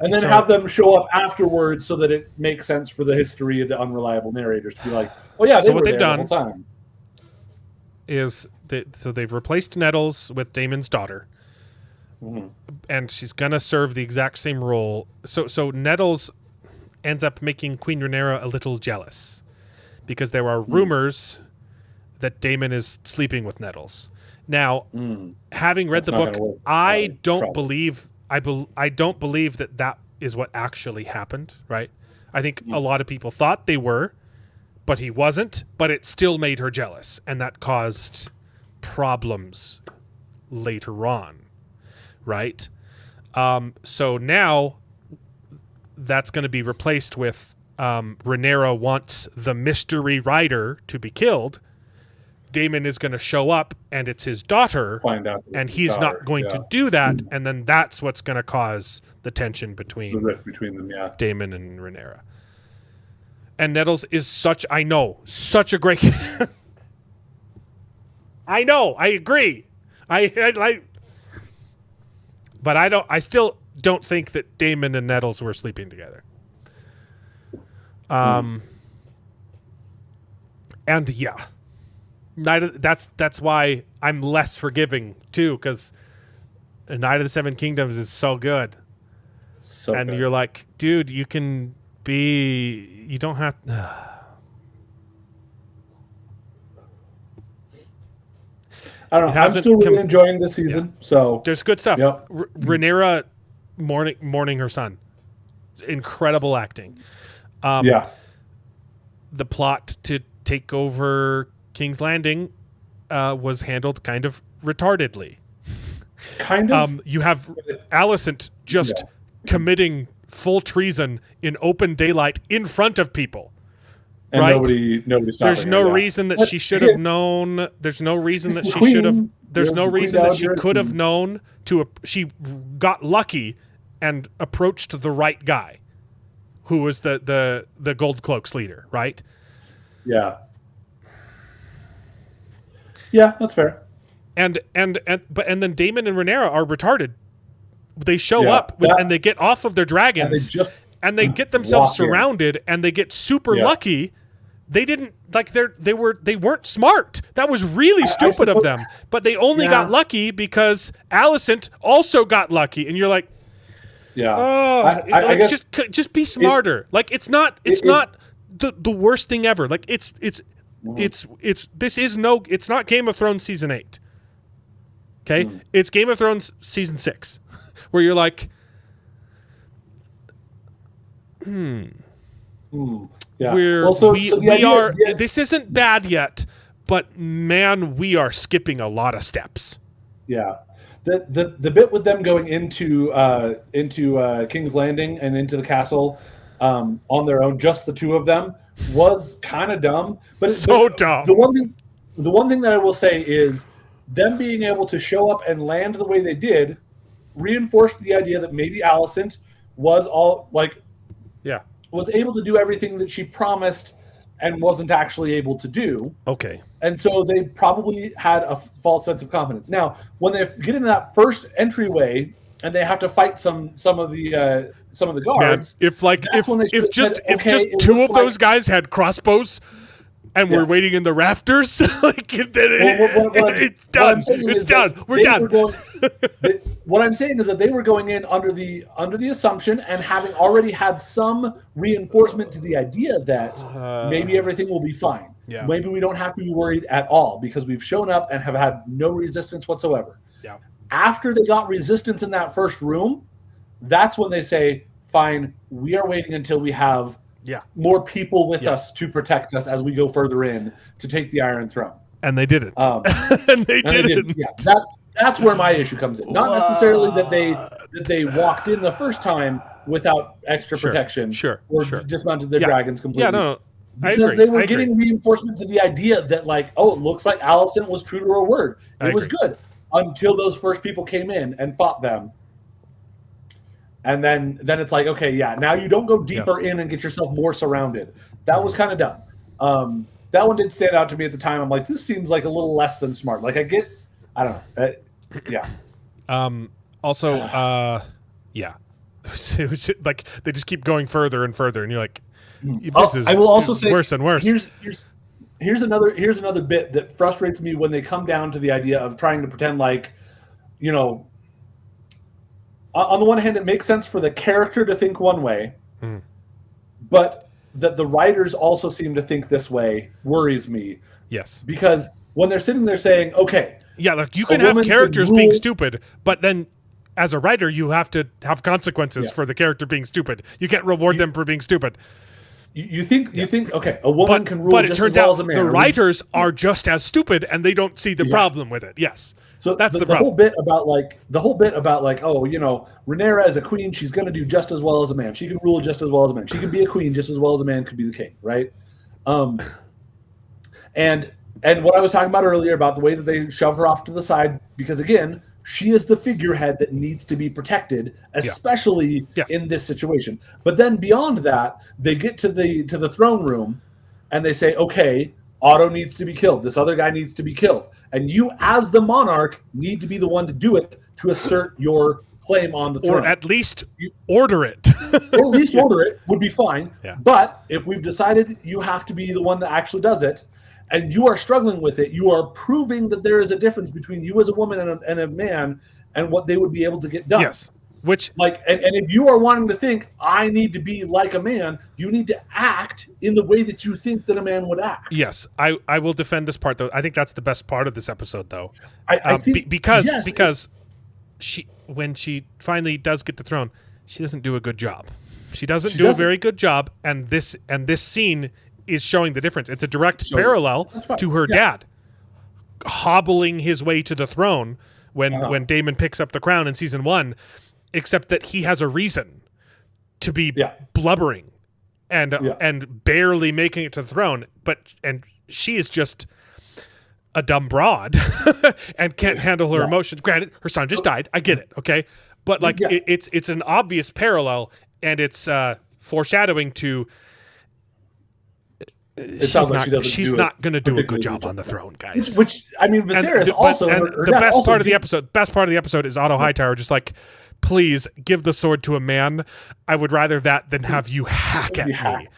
And then have them show up afterwards so that it makes sense for the history of the unreliable narrators to be like, oh yeah, what they've done the whole time. Is they've replaced Nettles with Damon's daughter, and she's gonna serve the exact same role. So Nettles ends up making Queen Rhaenyra a little jealous because there are rumors that Damon is sleeping with Nettles. Now, having read the book, I don't believe that is what actually happened, right? I think a lot of people thought they were, but he wasn't, but it still made her jealous, and that caused problems later on, right? So now that's going to be replaced with Rhaenyra wants the mystery rider to be killed. Damon is going to show up, and it's his daughter, and he's not going to do that, and then that's what's going to cause the tension between the rift between them, Damon and Rhaenyra. And Nettles is such a great. I know, I agree, I but I still don't think that Damon and Nettles were sleeping together. And that's why I'm less forgiving too, because Night of the Seven Kingdoms is so good. So and good. you're like, dude, you can be. You don't have. I don't know. I'm still really enjoying this season. So there's good stuff. Yep. Rhaenyra mourning her son. Incredible acting. yeah. The plot to take over King's Landing was handled kind of retardedly. Kind of. You have Alicent just committing full treason in open daylight in front of people. And right? nobody stopping There's no her, reason that But she should again, have known. There's no reason she's that the she should have. queen. There's You're no the queen reason that she dowager. could have known to. She got lucky and approached the right guy, who was the Gold Cloaks leader, right? Yeah. Yeah, that's fair. And then Daemon and Rhaenyra are retarded. They show Yeah, up and they get off of their dragons and they get themselves walk in. surrounded and they get super Yeah. lucky. They didn't like they weren't smart. That was really stupid of them. But they only got lucky because Alicent also got lucky, and you're like, Yeah. oh, I guess just be smarter. It's not the worst thing ever. Like it's not Game of Thrones season 8. Okay, it's Game of Thrones season 6, where you're like, yeah. This isn't bad yet, but man, we are skipping a lot of steps. Yeah. The bit with them going into King's Landing and into the castle on their own, just the two of them, was kind of dumb. But dumb. The one thing that I will say is them being able to show up and land the way they did reinforced the idea that maybe Alicent was was able to do everything that she promised and wasn't actually able to do. Okay. And so they probably had a false sense of confidence. Now, when they get into that first entryway and they have to fight some of the guards, man, if just two of those guys had crossbows and we're waiting in the rafters, it's done. It's done. We're done. What I'm saying is that they were going in under the assumption and having already had some reinforcement to the idea that maybe everything will be fine. Yeah. Maybe we don't have to be worried at all because we've shown up and have had no resistance whatsoever. Yeah. After they got resistance in that first room, that's when they say, fine, we are waiting until we have more people with us to protect us as we go further in to take the Iron Throne. And they didn't. And they didn't. Yeah, that's where my issue comes in. Not necessarily that they walked in the first time without extra protection or dismounted their dragons completely. Yeah, no. Because they were getting reinforcement to the idea that it looks like Alicent was true to her word. It was good until those first people came in and fought them. And then it's like, okay, now you don't go deeper in and get yourself more surrounded. That was kind of dumb. That one did stand out to me at the time. I'm like, this seems like a little less than smart. Like I don't know. Also, it was like they just keep going further and further, and you're like, this is I will also say worse and worse. Here's another bit that frustrates me when they come down to the idea of trying to pretend like, on the one hand, it makes sense for the character to think one way, but that the writers also seem to think this way worries me. Yes. Because when they're sitting there saying, okay. Yeah, like you can have characters being stupid, but then as a writer, you have to have consequences for the character being stupid. You can't reward them for being stupid. You think, okay, a woman can rule just as well as a man. The writers are just as stupid and they don't see the problem with it. Yes. So that's the problem. The whole bit about Rhaenyra as a queen, she's going to do just as well as a man. She can rule just as well as a man. She can be a queen just as well as a man could be the king, right? And what I was talking about earlier about the way that they shove her off to the side, because again, she is the figurehead that needs to be protected, especially in this situation. But then beyond that, they get to the throne room and they say, okay, Otto needs to be killed. This other guy needs to be killed. And you, as the monarch, need to be the one to do it to assert your claim on the throne. Or at least order it. Or at least order it would be fine. Yeah. But if we've decided you have to be the one that actually does it, and you are struggling with it, you are proving that there is a difference between you as a woman and a man and what they would be able to get done. Yes. Which like, and if you are wanting to think I need to be like a man, you need to act in the way that you think that a man would act. yes, I will defend this part though. I think that's the best part of this episode though. I think because yes, because she when she finally does get the throne, she doesn't do a good job. She doesn't do a very good job, and this scene is showing the difference. It's a direct parallel to her dad hobbling his way to the throne when Damon picks up the crown in season 1, except that he has a reason to be blubbering and barely making it to the throne, and she is just a dumb broad and can't handle her emotions. Granted, her son just died. I get it, okay? But like it's an obvious parallel, and it's foreshadowing to she's not going to do a good job on the throne, guys. Which I mean, Viserys also. The best part of the episode. Best part of the episode is Otto Hightower just like, please give the sword to a man. I would rather that than have you hack at me.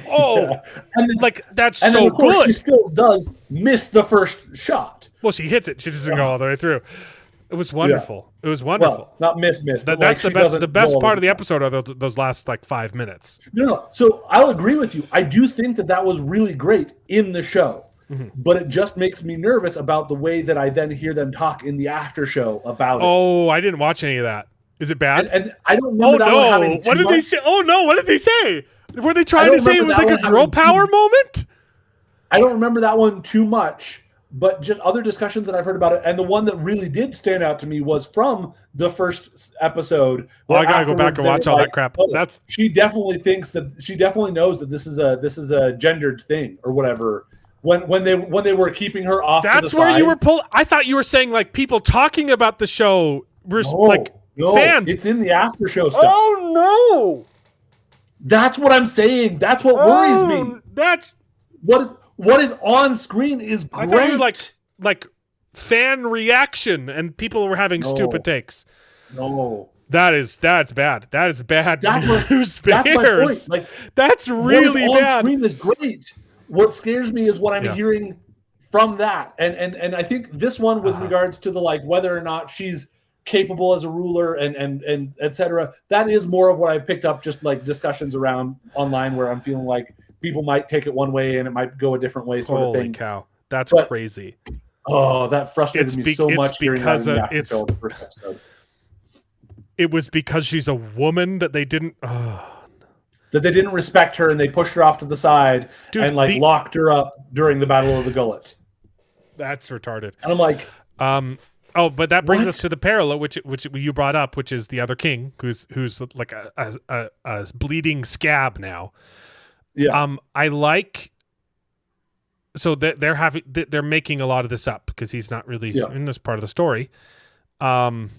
Oh, and then, like that's and so then of course good. She still does miss the first shot. Well, she hits it. She doesn't go all the way through. It was wonderful. It was wonderful. Well, not miss. That's the best. The best part of the episode are those last like 5 minutes. No. So I'll agree with you. I do think that was really great in the show, but it just makes me nervous about the way that I then hear them talk in the after show about it. Oh, I didn't watch any of that. Is it bad? And I don't remember that one having what did they say? Oh no, what did they say? Were they trying to say it was like a girl power moment? I don't remember that one too much. But just other discussions that I've heard about it, and the one that really did stand out to me was from the first episode. Well, I gotta go back and watch all that crap. She definitely knows that this is a gendered thing or whatever. When they were keeping her off. That's to the where side. you were pulled. I thought you were saying like people talking about the show were like fans. It's in the after show stuff. Oh no! That's what I'm saying. That's what worries me. That's what is on screen is great. I thought you were like fan reaction, and people were having stupid takes. No, that's bad. That is bad news. That's my point. Like, that's really what is bad. On screen is great. What scares me is what I'm hearing from that, and I think this one with regards to the like whether or not she's capable as a ruler and etc. That is more of what I picked up just like discussions around online where I'm feeling like people might take it one way and it might go a different way sort of thing. Holy cow. That's crazy. Oh, that frustrated me so much because the first episode. It was because she's a woman that they didn't that they didn't respect her and they pushed her off to the side and locked her up during the Battle of the Gullet. That's retarded. And I'm like but that brings us to the parallel, which you brought up, which is the other king, who's like a bleeding scab now. Yeah. I like. So they're making a lot of this up because he's not really in this part of the story. And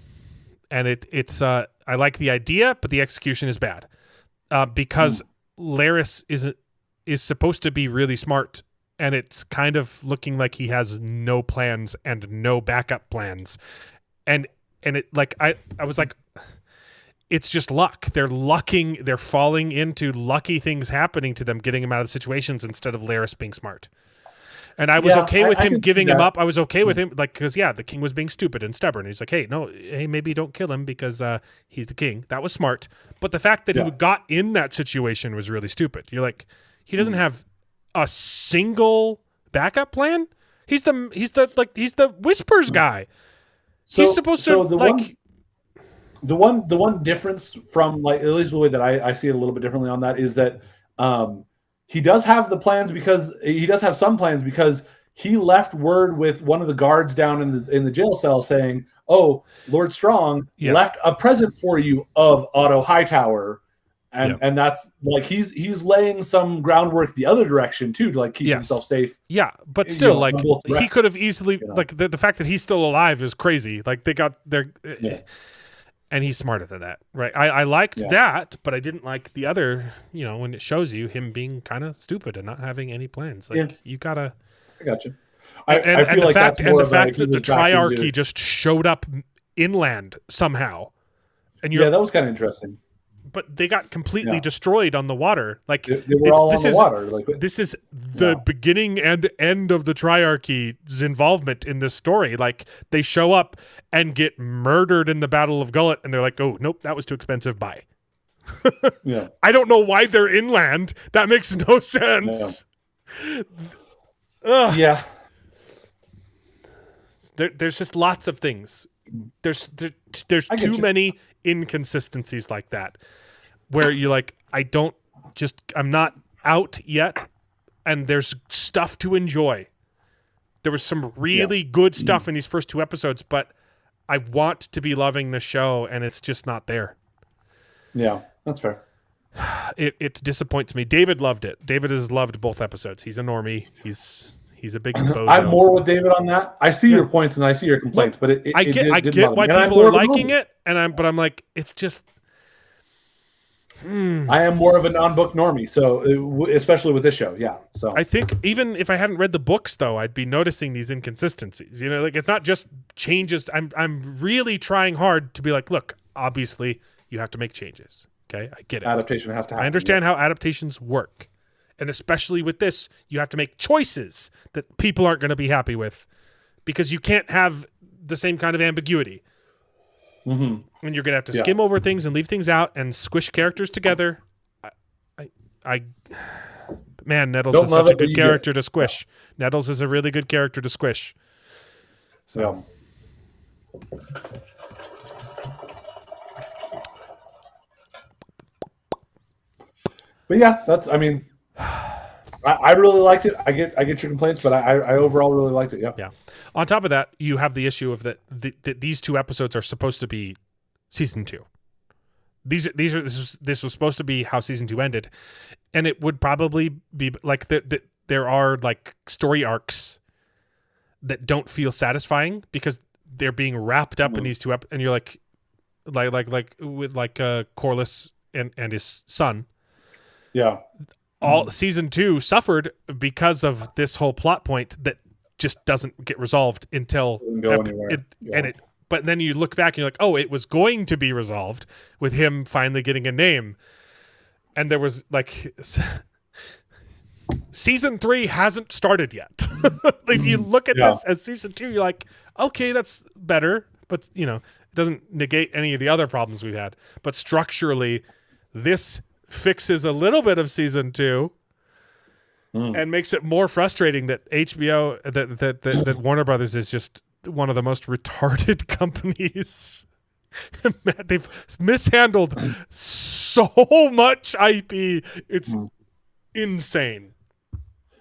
it's I like the idea, but the execution is bad. Because Laris is supposed to be really smart. And it's kind of looking like he has no plans and no backup plans. And it like I was like, it's just luck. They're falling into lucky things happening to them, getting him out of situations instead of Laris being smart. And I was okay with him giving him up. I was okay with him, like, because the king was being stupid and stubborn. He's like, hey, maybe don't kill him because he's the king. That was smart. But the fact that he got in that situation was really stupid. You're like, he doesn't have a single backup plan. He's the whispers guy. So, he's supposed to the one difference from like at least the way that I see it a little bit differently on that is that he does have the plans because he does have some plans because he left word with one of the guards down in the jail cell saying, "Oh, Lord Strong left a present for you of Otto Hightower." And that's like he's laying some groundwork the other direction too to like keep himself safe. Yeah, but still, like he could have easily like the fact that he's still alive is crazy. Like they got their and he's smarter than that, right? I liked that, but I didn't like the other. When it shows you him being kind of stupid and not having any plans. Like you gotta. I got you. I feel like that's more the fact that the Triarchy just showed up inland somehow, and that was kind of interesting. but they got completely Yeah. destroyed on the water. Like They were all on the water. Like, this is the beginning and end of the Triarchy's involvement in this story. Like they show up and get murdered in the Battle of Gullet, and they're like, "Oh nope, that was too expensive. Bye." yeah. I don't know why they're inland. That makes no sense. Ugh. Yeah. There's just lots of things. There's too many inconsistencies like that, where you're like, I'm not out yet, and there's stuff to enjoy. There was some really good stuff in these first 2 episodes, but I want to be loving the show, and it's just not there. Yeah, that's fair. It disappoints me. David loved it. David has loved both episodes. He's a normie. He's a big bozo. I'm more with David on that. I see your points and I see your complaints, but I get why people are liking it, but I'm like, it's just. I am more of a non-book normie, so especially with this show, yeah. So I think even if I hadn't read the books, though, I'd be noticing these inconsistencies. Like it's not just changes. I'm really trying hard to be like, look, obviously you have to make changes. Okay, I get it. Adaptation has to happen. I understand how adaptations work. And especially with this, you have to make choices that people aren't going to be happy with because you can't have the same kind of ambiguity. Mm-hmm. And you're going to have to skim over things and leave things out and squish characters together. Man, Nettles is such a good character to squish. Nettles is a really good character to squish. So. Yeah. But yeah, I really liked it. I get your complaints, but I overall really liked it. Yeah. Yeah. On top of that, you have the issue of that these 2 episodes are supposed to be season 2. This was supposed to be how season 2 ended, and it would probably be like there are like story arcs that don't feel satisfying because they're being wrapped up in these 2 and you're like with Corliss and his son. Yeah. All season 2 suffered because of this whole plot point that just doesn't get resolved until but then you look back and you're like, oh, it was going to be resolved with him finally getting a name. And there was like season 3 hasn't started yet. If you look at this as season 2, you're like, okay, that's better, but it doesn't negate any of the other problems we've had. But structurally, this fixes a little bit of season 2 and makes it more frustrating that HBO that Warner Brothers is just one of the most retarded companies. Man, they've mishandled so much IP. It's insane.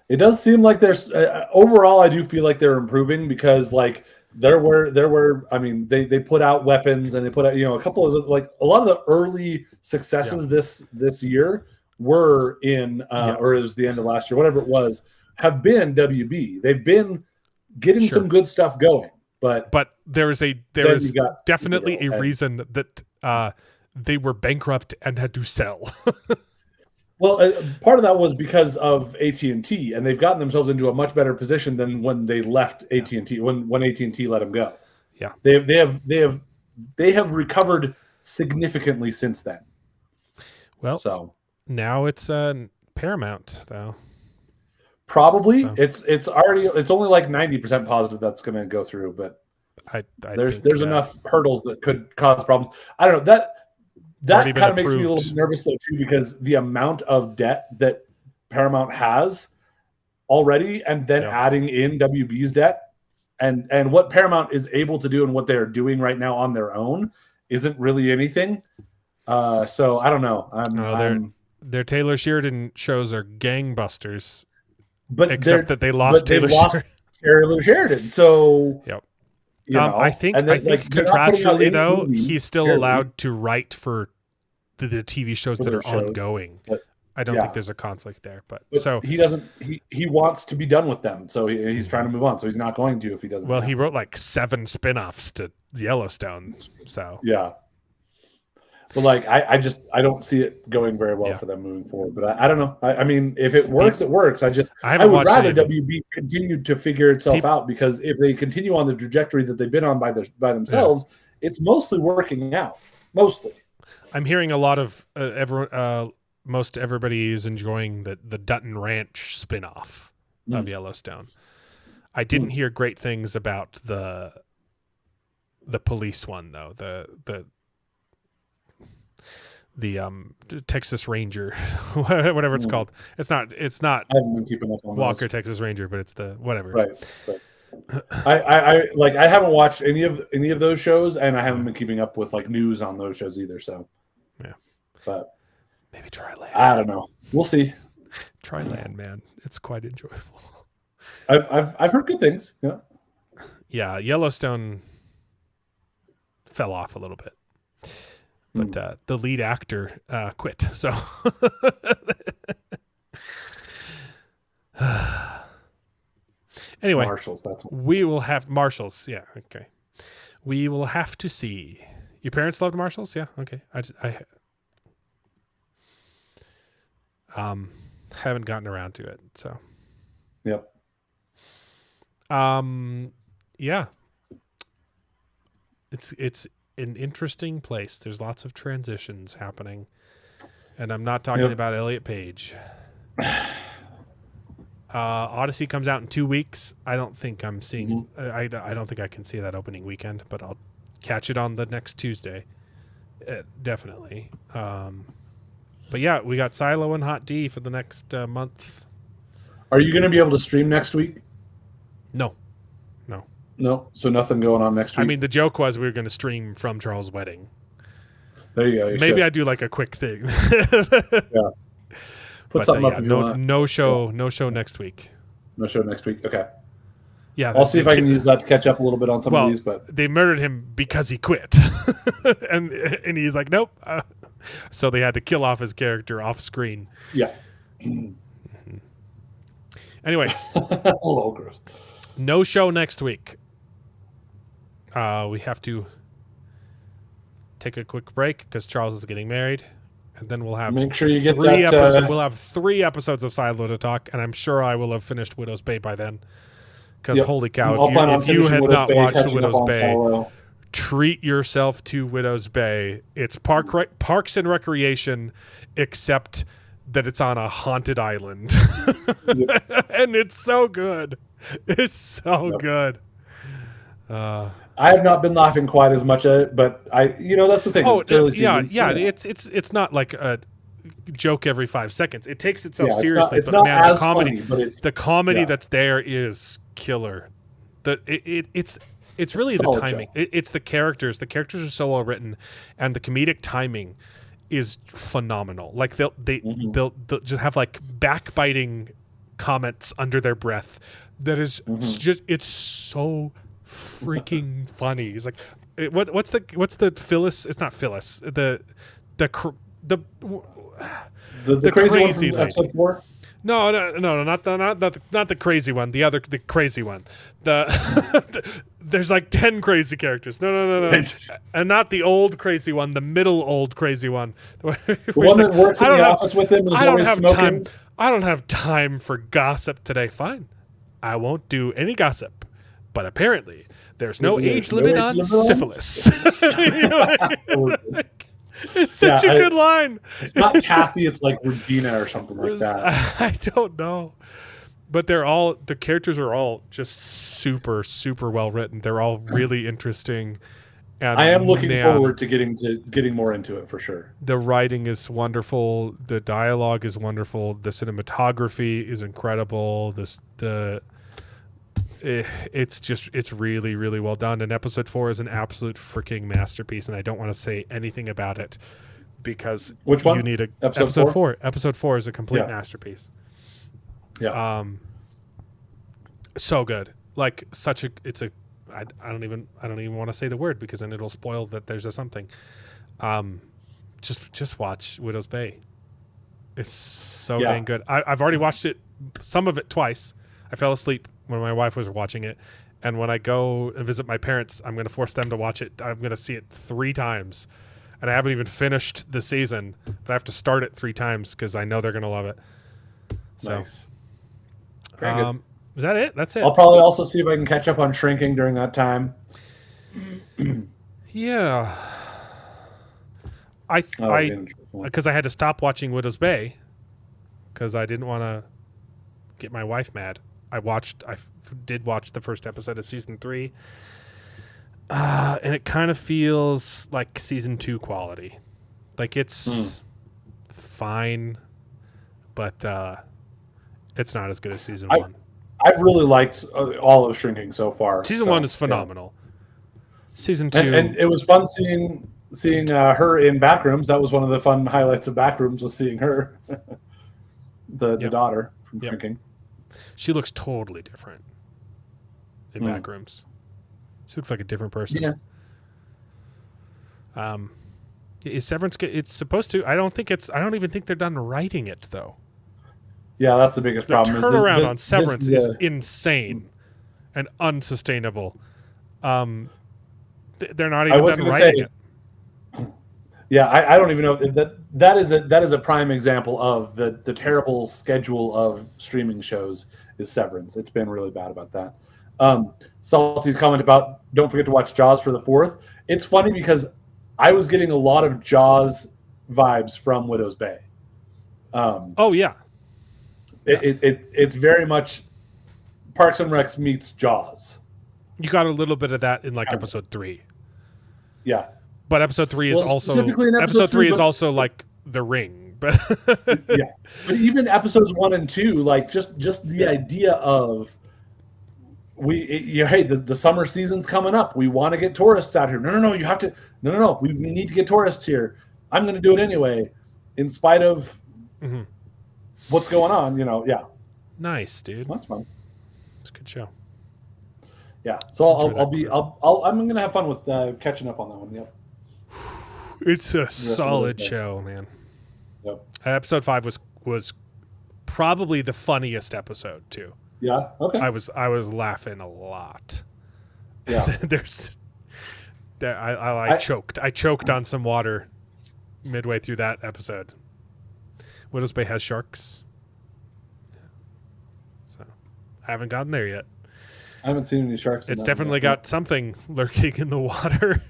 It does seem like there's overall I do feel like they're improving because like there were I mean they put out weapons and they put out a couple of like a lot of the early successes this year were in or it was the end of last year, whatever it was, have been WB. They've been getting some good stuff going, but there is definitely a reason that they were bankrupt and had to sell. Well, part of that was because of AT&T, and they've gotten themselves into a much better position than when they left AT&T. When AT&T let them go, they have recovered significantly since then. Well, so now it's Paramount, though. Probably it's only like 90% positive that's going to go through, but there's enough hurdles that could cause problems. I don't know that kind of makes me a little nervous though too, because the amount of debt that Paramount has already, and then adding in WB's debt, and what Paramount is able to do and what they're doing right now on their own isn't really anything. So I don't know. Their Taylor Sheridan shows are gangbusters, but except that they lost Taylor Sheridan. So I think contractually though he's still allowed to write for the TV shows that are ongoing. But, I don't think there's a conflict there, but so he doesn't. He wants to be done with them, so he's trying to move on. So he's not going to if he doesn't. Well, he wrote like 7 spin-offs to Yellowstone, so yeah. But like I don't see it going very well for them moving forward. But I don't know. I mean, if it works, it works. I would rather WB continue to figure itself out, because if they continue on the trajectory that they've been on by themselves, it's mostly working out. Mostly. I'm hearing a lot of most everybody is enjoying the Dutton Ranch spinoff of Yellowstone. I didn't hear great things about the police one though. The Texas Ranger, whatever it's called. It's not I haven't been keeping up on Walker those. Texas Ranger, but it's the whatever. Right. I haven't watched any of those shows, and I haven't been keeping up with like news on those shows either. So, yeah, but maybe try Land. I don't know. We'll see. Try Land, man. It's quite enjoyable. I've heard good things. Yeah. Yeah, Yellowstone fell off a little bit, but the lead actor quit. So. Anyway, Marshalls. That's what. we will have Marshalls. Yeah, okay. We will have to see. Your parents loved Marshalls? Yeah, okay. I haven't gotten around to it, so. Yep. Yeah. It's an interesting place. There's lots of transitions happening, and I'm not talking about Elliot Page. Odyssey comes out in 2 weeks. I don't think I'm seeing. I don't think I can see that opening weekend, but I'll catch it on the next Tuesday. Definitely. But yeah, we got Silo and Hot D for the next month. Are you going to be able to stream next week? No, so nothing going on next week. I mean, the joke was we were going to stream from Charles' wedding. There you go. Maybe I do like a quick thing. Yeah. Put something up if you want. No show next week. No show next week. Okay. Yeah, I'll see if I can use that to catch up a little bit on some of these. But they murdered him because he quit, and he's like, nope. So they had to kill off his character off screen. Yeah. Anyway, oh, gross. No show next week. We have to take a quick break because Charles is getting married, and then we'll have make sure you get that. We'll have 3 episodes of Silo to talk, and I'm sure I will have finished Widow's Bay by then. Because holy cow, if you had not watched Widow's Bay, treat yourself to Widow's Bay. It's Parks and Recreation, except that it's on a haunted island, and it's so good. It's so good. I have not been laughing quite as much at it, but that's the thing. It's not like a joke every 5 seconds. It takes itself seriously, it's but not man, as funny, but the comedy that's there is killer. It's really the timing. It's the characters. The characters are so well written, and the comedic timing is phenomenal. Like they'll just have like backbiting comments under their breath. That is just it's so freaking funny. He's like, what's the Phyllis? It's not Phyllis. The crazy one from episode 4. No, not the crazy one. The crazy one. There's like 10 crazy characters. No, and not the old crazy one. The middle old crazy one. The one that works in the office with him and is always smoking. I don't have time for gossip today. Fine, I won't do any gossip. But apparently, there's no age limit on syphilis. It's such a good line. It's not Kathy, it's like Regina or something like that. I don't know. But the characters are all just super, super well written. They're all really interesting. And I am looking forward to getting more into it for sure. The writing is wonderful. The dialogue is wonderful. The cinematography is incredible. It's really, really well done. And episode 4 is an absolute freaking masterpiece. And I don't want to say anything about it because which one? You need episode 4. Episode 4 is a complete masterpiece. Yeah. So good. Like I don't even want to say the word because then it'll spoil that there's a something. Just watch Widow's Bay. It's so dang good. I've already watched it, some of it twice. I fell asleep when my wife was watching it, and when I go and visit my parents, I'm going to force them to watch it. I'm going to see it 3 times, and I haven't even finished the season, but I have to start it 3 times because I know they're going to love it. So, nice. Very good. Is that it? That's it. I'll probably also see if I can catch up on Shrinking during that time. Yeah. because I had to stop watching Widow's Bay because I didn't want to get my wife mad. I did watch the first episode of season 3, and it kind of feels like season 2 quality. Like it's fine, but it's not as good as season 1. I've really liked all of Shrinking so far. Season 1 is phenomenal. Season 2, and it was fun seeing her in Backrooms. That was one of the fun highlights of Backrooms, was seeing her, the daughter from Shrinking. She looks totally different in Backrooms. She looks like a different person. Yeah. Is Severance? It's supposed to. I don't even think they're done writing it though. Yeah, that's the biggest problem. The turnaround on Severance is insane and unsustainable. They're not even done writing it. Yeah, I don't even know that is a prime example of the terrible schedule of streaming shows is Severance. It's been really bad about that. Salty's comment about don't forget to watch Jaws for the 4th. It's funny because I was getting a lot of Jaws vibes from Widow's Bay. It's very much Parks and Recs meets Jaws. You got a little bit of that in episode 3. Yeah. But episode 3 is also specifically in episode 3 is also like The Ring, but yeah. But even episodes 1 and 2, just the idea of the summer season's coming up. We want to get tourists out here. No, you have to. No. We need to get tourists here. I'm going to do it anyway, in spite of what's going on. Yeah. Nice, dude. That's fun. It's a good show. Yeah. So I'm going to have fun with catching up on that one. Yep. It's a solid show, man. Yep. Episode 5 was probably the funniest episode too. Yeah. Okay. I was laughing a lot. Yeah. I choked. I choked on some water midway through that episode. Widow's Bay has sharks, so I haven't gotten there yet. I haven't seen any sharks. It's definitely got something lurking in the water.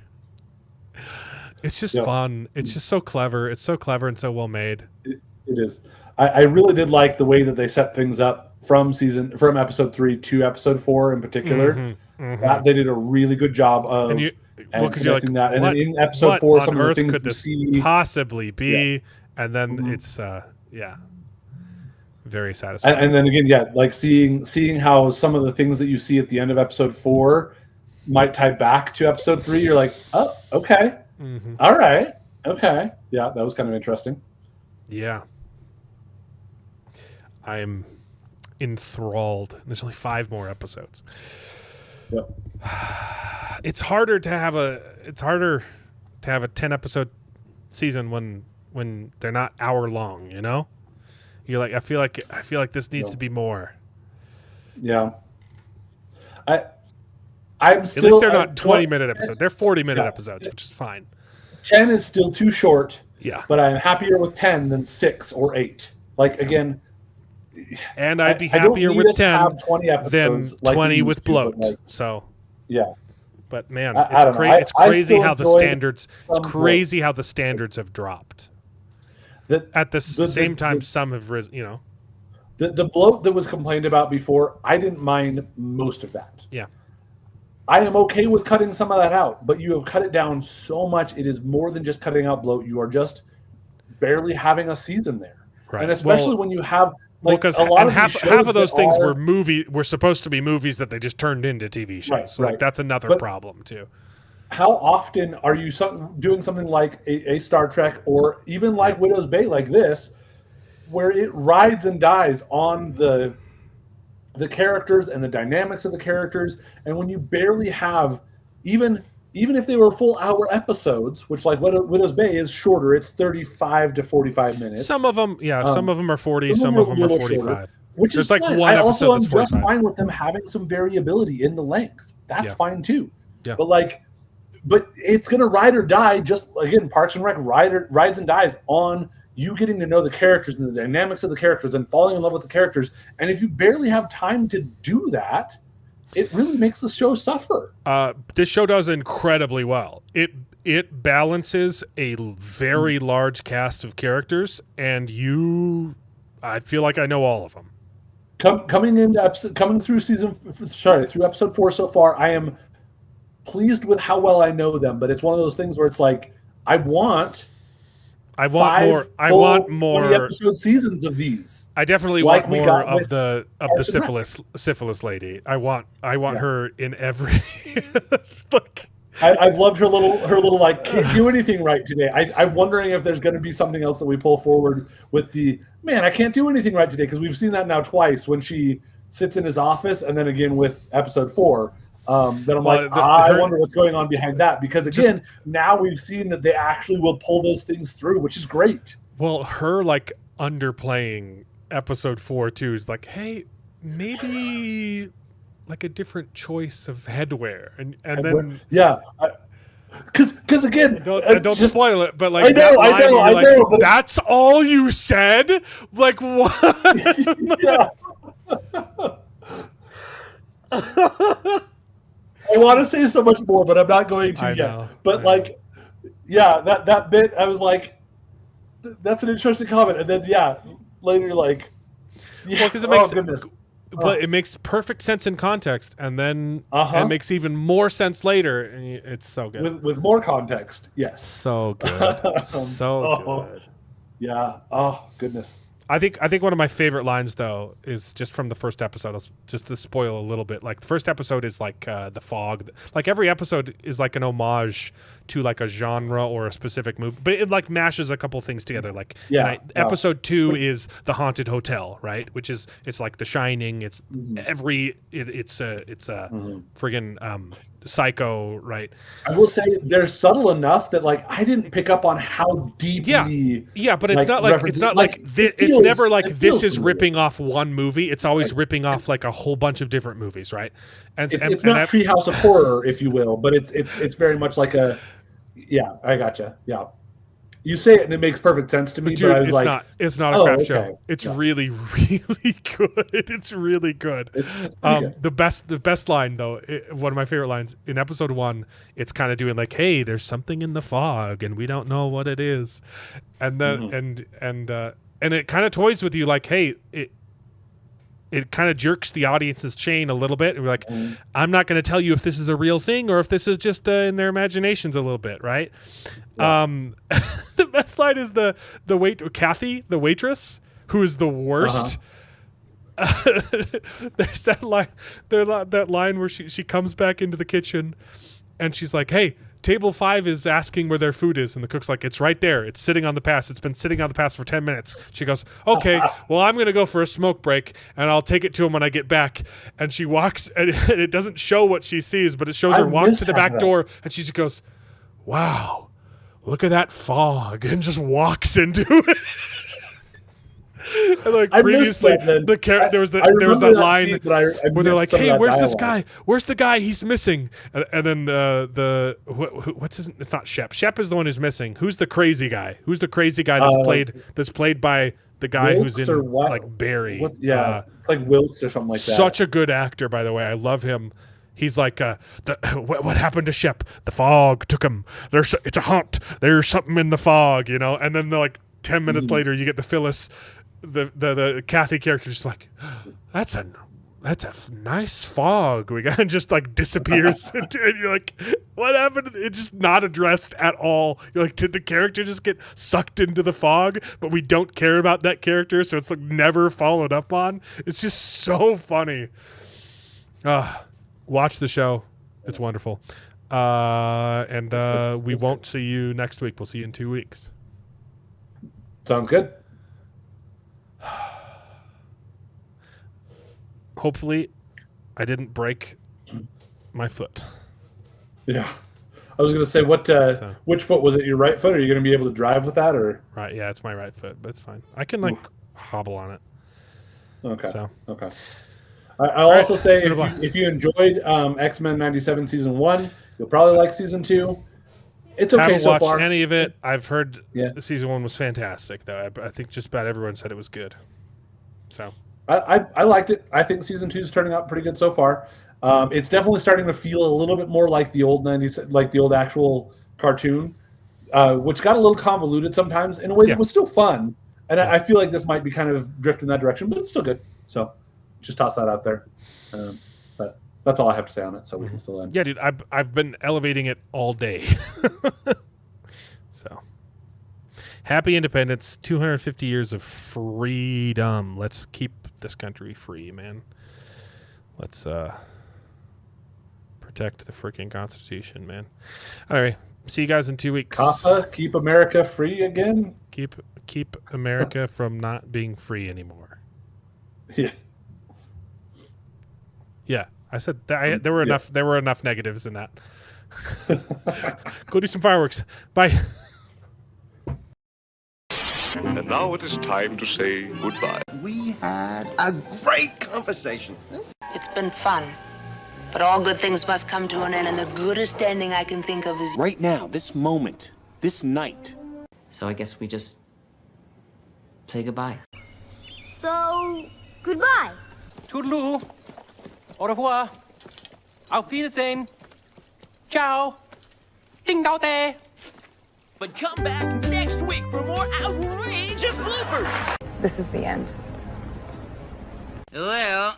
It's just fun. It's just so clever. It's so clever and so well made. It is. I really did like the way that they set things up from episode 3 to episode 4 in particular. That they did a really good job of connecting that. And then in episode 4, some of the things could this possibly be? And then it's very satisfying. And then again, seeing how some of the things that you see at the end of episode 4 might tie back to episode 3. You're like, oh, okay. All right. Okay. Yeah, that was kind of interesting. Yeah. I am enthralled. There's only 5 more episodes. Yep. It's harder to have a 10 episode season when they're not hour long, you know? You're like I feel like this needs to be more. Yeah. I'm still, at least they're not 20-minute episodes. They're 40-minute episodes, which is fine. 10 is still too short. Yeah. But I'm happier with 10 than 6 or 8. Again. And I'd be happier with 10 than 20 with bloat. Yeah. But man, it's crazy how the standards. It's crazy how the standards have dropped. At the same time, some have risen. You know. The bloat that was complained about before, I didn't mind most of that. Yeah. I am okay with cutting some of that out, but you have cut it down so much. It is more than just cutting out bloat. You are just barely having a season there, right. And especially when you have because half of those things were supposed to be movies that they just turned into TV shows. Right. That's another problem too. How often are you doing something like a Star Trek or even like Widow's Bay like this, where it rides and dies on the characters and the dynamics of the characters, and when you barely have even if they were full hour episodes, which Widow's Bay is shorter, it's 35 to 45 minutes. Some of them, some of them are 40, some of them are 45. Shorter, which is like fine. one I also episode am that's 45. just fine with them having some variability in the length. That's fine too. Yeah. But it's gonna ride or die. Just again, Parks and Rec rides and dies on you getting to know the characters and the dynamics of the characters and falling in love with the characters. And if you barely have time to do that, it really makes the show suffer. This show does incredibly well. It balances a very large cast of characters, and I feel like I know all of them. Coming through through episode 4 so far, I am pleased with how well I know them. But it's one of those things where it's like I want more. 20 episode seasons of these. I definitely want more of the syphilis lady. I want her in every. Look. I've loved her little like can't do anything right today. I'm wondering if there's going to be something else that we pull forward with the man. I can't do anything right today, because we've seen that now twice when she sits in his office, and then again with episode 4. Then I'm I wonder what's going on behind that, because again now we've seen that they actually will pull those things through, which is great. Well, her like underplaying episode 4 too is like, hey, maybe like a different choice of headwear, and then because again, don't spoil it, but like I know, but that's all you said. Like what? Yeah. I want to say so much more, but I'm not going to yet. But that bit, I was like, that's an interesting comment, and then later like, because it makes but it makes perfect sense in context, and then it makes even more sense later, and it's so good with more context. Yes, so good, good. Yeah. Oh goodness. I think one of my favorite lines though is just from the first episode. Just to spoil a little bit, like the first episode is like the fog. Like every episode is like an homage to like a genre or a specific movie, but it like mashes a couple things together. Like episode 2 is the haunted hotel, right? Which is it's like The Shining. It's it's a friggin' Psycho, right? I will say they're subtle enough that like I didn't pick up on how deeply. Yeah, but it's not like it's never like this is ripping off one movie. It's always ripping off like a whole bunch of different movies, right? And it's not Treehouse of Horror, if you will, but it's very much like a. Yeah, I gotcha. Yeah. You say it and it makes perfect sense to me, dude, but I was it's not a crap show. It's really, really good. It's really good. It's good. The best line though, one of my favorite lines in episode 1, it's kind of doing like, hey, there's something in the fog and we don't know what it is. And then and it kind of toys with you like, hey, it kind of jerks the audience's chain a little bit, and we're like, I'm not going to tell you if this is a real thing or if this is just in their imaginations a little bit, right? Yeah. The best line is Kathy, the waitress, who is the worst. There's that line where she comes back into the kitchen, and she's like, hey, table 5 is asking where their food is, and the cook's like, it's right there. It's sitting on the pass. It's been sitting on the pass for 10 minutes. She goes, okay, well, I'm going to go for a smoke break, and I'll take it to him when I get back. And she walks, and it doesn't show what she sees, but it shows her walk to the back door, and she just goes, wow, look at that fog, and just walks into it. And like previously, there was that line where they're like, "Hey, where's this guy? Where's the guy? He's missing." And then what's his? It's not Shep. Shep is the one who's missing. Who's the crazy guy? Who's the crazy guy that's played by the guy Wilkes who's in like Barry? It's like Wilkes or something like that. Such a good actor, by the way. I love him. He's like, what happened to Shep? The fog took him. It's a haunt. There's something in the fog, you know. And then like 10 minutes later, you get the Phyllis. The Kathy character just like, that's a nice fog we got, and just like disappears into it. You're like, what happened? It's just not addressed at all. You're like, did the character just get sucked into the fog? But we don't care about that character, so it's like never followed up on. It's just so funny. Watch the show. It's wonderful. And we won't see you next week. We'll see you in 2 weeks. Sounds good. Hopefully, I didn't break my foot. Yeah, I was going to say, which foot was it? Your right foot? Are you going to be able to drive with that, or right? Yeah, it's my right foot, but it's fine. I can hobble on it. Okay. So okay. I'll also say if you enjoyed X-Men '97 season 1, you'll probably like season 2. It's okay Haven't so watched far. any of it. I've heard season 1 was fantastic, though. I think just about everyone said it was good. So I liked it. I think season 2 is turning out pretty good so far. It's definitely starting to feel a little bit more like the old 90s, like the old actual cartoon, which got a little convoluted sometimes in a way that was still fun. And I feel like this might be kind of drift in that direction, but it's still good. So just toss that out there. But that's all I have to say on it, so we can still end. Yeah, dude, I've been elevating it all day. So, happy independence, 250 years of freedom. Let's keep this country free, man. Let's protect the freaking Constitution, man. All right, see you guys in 2 weeks. CASA, keep America free again. Keep America from not being free anymore. Yeah. Yeah, I said that there were enough. There were enough negatives in that. Go do some fireworks. Bye. And now it is time to say goodbye. We had a great conversation. It's been fun. But all good things must come to an end, and the goodest ending I can think of is... Right now, this moment, this night. So I guess we just say goodbye. So, goodbye. Toodaloo. Au revoir. Auf Wiedersehen. Ciao. Ding dao day. But come back next week for more outrageous bloopers. This is the end. Well,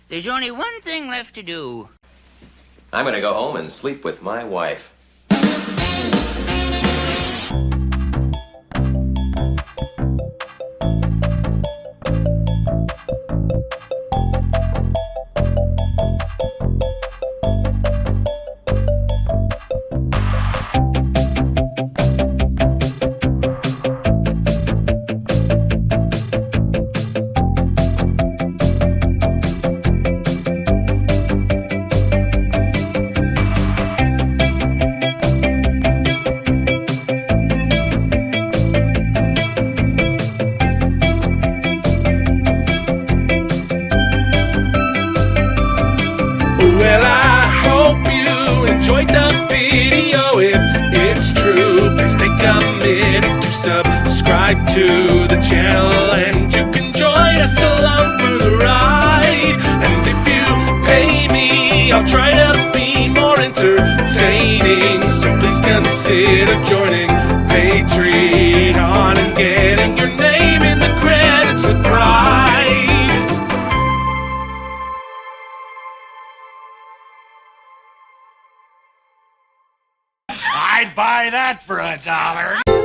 there's only one thing left to do. I'm gonna go home and sleep with my wife. Well, I hope you enjoyed the video. If it's true, please take a minute to subscribe to the channel, and you can join us along for the ride. And if you pay me, I'll try to be more entertaining, so please consider joining Patreon and getting your name in the credits with pride. I'd buy that for $1.